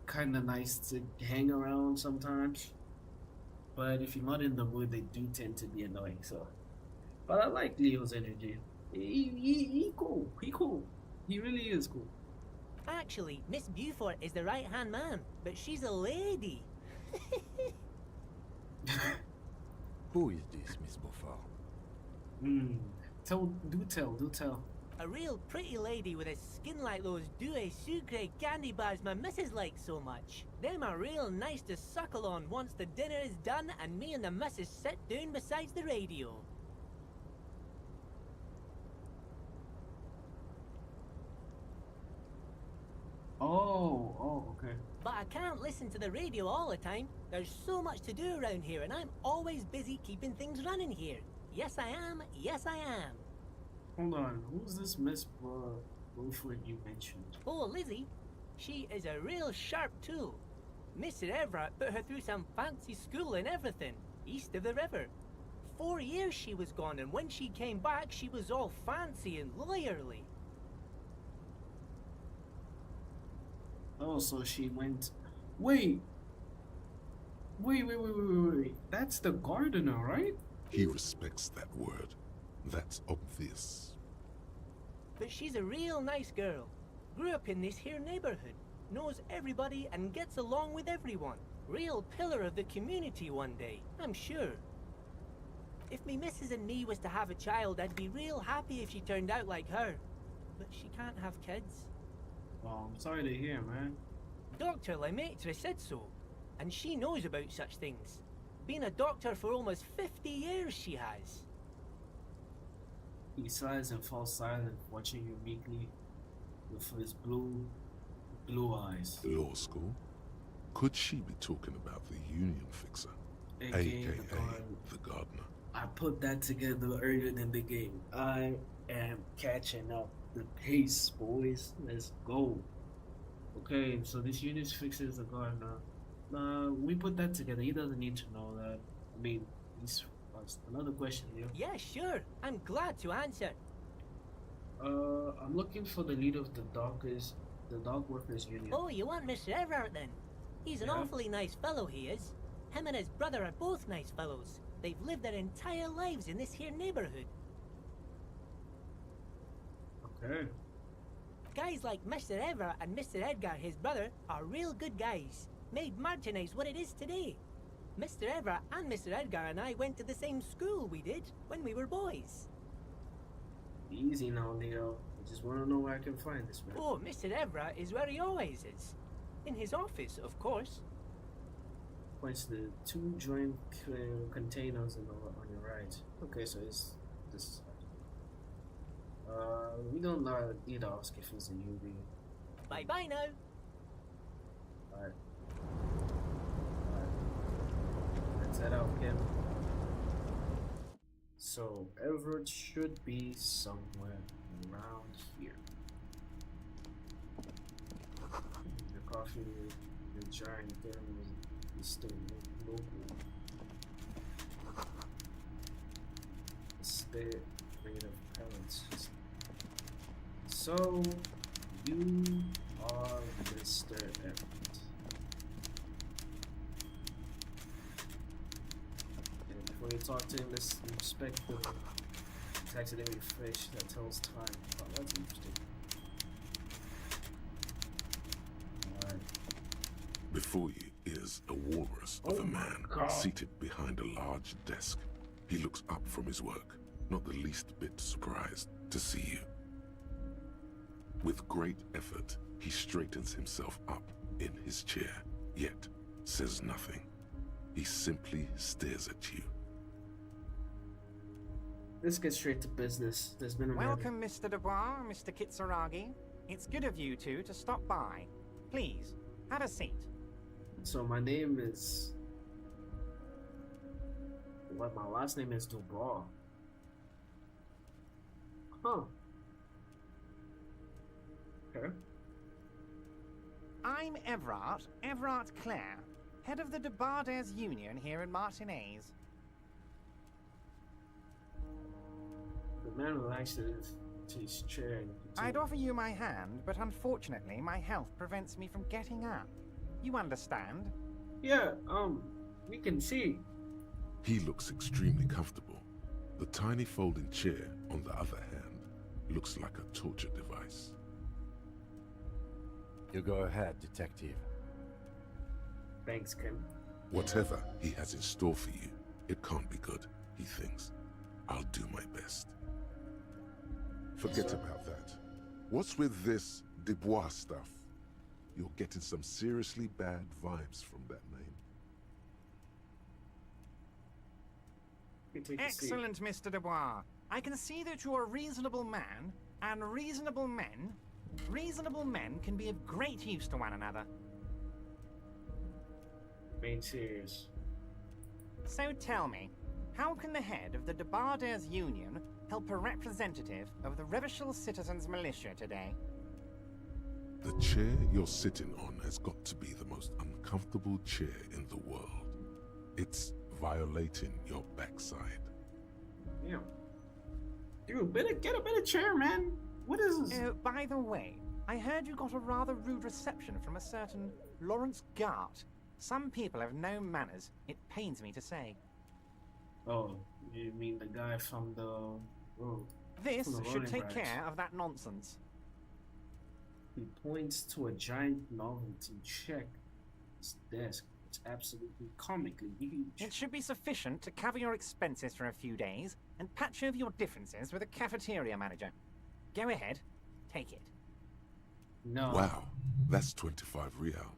kind of nice to hang around sometimes. But if you're not in the mood, they do tend to be annoying. So, but I like Leo's energy. He cool. He cool. He really is cool. Actually, Miss Beaufort is the right-hand man, but she's a lady. Who is this, Miss Beaufort? Do tell. A real pretty lady with a skin like those Douai Sucre candy bars my missus likes so much. Them are real nice to suckle on once the dinner is done and me and the missus sit down beside the radio. Oh, okay. But I can't listen to the radio all the time. There's so much to do around here and I'm always busy keeping things running here. Yes, I am. Yes, I am. Hold on, who's this Miss Beaufort you mentioned? Oh, Lizzie. She is a real sharp tool. Mr. Everett put her through some fancy school and everything, east of the river. 4 years she was gone, and when she came back, she was all fancy and lawyerly. Oh, so she went... Wait. That's the gardener, right? He respects that word. That's obvious. But she's a real nice girl. Grew up in this here neighborhood. Knows everybody and gets along with everyone. Real pillar of the community one day, I'm sure. If me missus and me was to have a child, I'd be real happy if she turned out like her. But she can't have kids. Well, I'm sorry to hear, man. Dr. Lemaitre said so. And she knows about such things. Been a doctor for almost 50 years, she has. He sighs and falls silent, watching you meekly with his blue eyes. Law school? Could she be talking about the union fixer? AKA the gardener. I put that together earlier in the game. I am catching up the pace, boys. Let's go. Okay, so this union fixer is the gardener. We put that together. He doesn't need to know that. I mean, he's... Another question, Leo. Yeah, sure. I'm glad to answer. I'm looking for the leader of the dock workers union. Oh, you want Mr. Everett then? He's an awfully nice fellow, he is. Him and his brother are both nice fellows. They've lived their entire lives in this here neighborhood. Okay. Guys like Mr. Everett and Mr. Edgar, his brother, are real good guys. Made Martinez what it is today. Mr. Everett and Mr. Edgar and I went to the same school we did when we were boys. Easy now, Leo. I just want to know where I can find this man. Oh, Mr. Everett is where he always is. In his office, of course. Points to the two joint containers on your right. Okay, so it's this side. We don't need to ask if he's a UV. Bye-bye now. Alright. Let's head out, Kim. So Everett should be somewhere around here. The coffee, the giant thermos is still local. They're made of pellets. So you are Mr. Everett. When you talk to him, let's respect the taxidermy fish that tells time. Oh, that's interesting. Alright. Before you is a walrus of a man seated behind a large desk. He looks up from his work, not the least bit surprised to see you. With great effort, he straightens himself up in his chair, yet says nothing. He simply stares at you. Let's get straight to business. There's been a Welcome, Mr. Dubois, Mr. Kitsuragi. It's good of you two to stop by. Please, have a seat. So my name is... What, my last name is Dubois. Huh. Okay. I'm Everard Clare, head of the Debarders Union here in Martinez. The man relaxes to his chair. I'd offer you my hand, but unfortunately my health prevents me from getting up. You understand? Yeah, we can see. He looks extremely comfortable. The tiny folding chair, on the other hand, looks like a torture device. You go ahead, detective. Thanks, Kim. Whatever he has in store for you, it can't be good, he thinks. I'll do my best. Forget about that. What's with this Dubois stuff? You're getting some seriously bad vibes from that name. Excellent, Mr. Dubois. I can see that you're a reasonable man, and reasonable men can be of great use to one another. Being serious. So tell me, how can the head of the Debarders Union help a representative of the Revachol Citizens Militia today? The chair you're sitting on has got to be the most uncomfortable chair in the world. It's violating your backside. Yeah. Dude, get a better chair, man. What is this? By the way, I heard you got a rather rude reception from a certain Lawrence Gart. Some people have no manners, it pains me to say. Oh, you mean the guy from the... Oh, this from the should take Rats. care of that nonsense. He points to a giant novelty check. His desk. It's absolutely comically huge. It should be sufficient to cover your expenses for a few days and patch over your differences with a cafeteria manager. Go ahead, take it. No. Wow, that's 25 real.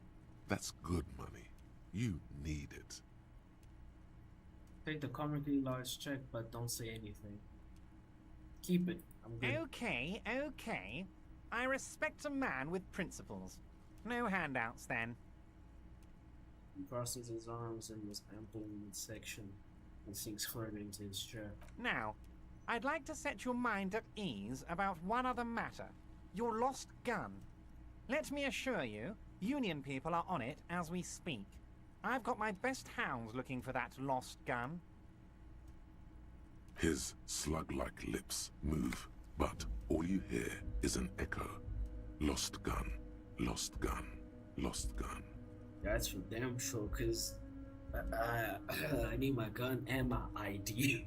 That's good money. You need it. Take the comically large check, but don't say anything. Keep it. I'm good. Okay. I respect a man with principles. No handouts, then. He crosses his arms and was ample in midsection and sinks further into his chair. Now, I'd like to set your mind at ease about one other matter. Your lost gun. Let me assure you, Union people are on it as we speak. I've got my best hounds looking for that lost gun. His slug-like lips move, but all you hear is an echo. Lost gun, lost gun, lost gun. That's for damn sure, because I need my gun and my ID.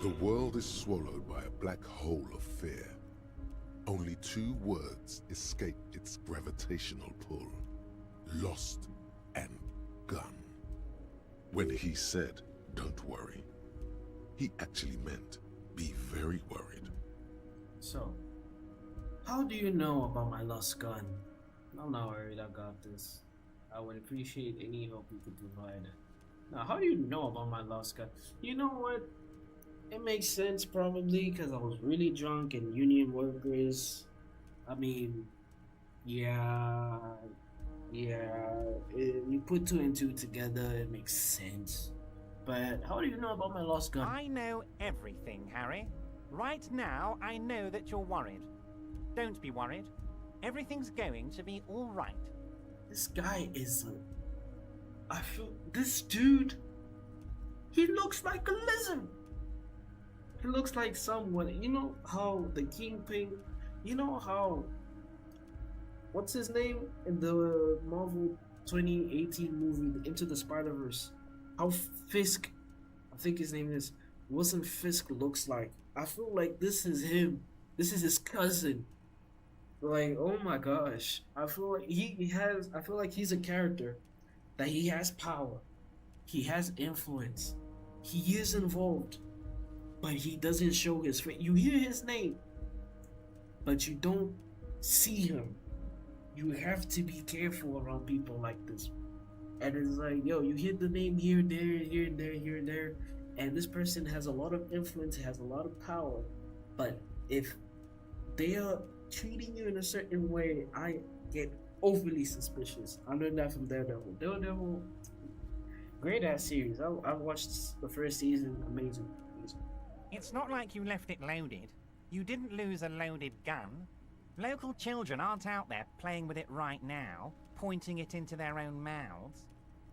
The world is swallowed by a black hole of fear. Only two words escape its gravitational pull. Lost and gun. When he said, "Don't worry," he actually meant, be very worried. So, how do you know about my lost gun? I'm not worried, I got this. I would appreciate any help you could provide. Now, how do you know about my lost gun? You know what? It makes sense probably because I was really drunk and union workers. I mean, yeah. You put two and two together, it makes sense. But how do you know about my lost gun? I know everything, Harry. Right now, I know that you're worried. Don't be worried. Everything's going to be all right. This guy is I feel this dude. He looks like a lizard. He looks like someone. You know how the Kingpin. You know how. What's his name in the Marvel 2018 movie Into the Spider-Verse? How Fisk, I think his name is, Wilson Fisk looks like. I feel like this is him. This is his cousin. Like, oh my gosh. I feel like I feel like he's a character that he has power. He has influence. He is involved. But he doesn't show his face. You hear his name, but you don't see him. You have to be careful around people like this. And it's like, yo, you hear the name here, there, here, there, here, there. And this person has a lot of influence, has a lot of power. But if they are treating you in a certain way, I get overly suspicious. I learned that from Daredevil. Daredevil, great ass series. I watched the first season. Amazing. It's not like you left it loaded. You didn't lose a loaded gun. Local children aren't out there playing with it right now, pointing it into their own mouths.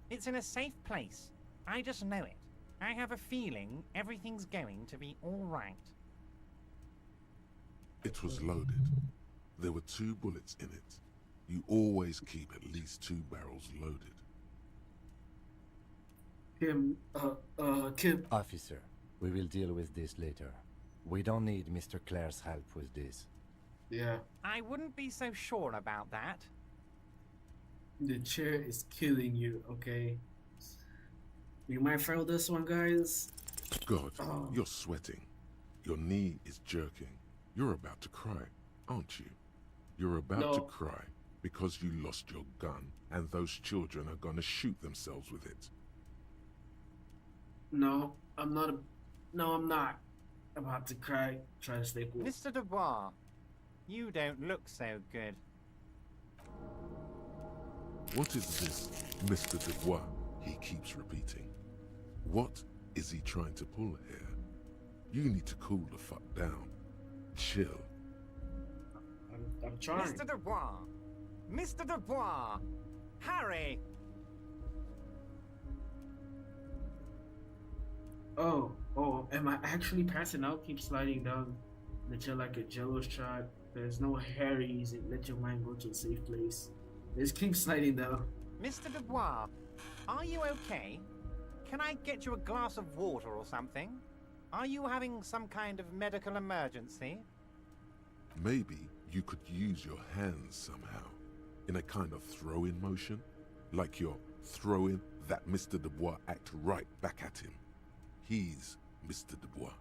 It's in a safe place. I just know it. I have a feeling everything's going to be all right. It was loaded. There were 2 bullets in it. You always keep at least 2 barrels loaded. Kim. Officer, we will deal with this later. We don't need Mr. Claire's help with this. Yeah. I wouldn't be so sure about that. The chair is killing you, okay? You might fail this one, guys. God, you're sweating. Your knee is jerking. You're about to cry, aren't you? You're about to cry because you lost your gun and those children are gonna shoot themselves with it. No, I'm not. No, I'm not about to cry. Try to stay cool. Mr. Dubois, you don't look so good. What is this, Mr. Dubois? He keeps repeating. What is he trying to pull here? You need to cool the fuck down. Chill. I'm trying. Mr. Dubois! Mr. Dubois! Harry! Oh, am I actually passing out? Keep sliding down. Let you like a jello shot. There's no Harry's. Let your mind go to a safe place. Just keep sliding down. Mr. Dubois, are you okay? Can I get you a glass of water or something? Are you having some kind of medical emergency? Maybe you could use your hands somehow, in a kind of throw-in motion, like you're throwing that Mr. Dubois act right back at him. He's Mr. Dubois.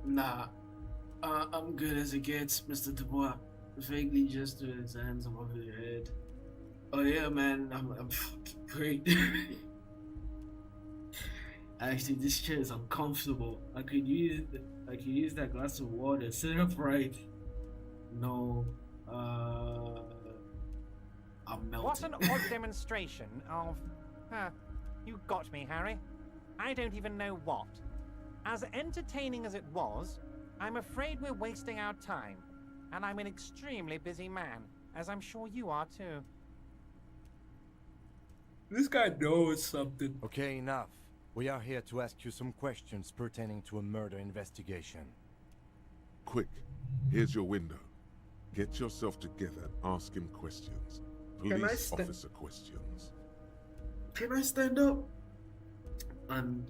Nah, I'm good as it gets, Mr. Dubois. Vaguely gesture his hands above your head. Oh yeah, man, I'm fucking great. Actually, this chair is uncomfortable. I could use that glass of water. Sit upright. No, I'm melting. What an odd demonstration of... you got me, Harry. I don't even know what. As entertaining as it was, I'm afraid we're wasting our time. And I'm an extremely busy man, as I'm sure you are too. This guy knows something. Okay, enough. We are here to ask you some questions pertaining to a murder investigation. Quick, here's your window. Get yourself together and ask him questions. Police officer questions. Can I stand up? I'm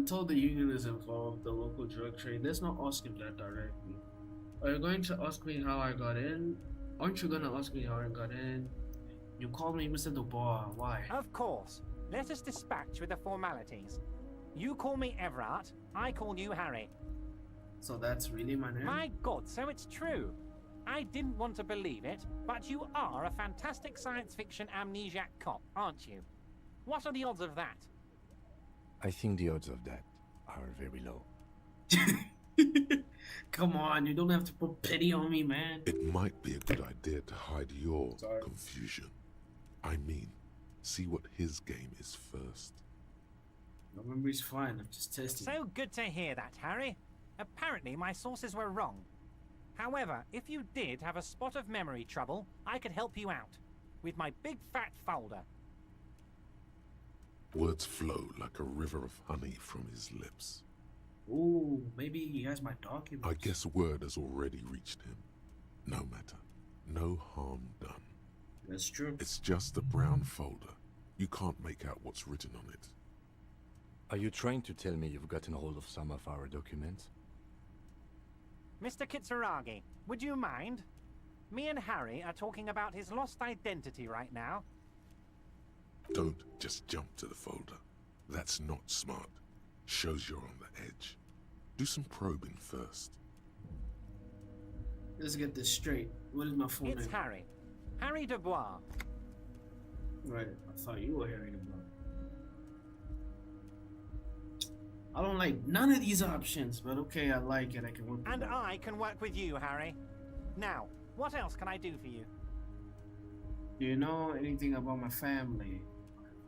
told the union is involved, the local drug trade. Let's not ask him that directly. Are you going to ask me how I got in? Aren't you going to ask me how I got in? You call me Mr. Dubois. Why? Of course. Let us dispatch with the formalities. You call me Everett, I call you Harry. So that's really my name? My God, so it's true. I didn't want to believe it, but you are a fantastic science fiction amnesiac cop, aren't you? What are the odds of that? I think the odds of that are very low. Come on, you don't have to put pity on me, man. It might be a good idea to hide your confusion. I mean, see what his game is first. My memory's fine. I'm just testing. So good to hear that, Harry. Apparently, my sources were wrong. However, if you did have a spot of memory trouble, I could help you out with my big fat folder. Words flow like a river of honey from his lips. Ooh, maybe he has my documents. I guess word has already reached him. No matter. No harm done. That's true. It's just a brown folder. You can't make out what's written on it. Are you trying to tell me you've gotten hold of some of our documents? Mr. Kitsuragi, would you mind? Me and Harry are talking about his lost identity right now. Don't just jump to the folder. That's not smart. Shows you're on the edge. Do some probing first. Let's get this straight. What is my full name? It's Harry. Harry Dubois. Right, I thought you were Harry Dubois. I don't like none of these options, but okay, I like it. I can work with And that. I can work with you, Harry. Now, what else can I do for you? Do you know anything about my family?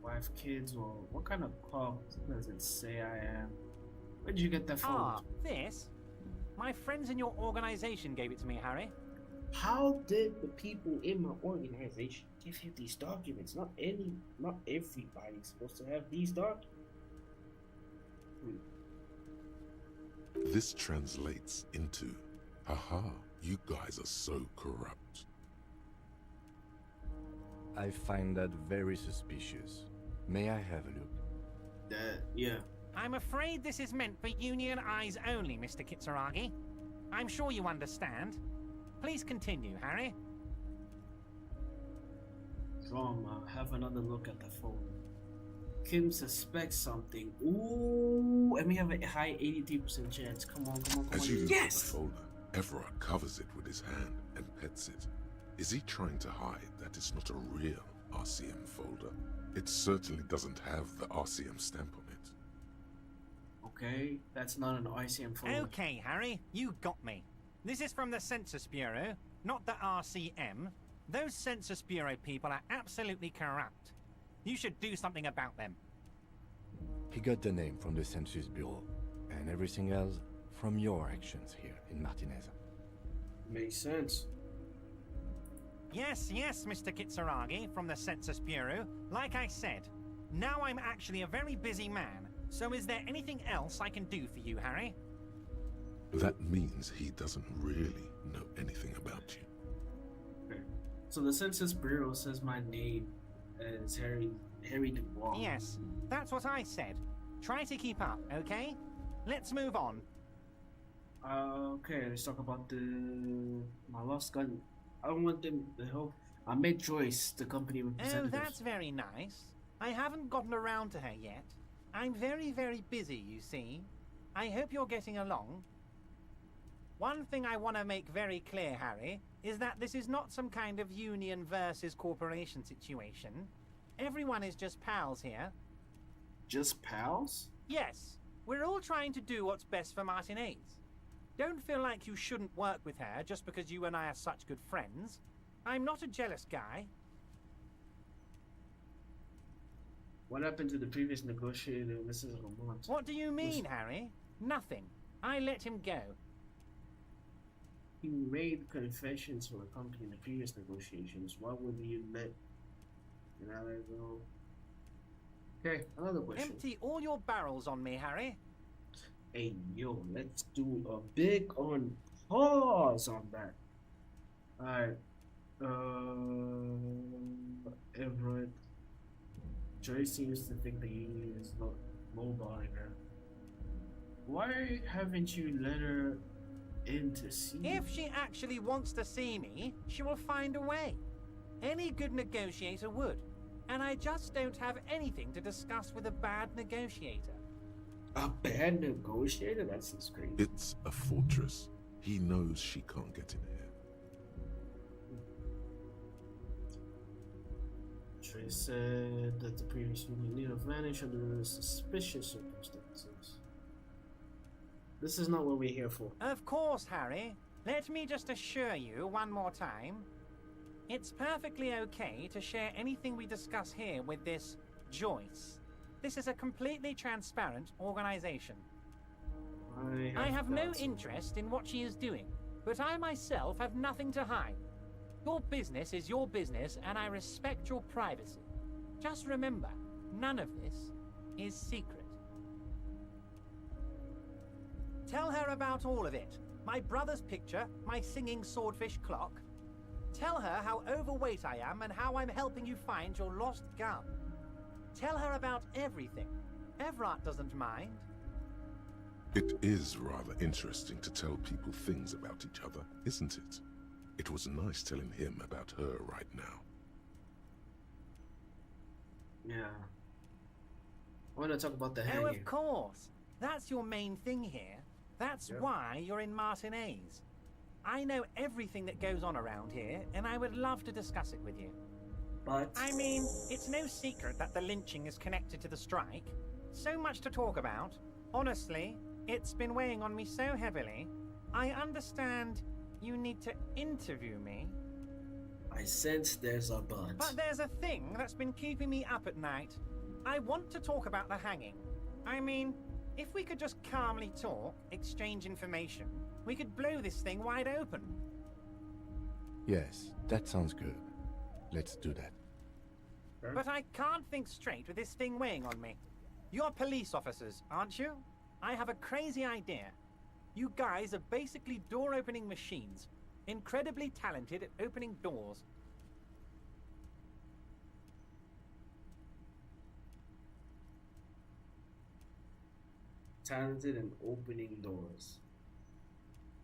My wife, kids, or what kind of cult does it say I am? Where'd you get that from? Ah, this? My friends in your organization gave it to me, Harry. How did the people in my organization give you these documents? Not everybody's supposed to have these documents. This translates into, haha, you guys are so corrupt. I find that very suspicious. May I have a look? Yeah. I'm afraid this is meant for Union eyes only, Mr. Kitsuragi. I'm sure you understand. Please continue, Harry. Have another look at the phone. Kim suspects something. Ooh, and we have a high 83% chance. Come on. As you look Yes! at the folder, Everard covers it with his hand and pets it. Is he trying to hide that it's not a real RCM folder? It certainly doesn't have the RCM stamp on it. Okay, that's not an ICM folder. Okay, Harry, you got me. This is from the Census Bureau, not the RCM. Those Census Bureau people are absolutely corrupt. You should do something about them. He got the name from the Census Bureau, and everything else from your actions here in Martinez. Makes sense. Yes, Mr. Kitsuragi from the Census Bureau. Like I said, now I'm actually a very busy man, so is there anything else I can do for you, Harry? That means he doesn't really know anything about you. Okay. So the Census Bureau says my name as Harry Dubois. Yes, that's what I said. Try to keep up, okay? Let's move on. Okay, let's talk about my lost gun. I don't want them to help. I made Joyce the company Oh, representative. that's very nice. I haven't gotten around to her yet. I'm very, very busy, you see. I hope you're getting along. One thing I want to make very clear, Harry, is that this is not some kind of union versus corporation situation. Everyone is just pals here. Just pals? Yes, we're all trying to do what's best for Martinez. Don't feel like you shouldn't work with her just because you and I are such good friends. I'm not a jealous guy. What happened to the previous negotiator, Mrs. Lamont? What do you mean, Harry? Nothing. I let him go. He made confessions for the company in the previous negotiations. Why would you let it go? Okay, another question. Empty all your barrels on me, Harry. Hey, yo, let's do a big on pause on that. Alright. Everett. Joyce seems to think the union is not lowballing her. Why haven't you let her in to see me? If she actually wants to see me, she will find a way. Any good negotiator would. And I just don't have anything to discuss with a bad negotiator. A bad negotiator? That seems crazy. It's a fortress. He knows she can't get in here. Joyce said that the previous union leader vanished under suspicious circumstances. This is not what we're here for. Of course, Harry. Let me just assure you one more time. It's perfectly okay to share anything we discuss here with this Joyce. This is a completely transparent organization. I have no doubts. interest in what she is doing, but I myself have nothing to hide. Your business is your business, and I respect your privacy. Just remember, none of this is secret. Tell her about all of it. My brother's picture, my singing swordfish clock. Tell her how overweight I am and how I'm helping you find your lost gun. Tell her about everything. Everett doesn't mind. It is rather interesting to tell people things about each other, isn't it? It was nice telling him about her right now. Yeah. I want to talk about the Oh, hanging. of course. That's your main thing here. That's Yep. why you're in Martinez. I know everything that goes on around here, and I would love to discuss it with you. But I mean, it's no secret that the lynching is connected to the strike. So much to talk about. Honestly, it's been weighing on me so heavily. I understand you need to interview me. I sense there's a but. But there's a thing that's been keeping me up at night. I want to talk about the hanging. I mean, if we could just calmly talk, exchange information, we could blow this thing wide open. Yes, that sounds good. Let's do that. But I can't think straight with this thing weighing on me. You're police officers, aren't you? I have a crazy idea. You guys are basically door-opening machines, incredibly talented at opening doors. Talented in opening doors.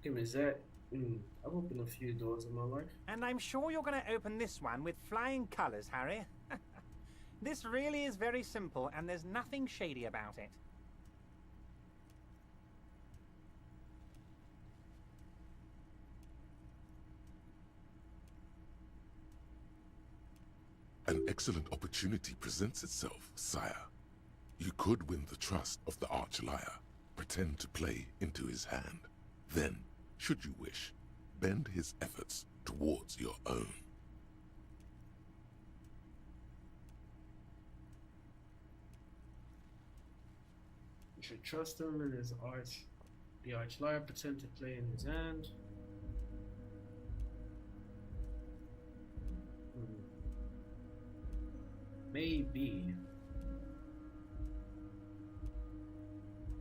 Okay, is that... I've opened a few doors in my life. And I'm sure you're going to open this one with flying colors, Harry. This really is very simple, and there's nothing shady about it. An excellent opportunity presents itself, sire. You could win the trust of the arch-liar, pretend to play into his hand. Then, should you wish, bend his efforts towards your own. You should trust him in his arch. The arch-liar pretend to play in his hand. Maybe.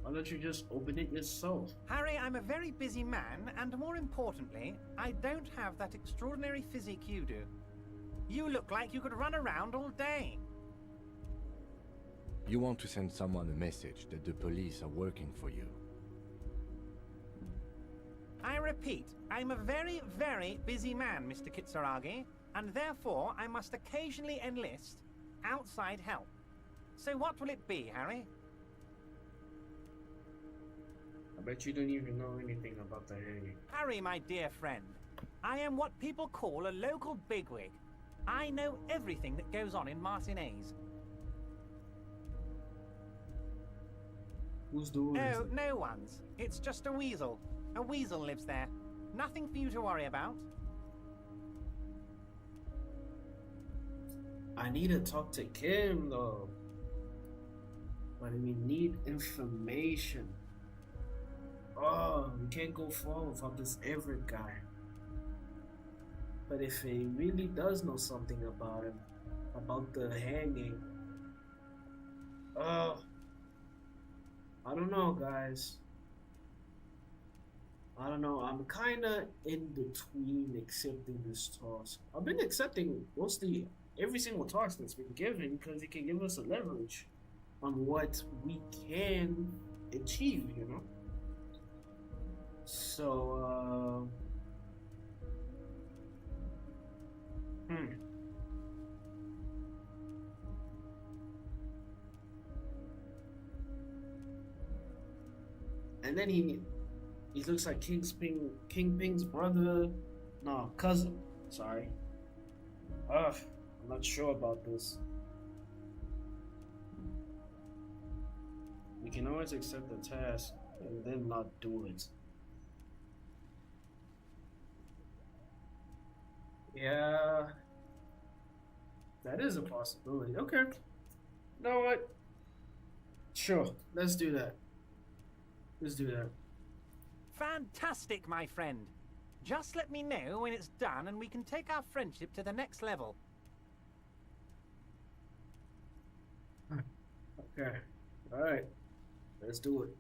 Why don't you just open it yourself? Harry, I'm a very busy man, and more importantly, I don't have that extraordinary physique you do. You look like you could run around all day. You want to send someone a message that the police are working for you. I repeat, I'm a very, very busy man, Mr. Kitsuragi, and therefore I must occasionally enlist outside help. So what will it be, Harry? I bet you don't even know anything about the hanging. Harry, my dear friend, I am what people call a local bigwig. I know everything that goes on in Martinez. Who's doing this? Oh, no one's. It's just a weasel. A weasel lives there. Nothing for you to worry about. I need to talk to Kim, though. But we need information. Oh, we can't go far without this Everett guy. But if he really does know something about him, about the hanging, I don't know, guys. I don't know. I'm kind of in between accepting this task. I've been accepting mostly every single task that's been given because it can give us a leverage on what we can achieve, you know? So, And then he looks like Kingpin's brother, no, cousin, sorry. I'm not sure about this. We can always accept the task and then not do it. Yeah, that is a possibility. Okay. You know what? Sure, let's do that. Let's do that. Fantastic, my friend. Just let me know when it's done and we can take our friendship to the next level. Okay. Alright. Let's do it.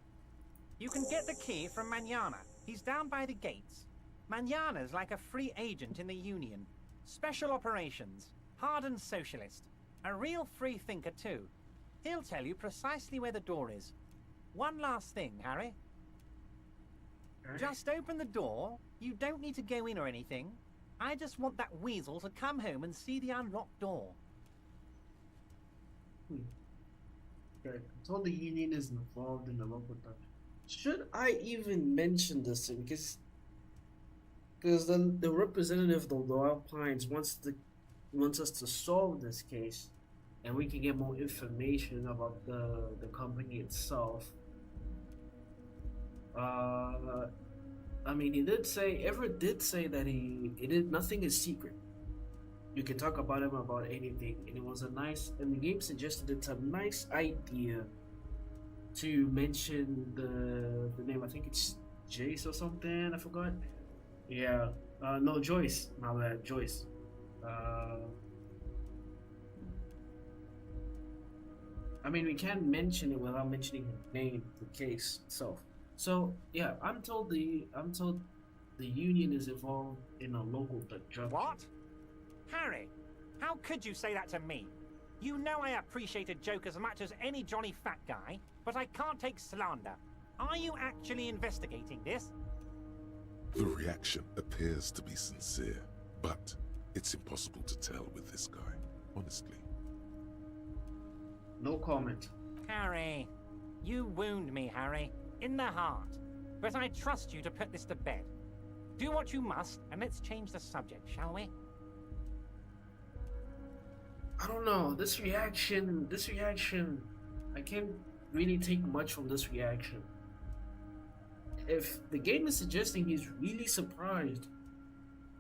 You can get the key from Manana. He's down by the gates. Manana's like a free agent in the Union. Special operations. Hardened socialist. A real free thinker, too. He'll tell you precisely where the door is. One last thing, Harry. Just open the door. You don't need to go in or anything. I just want that weasel to come home and see the unlocked door. Okay. I told the Union is involved in the local touch. Should I even mention this thing? Because then the representative of the Loyal Pines wants us to solve this case, and we can get more information about the company itself. I mean, Everett did say that nothing is secret. You can talk about him about anything, and the game suggested it's a nice idea to mention the name. I think it's Jace or something, I forgot. Yeah, no, Joyce, my bad, Joyce. I mean, we can't mention it without mentioning the name, the case itself. So yeah, I'm told the Union is involved in a local drug. What? Harry, how could you say that to me? You know I appreciate a joke as much as any Johnny Fat Guy, but I can't take slander. Are you actually investigating this? The reaction appears to be sincere, but it's impossible to tell with this guy, honestly. No comment. Harry, you wound me, Harry, in the heart. But I trust you to put this to bed. Do what you must, and let's change the subject, shall we? I don't know, this reaction, I can't really take much from this reaction. If the game is suggesting he's really surprised,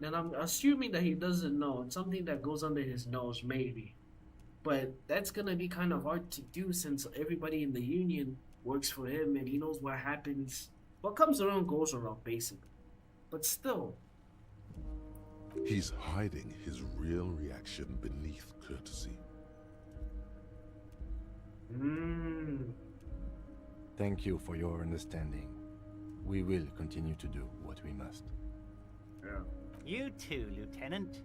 then I'm assuming that he doesn't know. It's something that goes under his nose, maybe. But that's gonna be kind of hard to do since everybody in the Union works for him and he knows what happens. What comes around goes around, basically. But still. He's hiding his real reaction beneath courtesy. Thank you for your understanding. We will continue to do what we must. Yeah. You too, Lieutenant.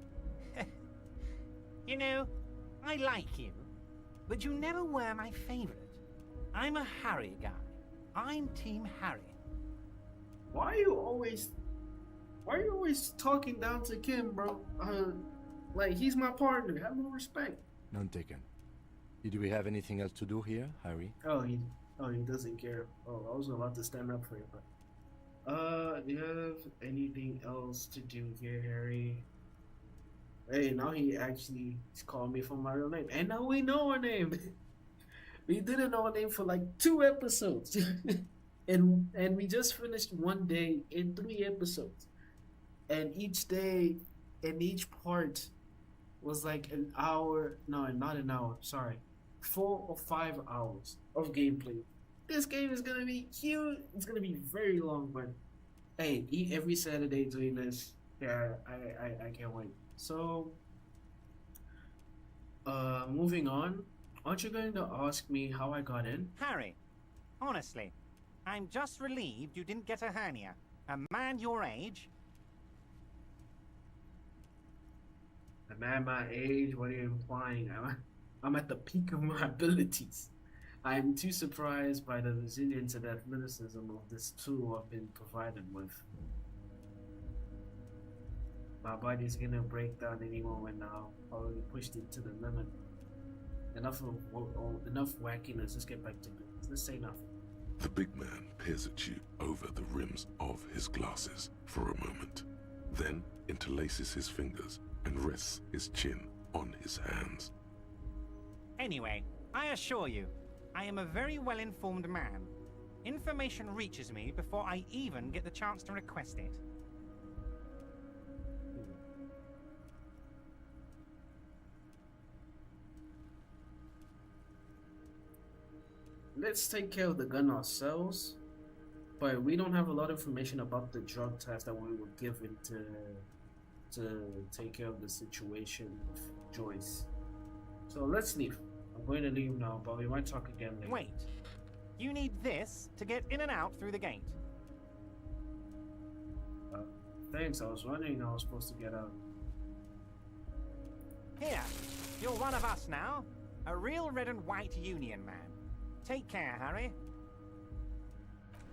You know, I like you, but you never were my favorite. I'm a Harry guy. I'm Team Harry. Why are you always talking down to Kim, bro? Like, he's my partner. Have more respect. None taken. Did we have anything else to do here, Harry? Oh, he doesn't care. Oh, I was about to stand up for you, but do you have anything else to do here, Harry? Hey, now he's calling me for my real name, and now we know our name. We didn't know our name for like 2 episodes, and we just finished one day in 3 episodes, and each day and each part was like an hour. No, not an hour. Sorry, 4 or 5 hours of gameplay. This game is gonna be huge. It's gonna be very long, but hey, every Saturday doing this. Yeah, I can't wait. So, moving on. Aren't you going to ask me how I got in? Harry, honestly, I'm just relieved you didn't get a hernia. A man your age. A man my age? What are you implying? I'm at the peak of my abilities. I'm too surprised by the resilience and athleticism of this tool I've been provided with. My body's gonna break down any moment now. Already pushed it to the limit. Enough wackiness. Let's get back to business. Let's say nothing. The big man peers at you over the rims of his glasses for a moment, then interlaces his fingers and rests his chin on his hands. Anyway, I assure you, I am a very well-informed man. Information reaches me before I even get the chance to request it. let's take care of the gun ourselves. But we don't have a lot of information about the drug test that we were given to take care of the situation with Joyce. So let's leave. I'm going to leave now, but we might talk again later. Wait. You need this to get in and out through the gate. Thanks, I was wondering how I was supposed to get out. Here, you're one of us now. A real red and white Union man. Take care, Harry.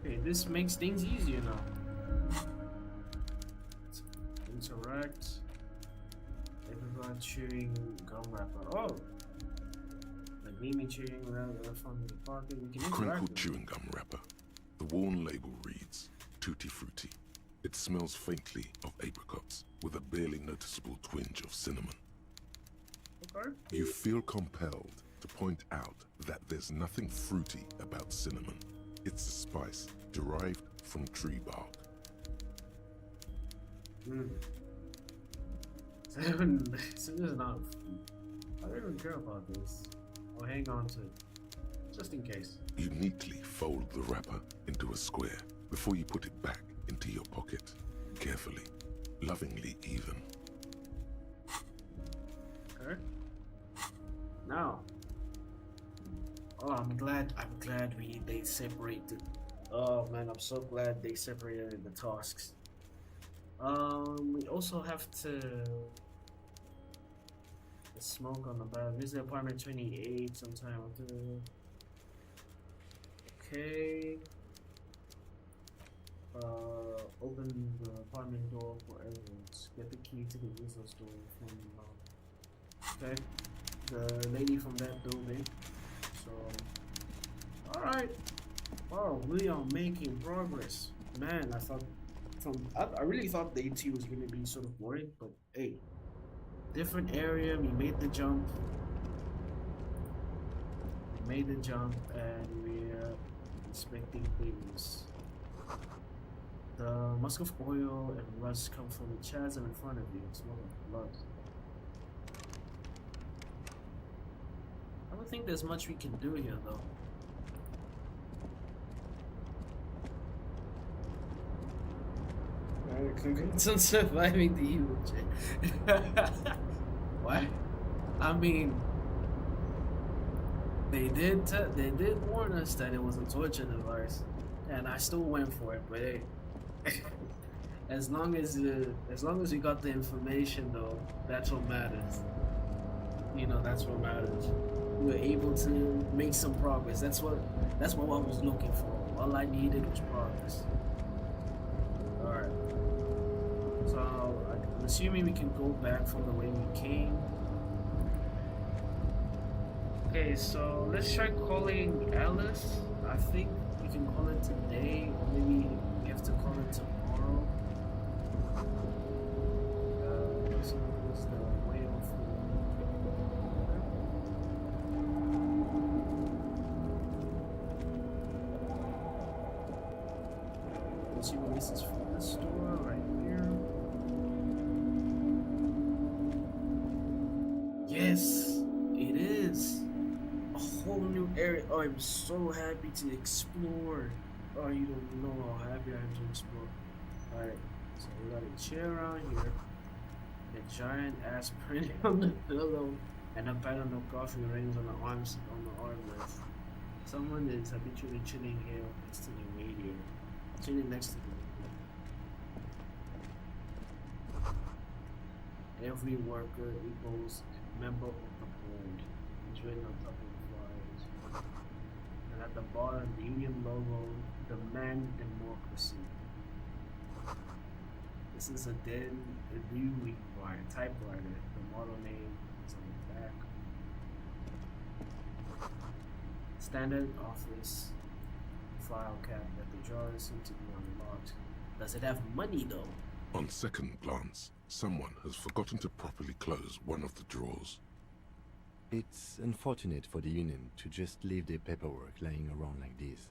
Okay, this makes things easier now. Interact. Everyone chewing gum wrapper. Oh! Like Mimi chewing wrapper from the pocket. We can interact. Crinkled chewing gum wrapper. The worn label reads, Tutti Frutti. It smells faintly of apricots, with a barely noticeable twinge of cinnamon. Okay. You feel compelled to point out that there's nothing fruity about cinnamon. It's a spice derived from tree bark. Cinnamon is not. I don't even care about this. I'll hang on to it, just in case. You neatly fold the wrapper into a square before you put it back into your pocket, carefully, lovingly even. Okay. Now. Oh, I'm glad they separated. Oh man, I'm so glad they separated the tasks. We also have to smoke on the bed. Visit apartment 28 sometime after. Okay. Open the apartment door for evidence. Get the key to the user store from okay. The lady from that building. So alright. Wow, we are making progress. Man, I really thought the AT was gonna be sort of boring, but hey. Different area, we made the jump. And we're inspecting things. The musk of oil and rust come from the chasm in front of you. It's more like blood. I don't think there's much we can do here though. Congrats on surviving the evil check. What? I mean, they did warn us that it was a torture device, and I still went for it. But hey, as long as we got the information, though, that's what matters. You know, that's what matters. We were able to make some progress. That's what I was looking for. All I needed was progress. All right. So I'm assuming we can go back from the way we came. Okay, so let's try calling Alice. I think we can call it today, or maybe we have to call it tomorrow. This is the way of. Let's see what this is from the store right here. Yes, it is a whole new area. Oh, I'm so happy to explore. Oh, you don't know how happy I am to explore. Alright, so we got a chair around here, a giant ass print on the pillow, and a pattern of coffee rings on the armrest. Someone is habitually chilling here next to the radio. Chilling next to the radio. Every worker equals a member of the board. It's written on top of the flyers. And at the bottom, the union logo, demand democracy. This is a LEOWI typewriter. The model name is on the back. Standard office file cabinet. The drawers seem to be unlocked. Does it have money though? On second glance, someone has forgotten to properly close one of the drawers. It's unfortunate for the Union to just leave their paperwork lying around like this.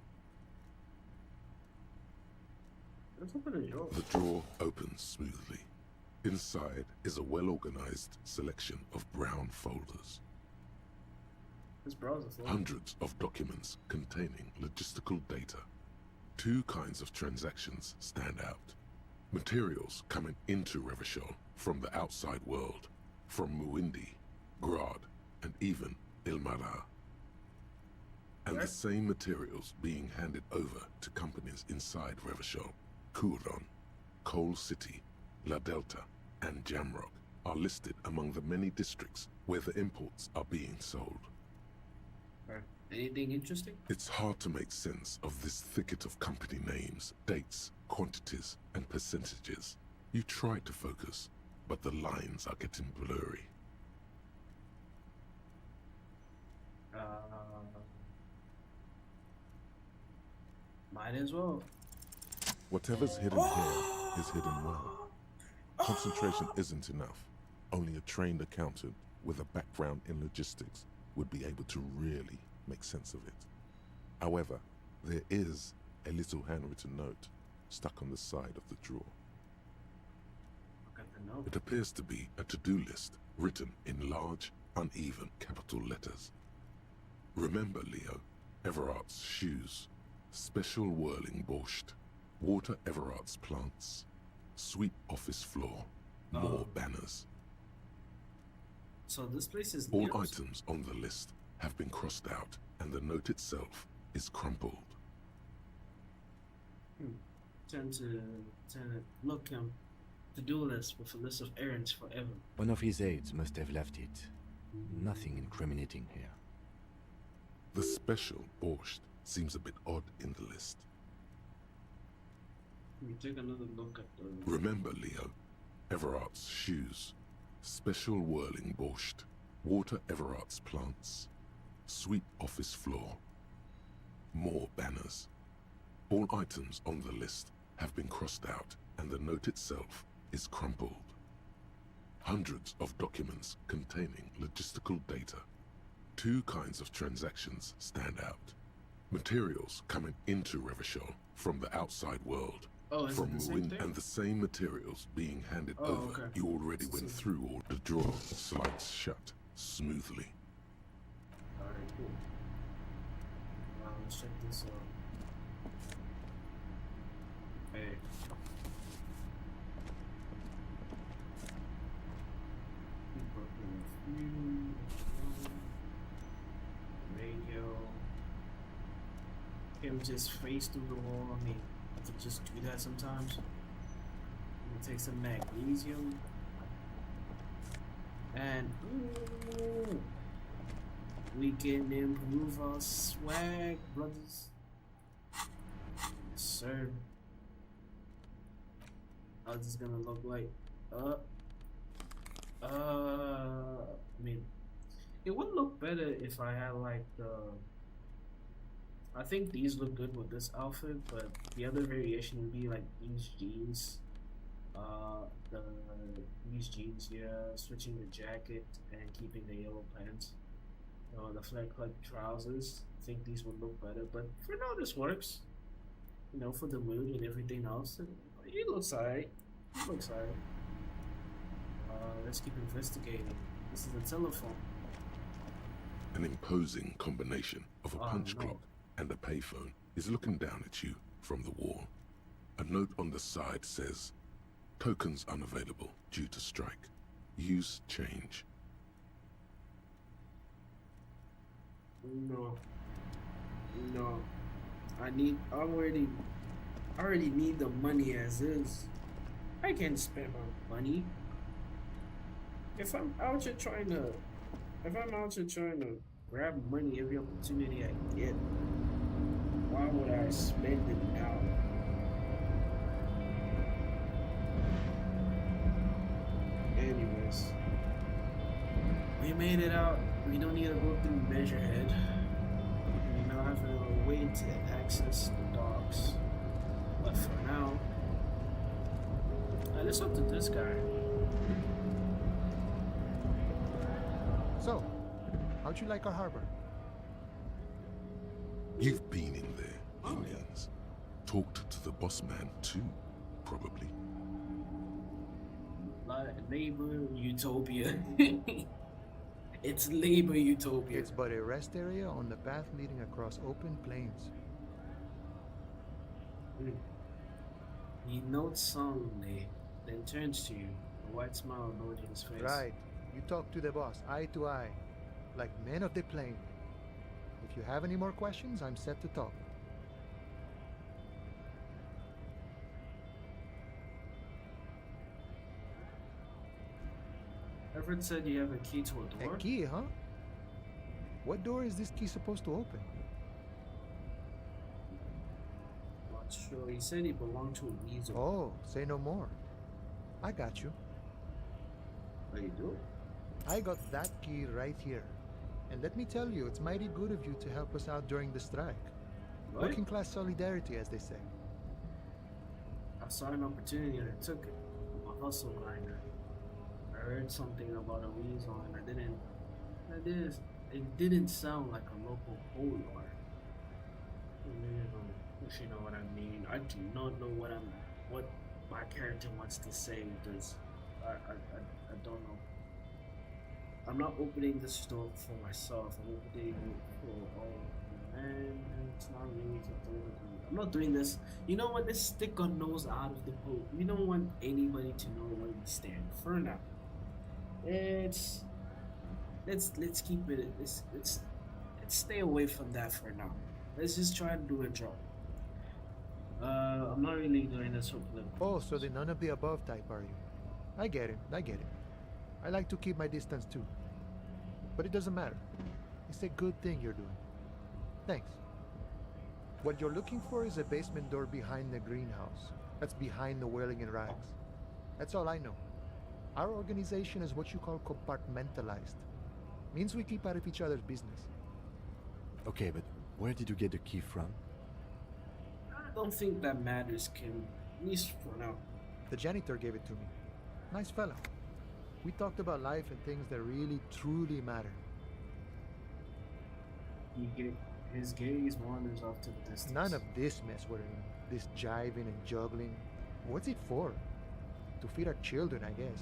Let's open the drawer. The drawer opens smoothly. Inside is a well-organized selection of brown folders. This browser's slow. Hundreds of documents containing logistical data. Two kinds of transactions stand out. Materials coming into Revachol from the outside world, from Muindi, Grad, and even Ilmara. And the same materials being handed over to companies inside Revachol. Kuron, Coal City, La Delta, and Jamrock are listed among the many districts where the imports are being sold. Anything interesting? It's hard to make sense of this thicket of company names, dates, quantities, and percentages. You try to focus, but the lines are getting blurry. Might as well. Whatever's hidden here is hidden well. Concentration isn't enough. Only a trained accountant with a background in logistics would be able to really make sense of it. However, there is a little handwritten note stuck on the side of the drawer. It appears to be a to-do list written in large, uneven capital letters. Remember, Leo, Everart's shoes, special whirling borscht, water Everart's plants, sweep office floor, more banners. So this place is all items on the list have been crossed out, and the note itself is crumpled. Turn to look to-do list with a list of errands forever. One of his aides must have left it. Nothing incriminating here. The special borscht seems a bit odd in the list. Let me take another look at the... Remember, Leo, Everart's shoes, special whirling borscht, water Everart's plants, sweep office floor, more banners. All items on the list have been crossed out, and the note itself is crumpled. Hundreds of documents containing logistical data. Two kinds of transactions stand out. Materials coming into Revachol from the outside world. From Muin, and the same materials being handed over. Okay. You already went through all the drawer. Slides shut smoothly. Alright, cool. Let's check this out. Hey. Radio. Him just face through the wall. I mean, I have to just do that sometimes. Let me take some magnesium. And ooh, we can improve our swag, brothers. Yes, sir. How's this gonna look like? I mean, it would look better if I had like the... I think these look good with this outfit, but the other variation would be like these jeans. These jeans here, switching the jacket and keeping the yellow pants. The flat cut trousers. I think these would look better, but for now this works. You know, for the mood and everything else, it looks alright. It looks alright. Let's keep investigating. This is a telephone. An imposing combination of a punch clock and a payphone is looking down at you from the wall. A note on the side says, "Tokens unavailable due to strike. Use change." No. I already need the money as is. I can't spend my money. If I'm out here trying to grab money every opportunity I get, why would I spend it now? Anyways, we made it out. We don't need to go through Measurehead. We now have a way to access the docks. But for now, let's up to this guy. So, how'd you like our harbor? You've been in there, Indians. Talked to the boss man too, probably. Like neighbor utopia. It's labor utopia. It's but a rest area on the path leading across open plains. He notes solemnly, then turns to you, a white smile anointing his face. Right. You talk to the boss, eye to eye, like men of the plain. If you have any more questions, I'm set to talk. Everett said you have a key to a door? A key, huh? What door is this key supposed to open? Not sure. He said he belonged to a weasel. Oh, say no more. I got you. What you do? I got that key right here. And let me tell you, it's mighty good of you to help us out during the strike. What? Working class solidarity, as they say. I saw an opportunity and I took it. I'm a hustle grinder. I heard something about a weasel and it didn't sound like a local polar. If you know what I mean. I do not know what my character wants to say because I don't know. I'm not opening this store for myself. I'm opening it for it's not really something. I'm not doing this. You know what? Let's stick our nose out of the boat. We don't want anybody to know where we stand for now. Let's keep it. Let's stay away from that for now. Let's just try to do a job. I'm not really doing this for political. Oh, so the none of the above type, are you? I get it. I like to keep my distance too. But it doesn't matter. It's a good thing you're doing. Thanks. What you're looking for is a basement door behind the greenhouse. That's behind the whaling and rags. That's all I know. Our organization is what you call compartmentalized. Means we keep out of each other's business. Okay, but where did you get the key from? I don't think that matters, Kim. At least for now. The janitor gave it to me. Nice fella. We talked about life and things that really, truly matter. His gaze wanders off to the distance. None of this mess we're in. This jiving and juggling. What's it for? To feed our children, I guess.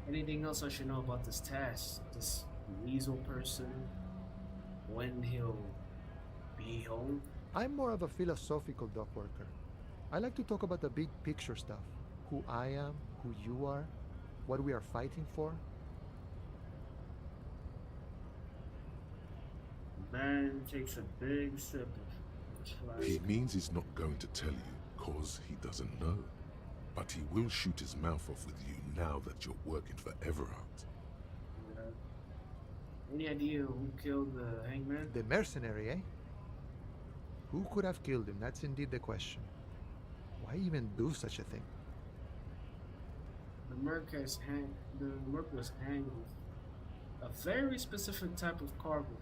Anything else I should know about this task? This weasel person? When he'll be home? I'm more of a philosophical dock worker. I like to talk about the big picture stuff. Who I am, who you are, what we are fighting for. Man takes a big sip of his flask. He means he's not going to tell you, cause he doesn't know. But he will shoot his mouth off with you now that you're working for Everard. Yeah. Any idea who killed the hangman? The mercenary, eh? Who could have killed him? That's indeed the question. Why even do such a thing? The merc was hanged with a very specific type of cargo.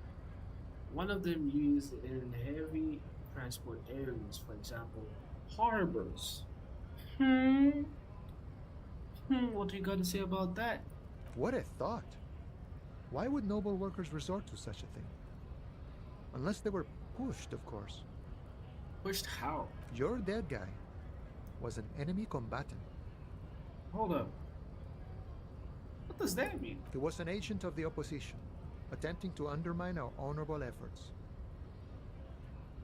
One of them used in heavy transport areas, for example, harbors. What do you got to say about that? What a thought. Why would noble workers resort to such a thing? Unless they were pushed, of course. Pushed how? Your dead guy was an enemy combatant. Hold up. What does that mean? He was an agent of the opposition, attempting to undermine our honorable efforts.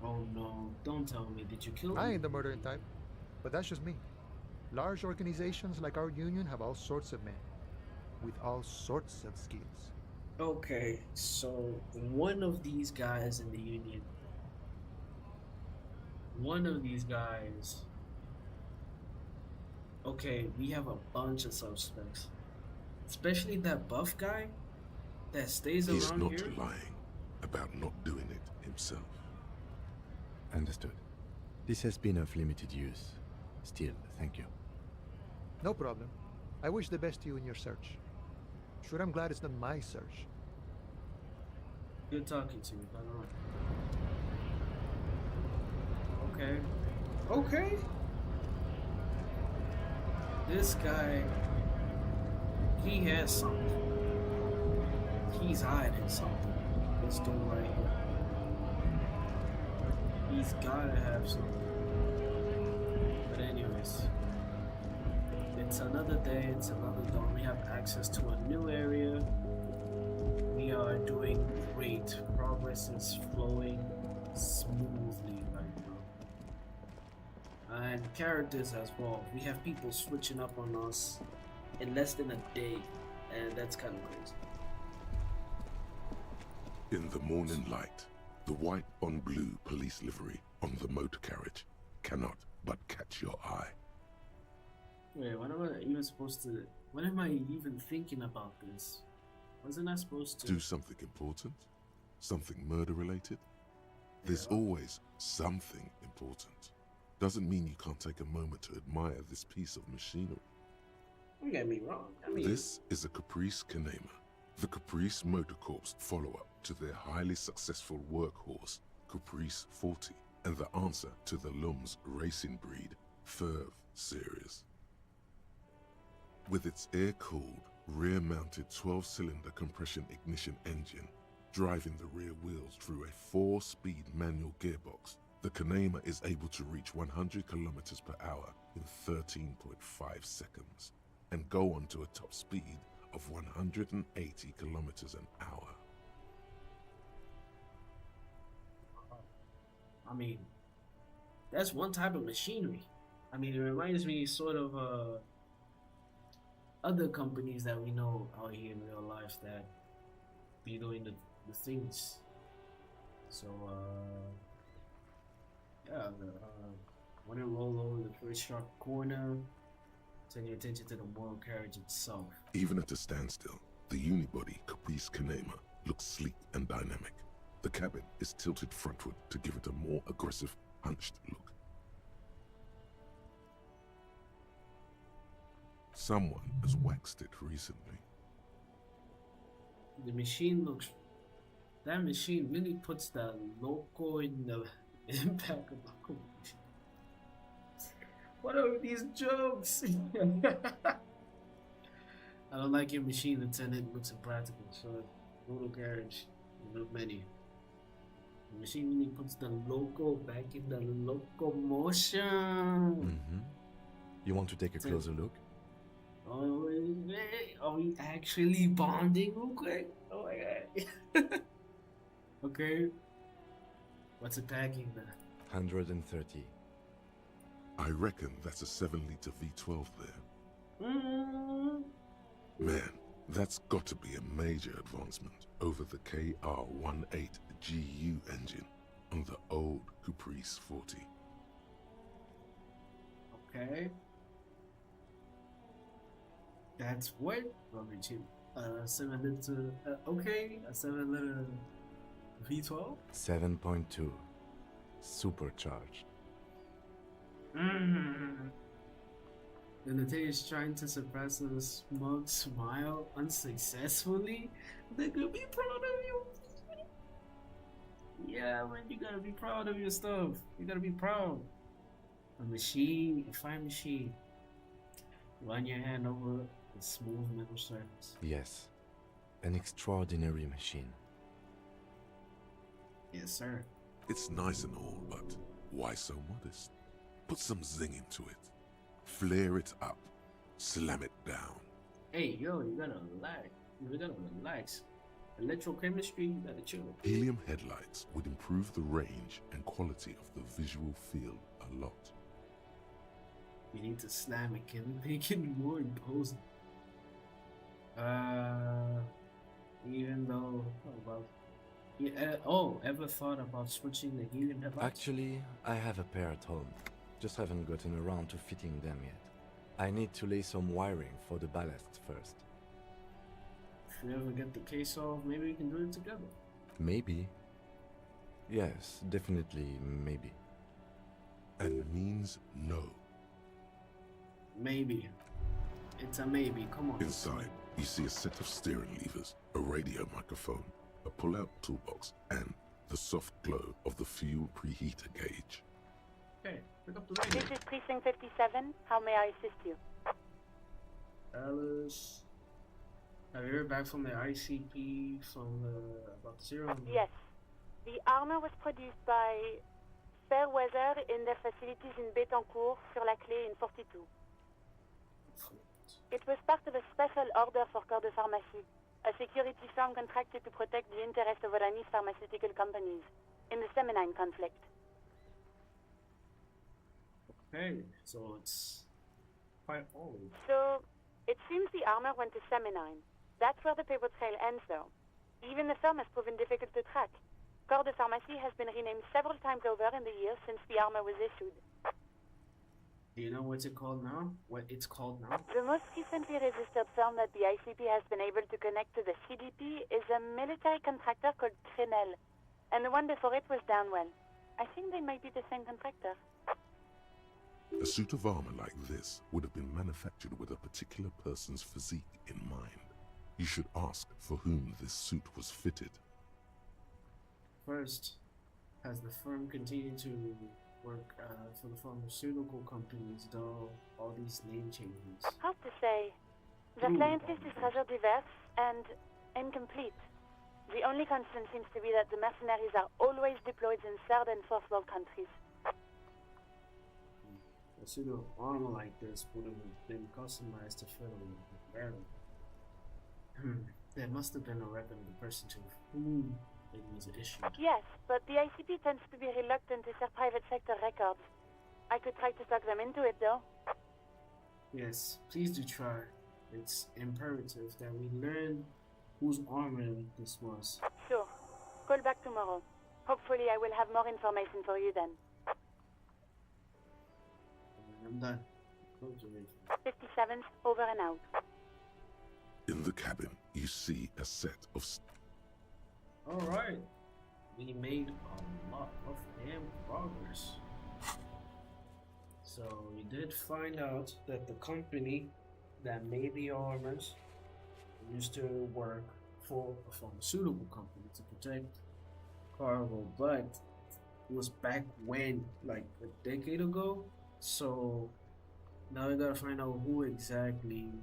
Oh no, don't tell me. Did you kill him? I ain't the murdering type, but that's just me. Large organizations like our union have all sorts of men, with all sorts of skills. Okay, so one of these guys in the union, okay, we have a bunch of suspects, especially that buff guy that stays He's around not here. lying about not doing it himself. Understood. This has been of limited use. Still, thank you. No problem. I wish the best to you in your search. Sure, I'm glad it's not my search. Good talking to you, by the way. Okay. This guy, he has something. He's hiding something. This dude right here. He's gotta have something. But anyways, it's another day, it's another dawn. We have access to a new area. progress is flowing smoothly right now. And characters as well. We have people switching up on us in less than a day, and that's kind of crazy. In the morning light, the white on blue police livery on the motor carriage cannot but catch your eye. Wait, what am I even supposed to... What am I even thinking about this? Wasn't I supposed to... Do something important? Something murder-related? There's always something important. Doesn't mean you can't take a moment to admire this piece of machinery. Don't get me wrong. I mean... This is a Caprice Kanema, the Caprice Motor Corps follow-up to their highly successful workhorse, Caprice 40, and the answer to the LUM's racing breed, Ferv series. With its air-cooled, rear-mounted 12-cylinder compression ignition engine, driving the rear wheels through a 4-speed manual gearbox, the Kanema is able to reach 100 kilometers per hour in 13.5 seconds, and go on to a top speed of 180 kilometers an hour. I mean, that's one type of machinery. I mean, it reminds me sort of other companies that we know out here in real life that be doing the things. So, yeah, when it roll over the first sharp corner, turn your attention to the motor carriage itself. Even at a standstill, the unibody Caprice Kanema looks sleek and dynamic. The cabin is tilted frontward to give it a more aggressive, hunched look. Someone has waxed it recently. The machine looks... That machine really puts the loco in the impact of locomotion. What are these jokes? I don't like your machine, Lieutenant. It looks impractical. So, motor carriage, little many. The machine really puts the loco back in the locomotion. Mm-hmm. You want to take a closer look? Oh, are we actually bonding real quick? Oh my god. Okay. What's it packing then? 130. I reckon that's a 7-liter V12 there. Mm. Man, that's got to be a major advancement over the KR18GU engine on the old Caprice 40. Okay. That's what? Probably cheap. 7-liter. Okay, a 7-liter V12? 7.2. Supercharged. And the thing is trying to suppress a smug smile unsuccessfully. They're gonna be proud of you. Yeah, man, you gotta be proud of your stuff. You gotta be proud. A machine, a fine machine. Run your hand over a smooth metal surface. Yes. An extraordinary machine. Yes, sir. It's nice and all, but why so modest? Put some zing into it. Flare it up. Slam it down. Hey, yo, you gotta relax. You gotta relax. Electrochemistry, you gotta chill. Helium headlights would improve the range and quality of the visual field a lot. You need to slam it, can we make it more imposing? Even though, ever thought about switching the helium headlights? Actually, I have a pair at home. Just haven't gotten around to fitting them yet. I need to lay some wiring for the ballast first. If we ever get the case off, maybe we can do it together. Maybe. Yes, definitely maybe. And means no. Maybe. It's a maybe, come on. Inside, you see a set of steering levers, a radio microphone, a pull-out toolbox, and the soft glow of the fuel preheater gauge. Okay, pick up the radio. This is Precinct 57. How may I assist you? Alice, have you heard back from the ICP about the serum? Yes. The armor was produced by Fairweather in their facilities in Betancourt, sur la Clé in 42. It was part of a special order for Corps de Pharmacie. a security firm contracted to protect the interests of Oranese pharmaceutical companies in the Seminine conflict. Okay, so it's quite old. So, it seems the armor went to Seminine. That's where the paper trail ends, though. Even the firm has proven difficult to track. Corps de Pharmacie has been renamed several times over in the years since the armor was issued. Do you know what's it called now? What it's called now? The most recently registered firm that the ICP has been able to connect to the CDP is a military contractor called Trinell, and the one before it was Downwell. I think they might be the same contractor. A suit of armor like this would have been manufactured with a particular person's physique in mind. You should ask for whom this suit was fitted. First, has the firm continued to work for the pharmaceutical companies, though all these name changes? Hard to say. The client list is rather diverse and incomplete. The only constant seems to be that the mercenaries are always deployed in third and fourth world countries. A suit of armor like this would have been customized to fit a wearer. There must have been a record of the person to whom it was issued. Yes, but the ICP tends to be reluctant to share private sector records. I could try to talk them into it, though. Yes, please do try. It's imperative that we learn whose armor this was. Sure. Call back tomorrow. Hopefully I will have more information for you then. I'm done. 57th, over and out. In the cabin, you see a set of... Alright. We made a lot of damn progress. So we did find out that the company that made the armors used to work for a pharmaceutical company to protect cargo, but it was back when, like a decade ago. So now we gotta find out who exactly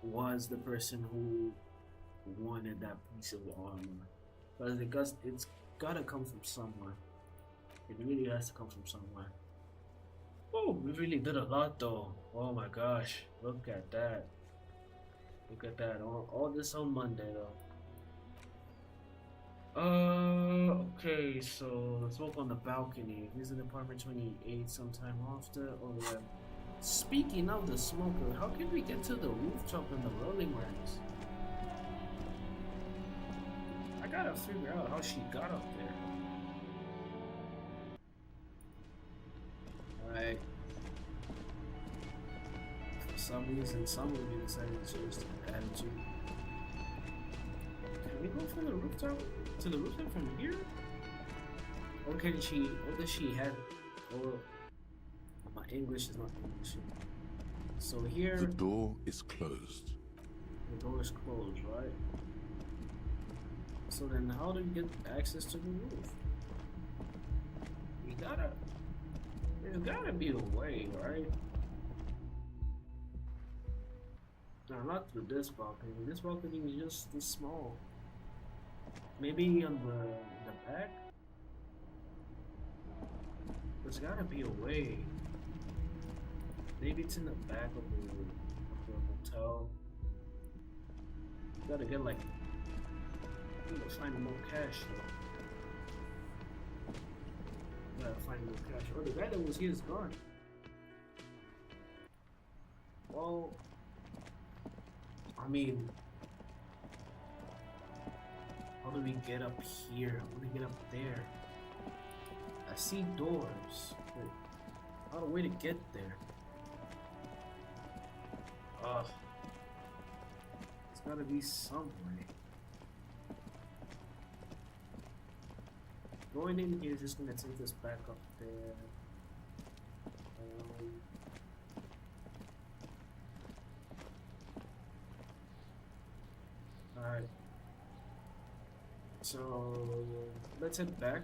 was the person who wanted that piece of armor, because it's gotta come from somewhere. It really has to come from somewhere. Oh, we really did a lot though. Oh my gosh, look at that. Look at that. All this on Monday though. Okay, so let's walk on the balcony. Visit apartment 28 sometime after. Oh yeah. Speaking of the smoker, how can we get to the rooftop in the rolling racks? I gotta figure out how she got up there. Alright. For some reason, some of you decided to change their attitude. Can we go from the rooftop to the rooftop from here? Or can she, or does she have, or my English is not English. So here, the door is closed. The door is closed, right? So then how do we get access to the roof? There's gotta be a way, right? No, not through this balcony. This balcony is just this small. Maybe on the back? There's gotta be a way. Maybe it's in the back of the hotel. Gotta get like, gotta find more cash though. Gotta find more cash. Oh, the guy that was here is gone. Well, I mean, how do we get up here? How do we get up there? I see doors, but not a way to get there. There's gotta be some way. Going in here is just gonna take us back up there. Alright. So let's head back.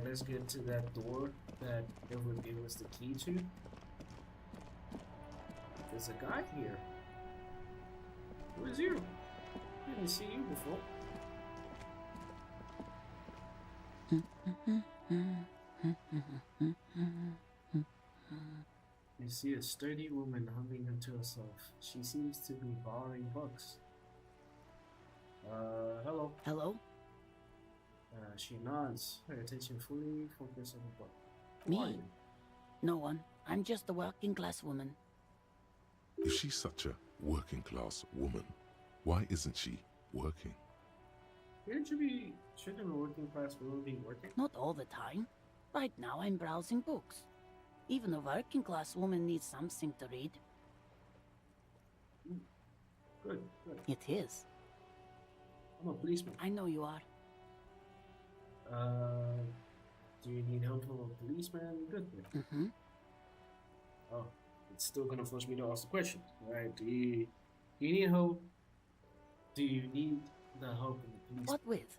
Let's get to that door that it would give us the key to. There's a guy here. Who is you? I didn't see you before. You see a sturdy woman humming to herself. She seems to be borrowing books. Hello. Hello? She nods, her attention fully focused on the book. Me? No one. I'm just a working class woman. If she's such a working class woman, why isn't she working? Shouldn't a working class woman be working? Not all the time. Right now I'm browsing books. Even a working class woman needs something to read. Good, good. It is. I'm a policeman. I know you are. Do you need help from a policeman? Good. Mm-hmm. Oh, it's still gonna force me to ask the question. Alright, do you need help? Do you need the help of the police? What with?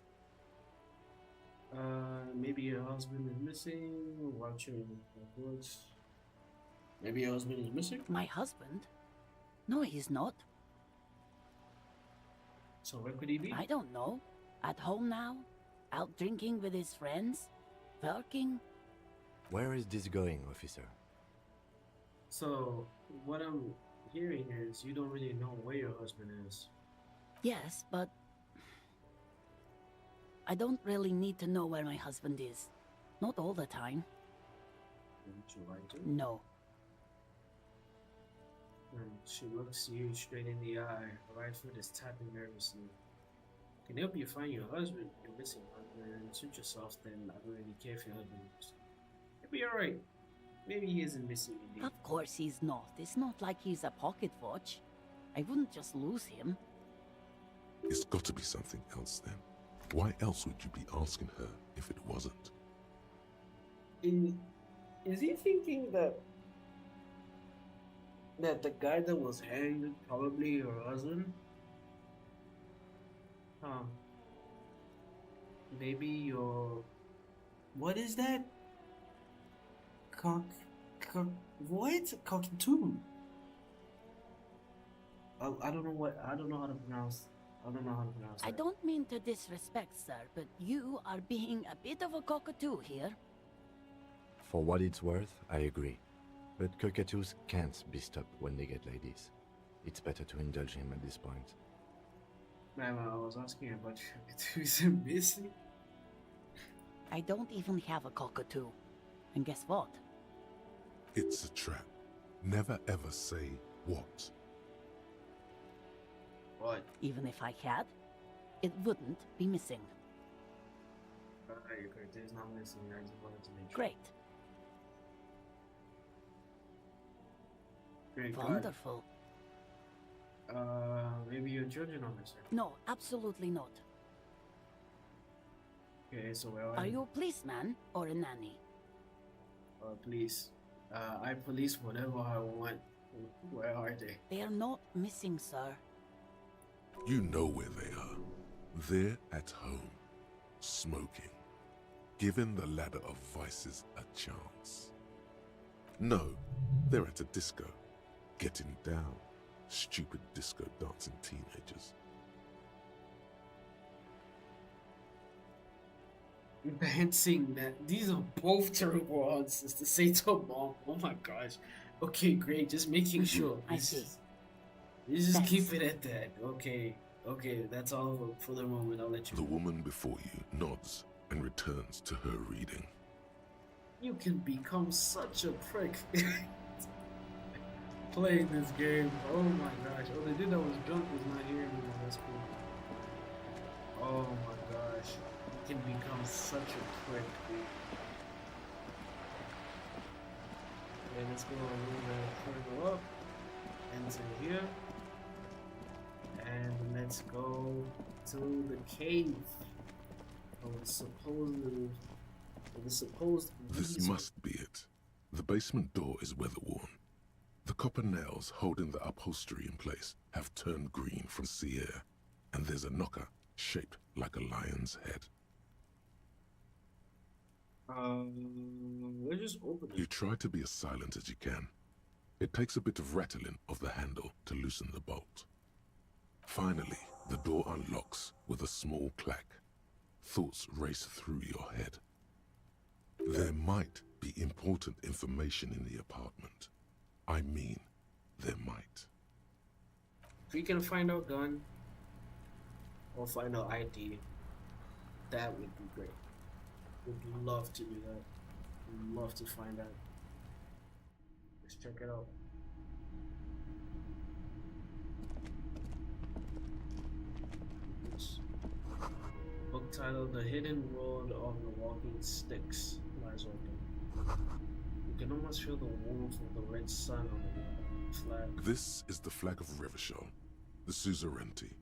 Maybe your husband is missing, watching reports. Maybe your husband is missing? My husband? No, he's not. So where could he be? I don't know. At home now? Out drinking with his friends? Working? Where is this going, officer? So, what I'm hearing is you don't really know where your husband is. Yes, but I don't really need to know where my husband is. Not all the time. Would you like to? No. She looks you straight in the eye. Her right foot is tapping nervously. Can help you find your husband, your missing husband. Suit yourself, then I don't really care if your husband is. It'll be alright. Maybe he isn't missing indeed. Of course he's not. It's not like he's a pocket watch. I wouldn't just lose him. It's got to be something else then. Why else would you be asking her if it wasn't? Is he thinking that the guy that was hanged probably your husband? Maybe your... What is that? What? Cockatoo? I don't know how to pronounce. I don't know how to pronounce that. I don't mean to disrespect, sir, but you are being a bit of a cockatoo here. For what it's worth, I agree. But cockatoos can't be stopped when they get ladies. It's better to indulge him at this point. Man, I was asking about cockatoos and missing. I don't even have a cockatoo. And guess what? It's a trap. Never ever say what. What? Even if I had, it wouldn't be missing. Your character is not missing. I just wanted to make sure. Great. Great. Wonderful. Maybe you're judging on this, sir. No, absolutely not. Okay, so where are you a policeman or a nanny? Police. I police whatever I want. Where are they? They are not missing, sir. You know where they are. They're at home, smoking, giving the ladder of vices a chance. No, they're at a disco, getting down. Stupid disco dancing teenagers. Dancing that these are both terrible answers to say to mom. Oh my gosh. Okay, great. Just making sure. I see. You just keep it at that. Okay, that's all for the moment. I'll let you. The woman before you nods and returns to her reading. You can become such a prick playing this game. Oh my gosh. Oh, the dude that was drunk was not here anymore. That's cool. Oh my gosh. You can become such a prick, dude. Okay, let's go a little bit further up. Enter here. And let's go to the cave of the supposed This reason. must be it. The basement door is weather-worn. The copper nails holding the upholstery in place have turned green from sea air, and there's a knocker shaped like a lion's head. Let's just open it. You try to be as silent as you can. It takes a bit of rattling of the handle to loosen the bolt. Finally, the door unlocks with a small clack. Thoughts race through your head. There might be important information in the apartment. I mean their might. If we can find our gun or find our ID, that would be great. Would love to do that. Would love to find out. Let's check it out. This book titled "The Hidden World of the Walking Sticks" lies open. You can almost feel the warmth of the red sun on the flag. This is the flag of Revachol, the suzerainty.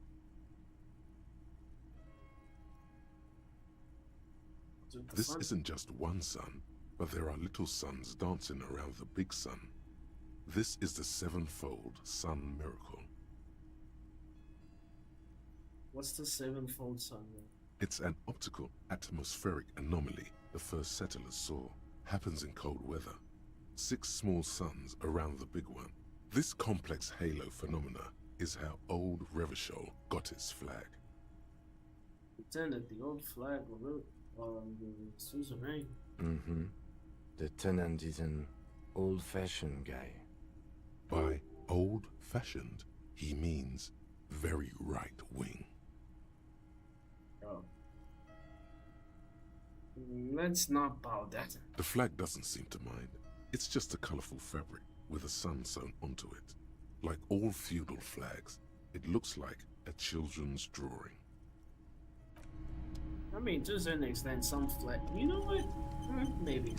This isn't just one sun, but there are little suns dancing around the big sun. This is the sevenfold sun miracle. What's the sevenfold sun? It's an optical atmospheric anomaly the first settlers saw. Happens in cold weather. 6 small suns around the big one. This complex halo phenomena is how old Revachol got its flag. Lieutenant, the old flag wrote on the suzerain. Mm-hmm. The tenant is an old-fashioned guy. By old-fashioned, he means very right-wing. Oh. Let's not bow that. The flag doesn't seem to mind. It's just a colorful fabric with a sun sewn onto it. Like all feudal flags, it looks like a children's drawing. I mean, to a certain extent, some flag. You know what? Maybe.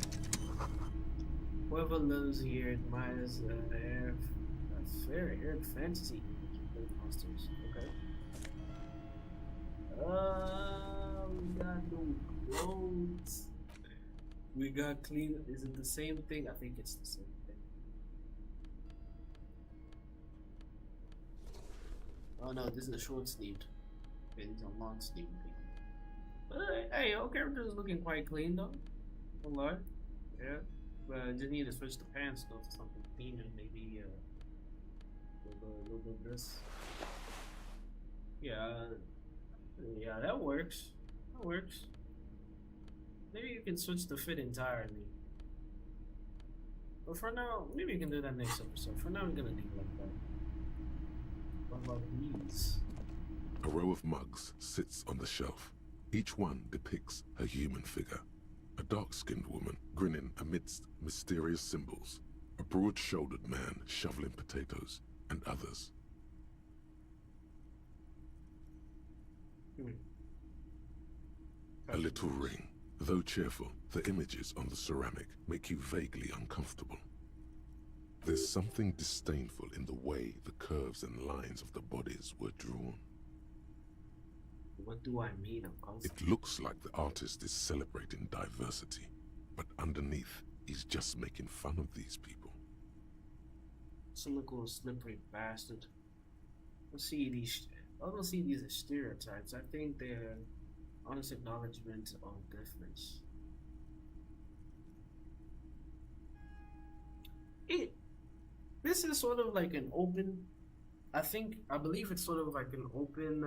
Whoever lives here admires the air, a fair-haired fantasy monsters. Okay. We got no clothes. We got clean. Is it the same thing? I think it's the same thing. Oh no, this is a short sleeved. Okay, these are long sleeved. But hey, your character is looking quite clean though. A lot. Yeah. But I just need to switch the pants though to something cleaner. Maybe a little bit of this. Yeah. Yeah, that works. That works. Maybe you can switch the fit entirely. But for now, maybe you can do that next episode. For now, I'm gonna leave it like that. What about these? A row of mugs sits on the shelf. Each one depicts a human figure. A dark-skinned woman grinning amidst mysterious symbols. A broad-shouldered man shoveling potatoes, and others. A little ring. Though cheerful, the images on the ceramic make you vaguely uncomfortable. There's something disdainful in the way the curves and lines of the bodies were drawn. What do I mean uncomfortable? It looks like the artist is celebrating diversity, but underneath, he's just making fun of these people. Cynical, slippery bastard. I don't see these as stereotypes. I think they're honest acknowledgement of difference. This is sort of like an open. I believe it's sort of like an open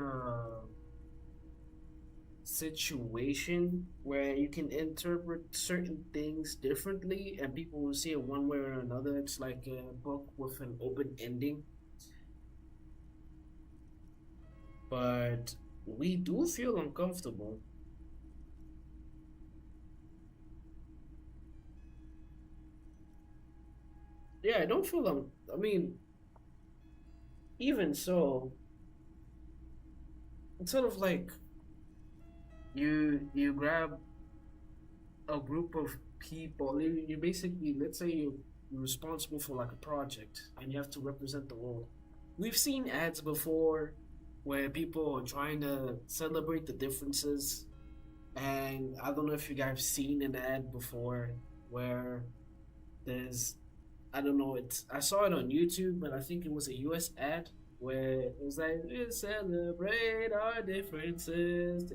situation where you can interpret certain things differently, and people will see it one way or another. It's like a book with an open ending. But we do feel uncomfortable. Yeah, I don't feel I mean, even so, it's sort of like you grab a group of people. You basically, let's say you're responsible for like a project, and you have to represent the world. We've seen ads before where people are trying to celebrate the differences, and I don't know if you guys have seen an ad before where there's, I don't know, I saw it on YouTube, but I think it was a US ad where it was like, we celebrate our differences.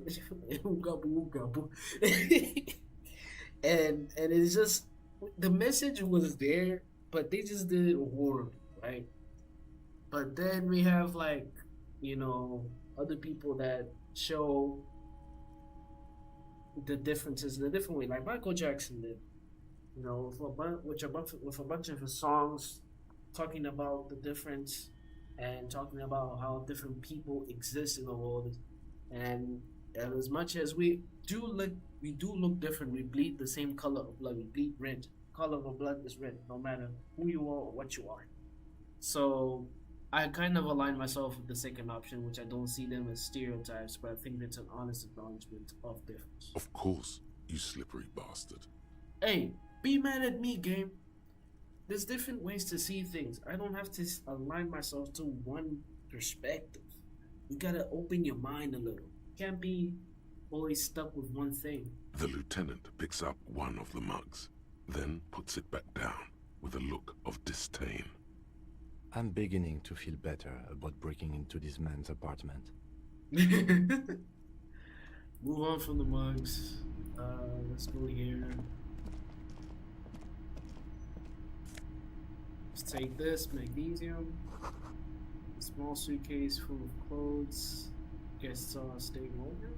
and it's just, the message was there, but they just did it horribly, right? But then we have like, you know, other people that show the differences in a different way, like Michael Jackson did. You know, with a bunch of his songs, talking about the difference and talking about how different people exist in the world, and as much as we do look different. We bleed the same color of blood. We bleed red. Color of blood is red, no matter who you are or what you are. So I kind of align myself with the second option, which I don't see them as stereotypes, but I think it's an honest acknowledgement of difference. Of course, you slippery bastard. Hey, be mad at me, game. There's different ways to see things. I don't have to align myself to one perspective. You gotta open your mind a little. Can't be always stuck with one thing. The lieutenant picks up one of the mugs, then puts it back down with a look of disdain. I'm beginning to feel better about breaking into this man's apartment. Move on from the mugs. Let's go here. Let's take this magnesium. A small suitcase full of clothes. Guests are staying over.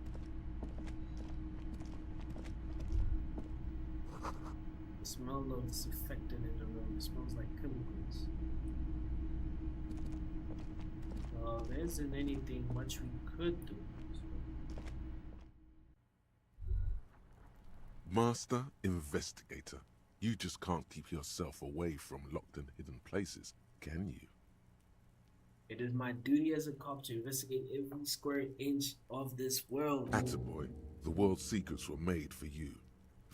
The smell of disinfectant in the room. It smells like chemicals. There isn't anything much we could do. Master Investigator, you just can't keep yourself away from locked and hidden places, can you? It is my duty as a cop to investigate every square inch of this world. Attaboy, the world's secrets were made for you.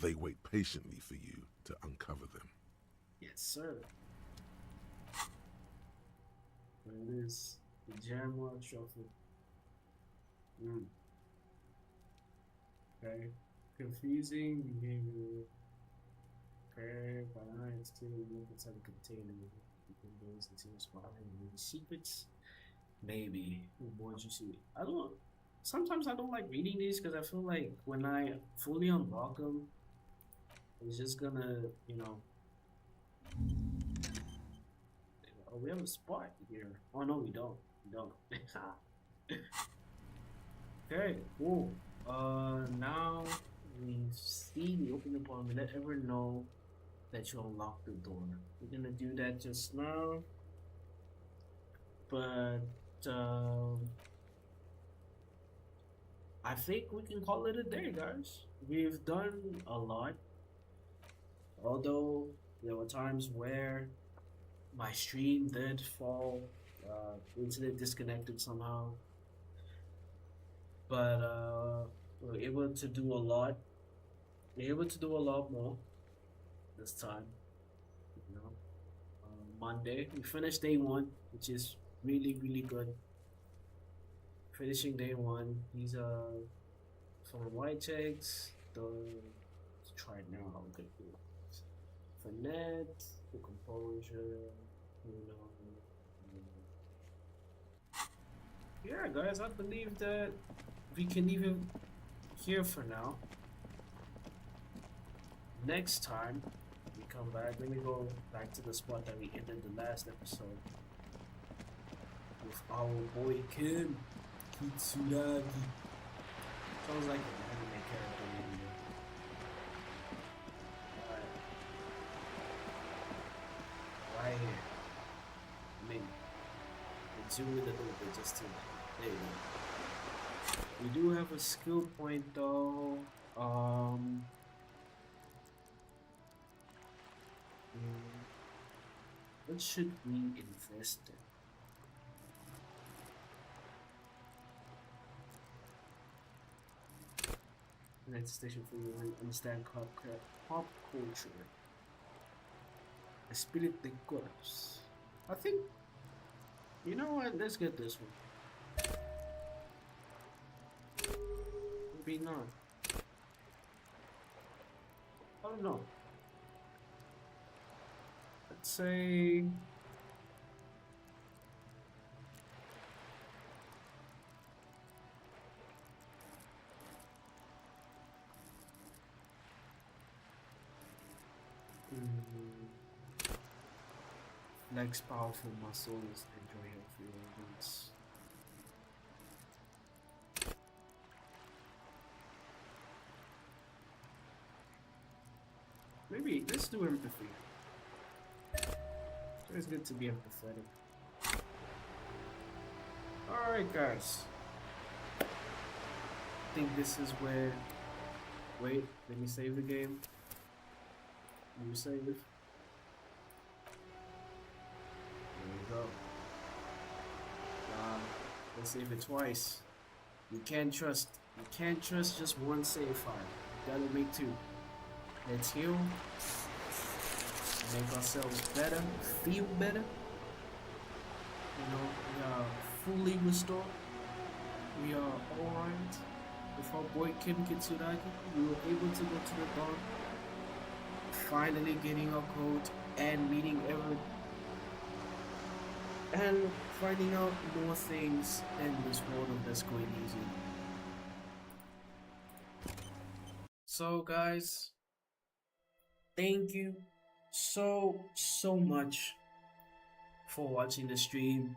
They wait patiently for you to uncover them. Yes, sir. There it is. The Jammer Shuffle. Okay. Confusing behavior. Okay, by it's still move inside the container. You can go into the spot and read the secrets. Maybe. What would you see? I don't know. Sometimes I don't like reading these because I feel like when I fully unlock them, it's just gonna, you know. Oh, we have a spot here. Oh no, we don't. We don't. Okay, cool. Now we see the open the door. We let everyone know that you unlocked the door. We're gonna do that just now. But I think we can call it a day, guys. We've done a lot. Although there were times where my stream did fall, internet disconnected somehow. But we were able to do a lot. We're able to do a lot more this time. You know, Monday we finished day one, which is really good. Finishing day one. These are some white checks. Let's try it now. How we could do it. Finette, the composure, you know. Yeah, guys, I believe that we can even here for now. Next time we come back, let me go back to the spot that we ended the last episode with our boy Kim Kitsuragi. Sounds like an anime character maybe. Right here. I mean, zoom in a little bit just to. There you go. We do have a skill point though. What should we invest in? Next station for you to understand pop culture. Spirit de Corps. I think, you know what, let's get this one. Maybe not. I don't know. Let's say legs powerful muscles, enjoy healthy organs. Maybe let's do empathy. It's good to be empathetic. Alright, guys. I think this is where. Wait, let me save the game. Let me save it. There we go. Let's save it twice. You can't trust just one save file. You gotta make two. Let's heal. Make ourselves better, feel better. You know, we are fully restored. We are alright. With our boy Kim Kitsuragi, we were able to go to the dawn. Finally getting our code and meeting everyone. And finding out more things in this world of Disco Elysium. So guys, thank you so much for watching the stream.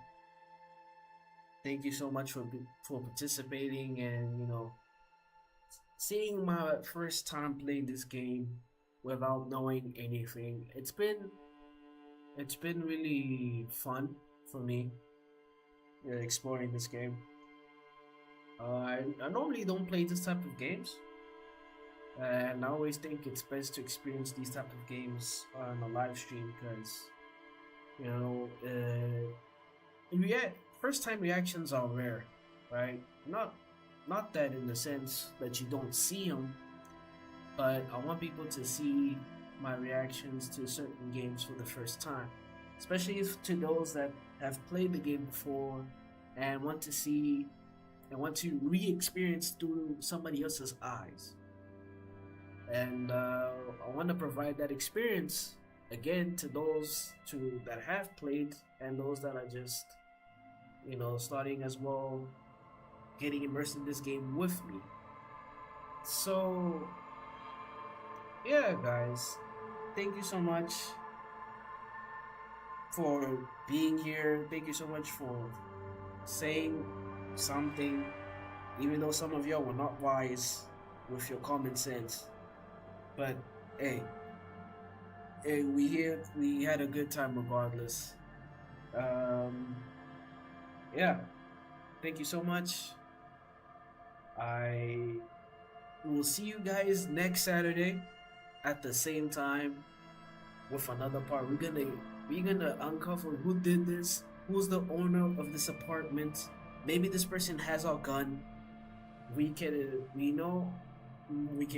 Thank you so much for participating and, you know, seeing my first time playing this game without knowing anything. It's been really fun for me exploring this game. I normally don't play this type of games, and I always think it's best to experience these type of games on a live stream because, you know, first time reactions are rare, right? Not that in the sense that you don't see them, but I want people to see my reactions to certain games for the first time, especially to those that have played the game before and want to see and want to re-experience through somebody else's eyes. And I want to provide that experience again to those that have played and those that are just, you know, starting as well, getting immersed in this game with me. So yeah, guys, thank you so much for being here. Thank you so much for saying something, even though some of y'all were not wise with your common sense. But hey, we had a good time regardless. Yeah, thank you so much. I will see you guys next Saturday at the same time with another part. We're gonna uncover who did this, who's the owner of this apartment. Maybe this person has our gun. We can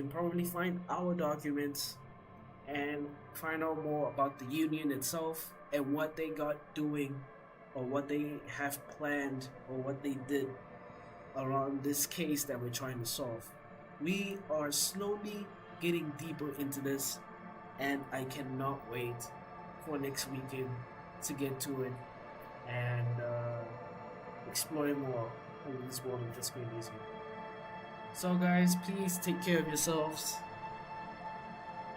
probably find our documents and find out more about the union itself and what they got doing, or what they have planned, or what they did around this case that we're trying to solve. We are slowly getting deeper into this, and I cannot wait for next weekend to get to it and explore more in this world of Disco Elysium. So guys, please take care of yourselves,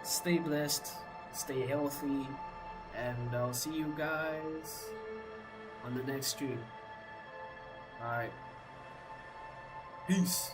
stay blessed, stay healthy, and I'll see you guys on the next stream. Alright, peace.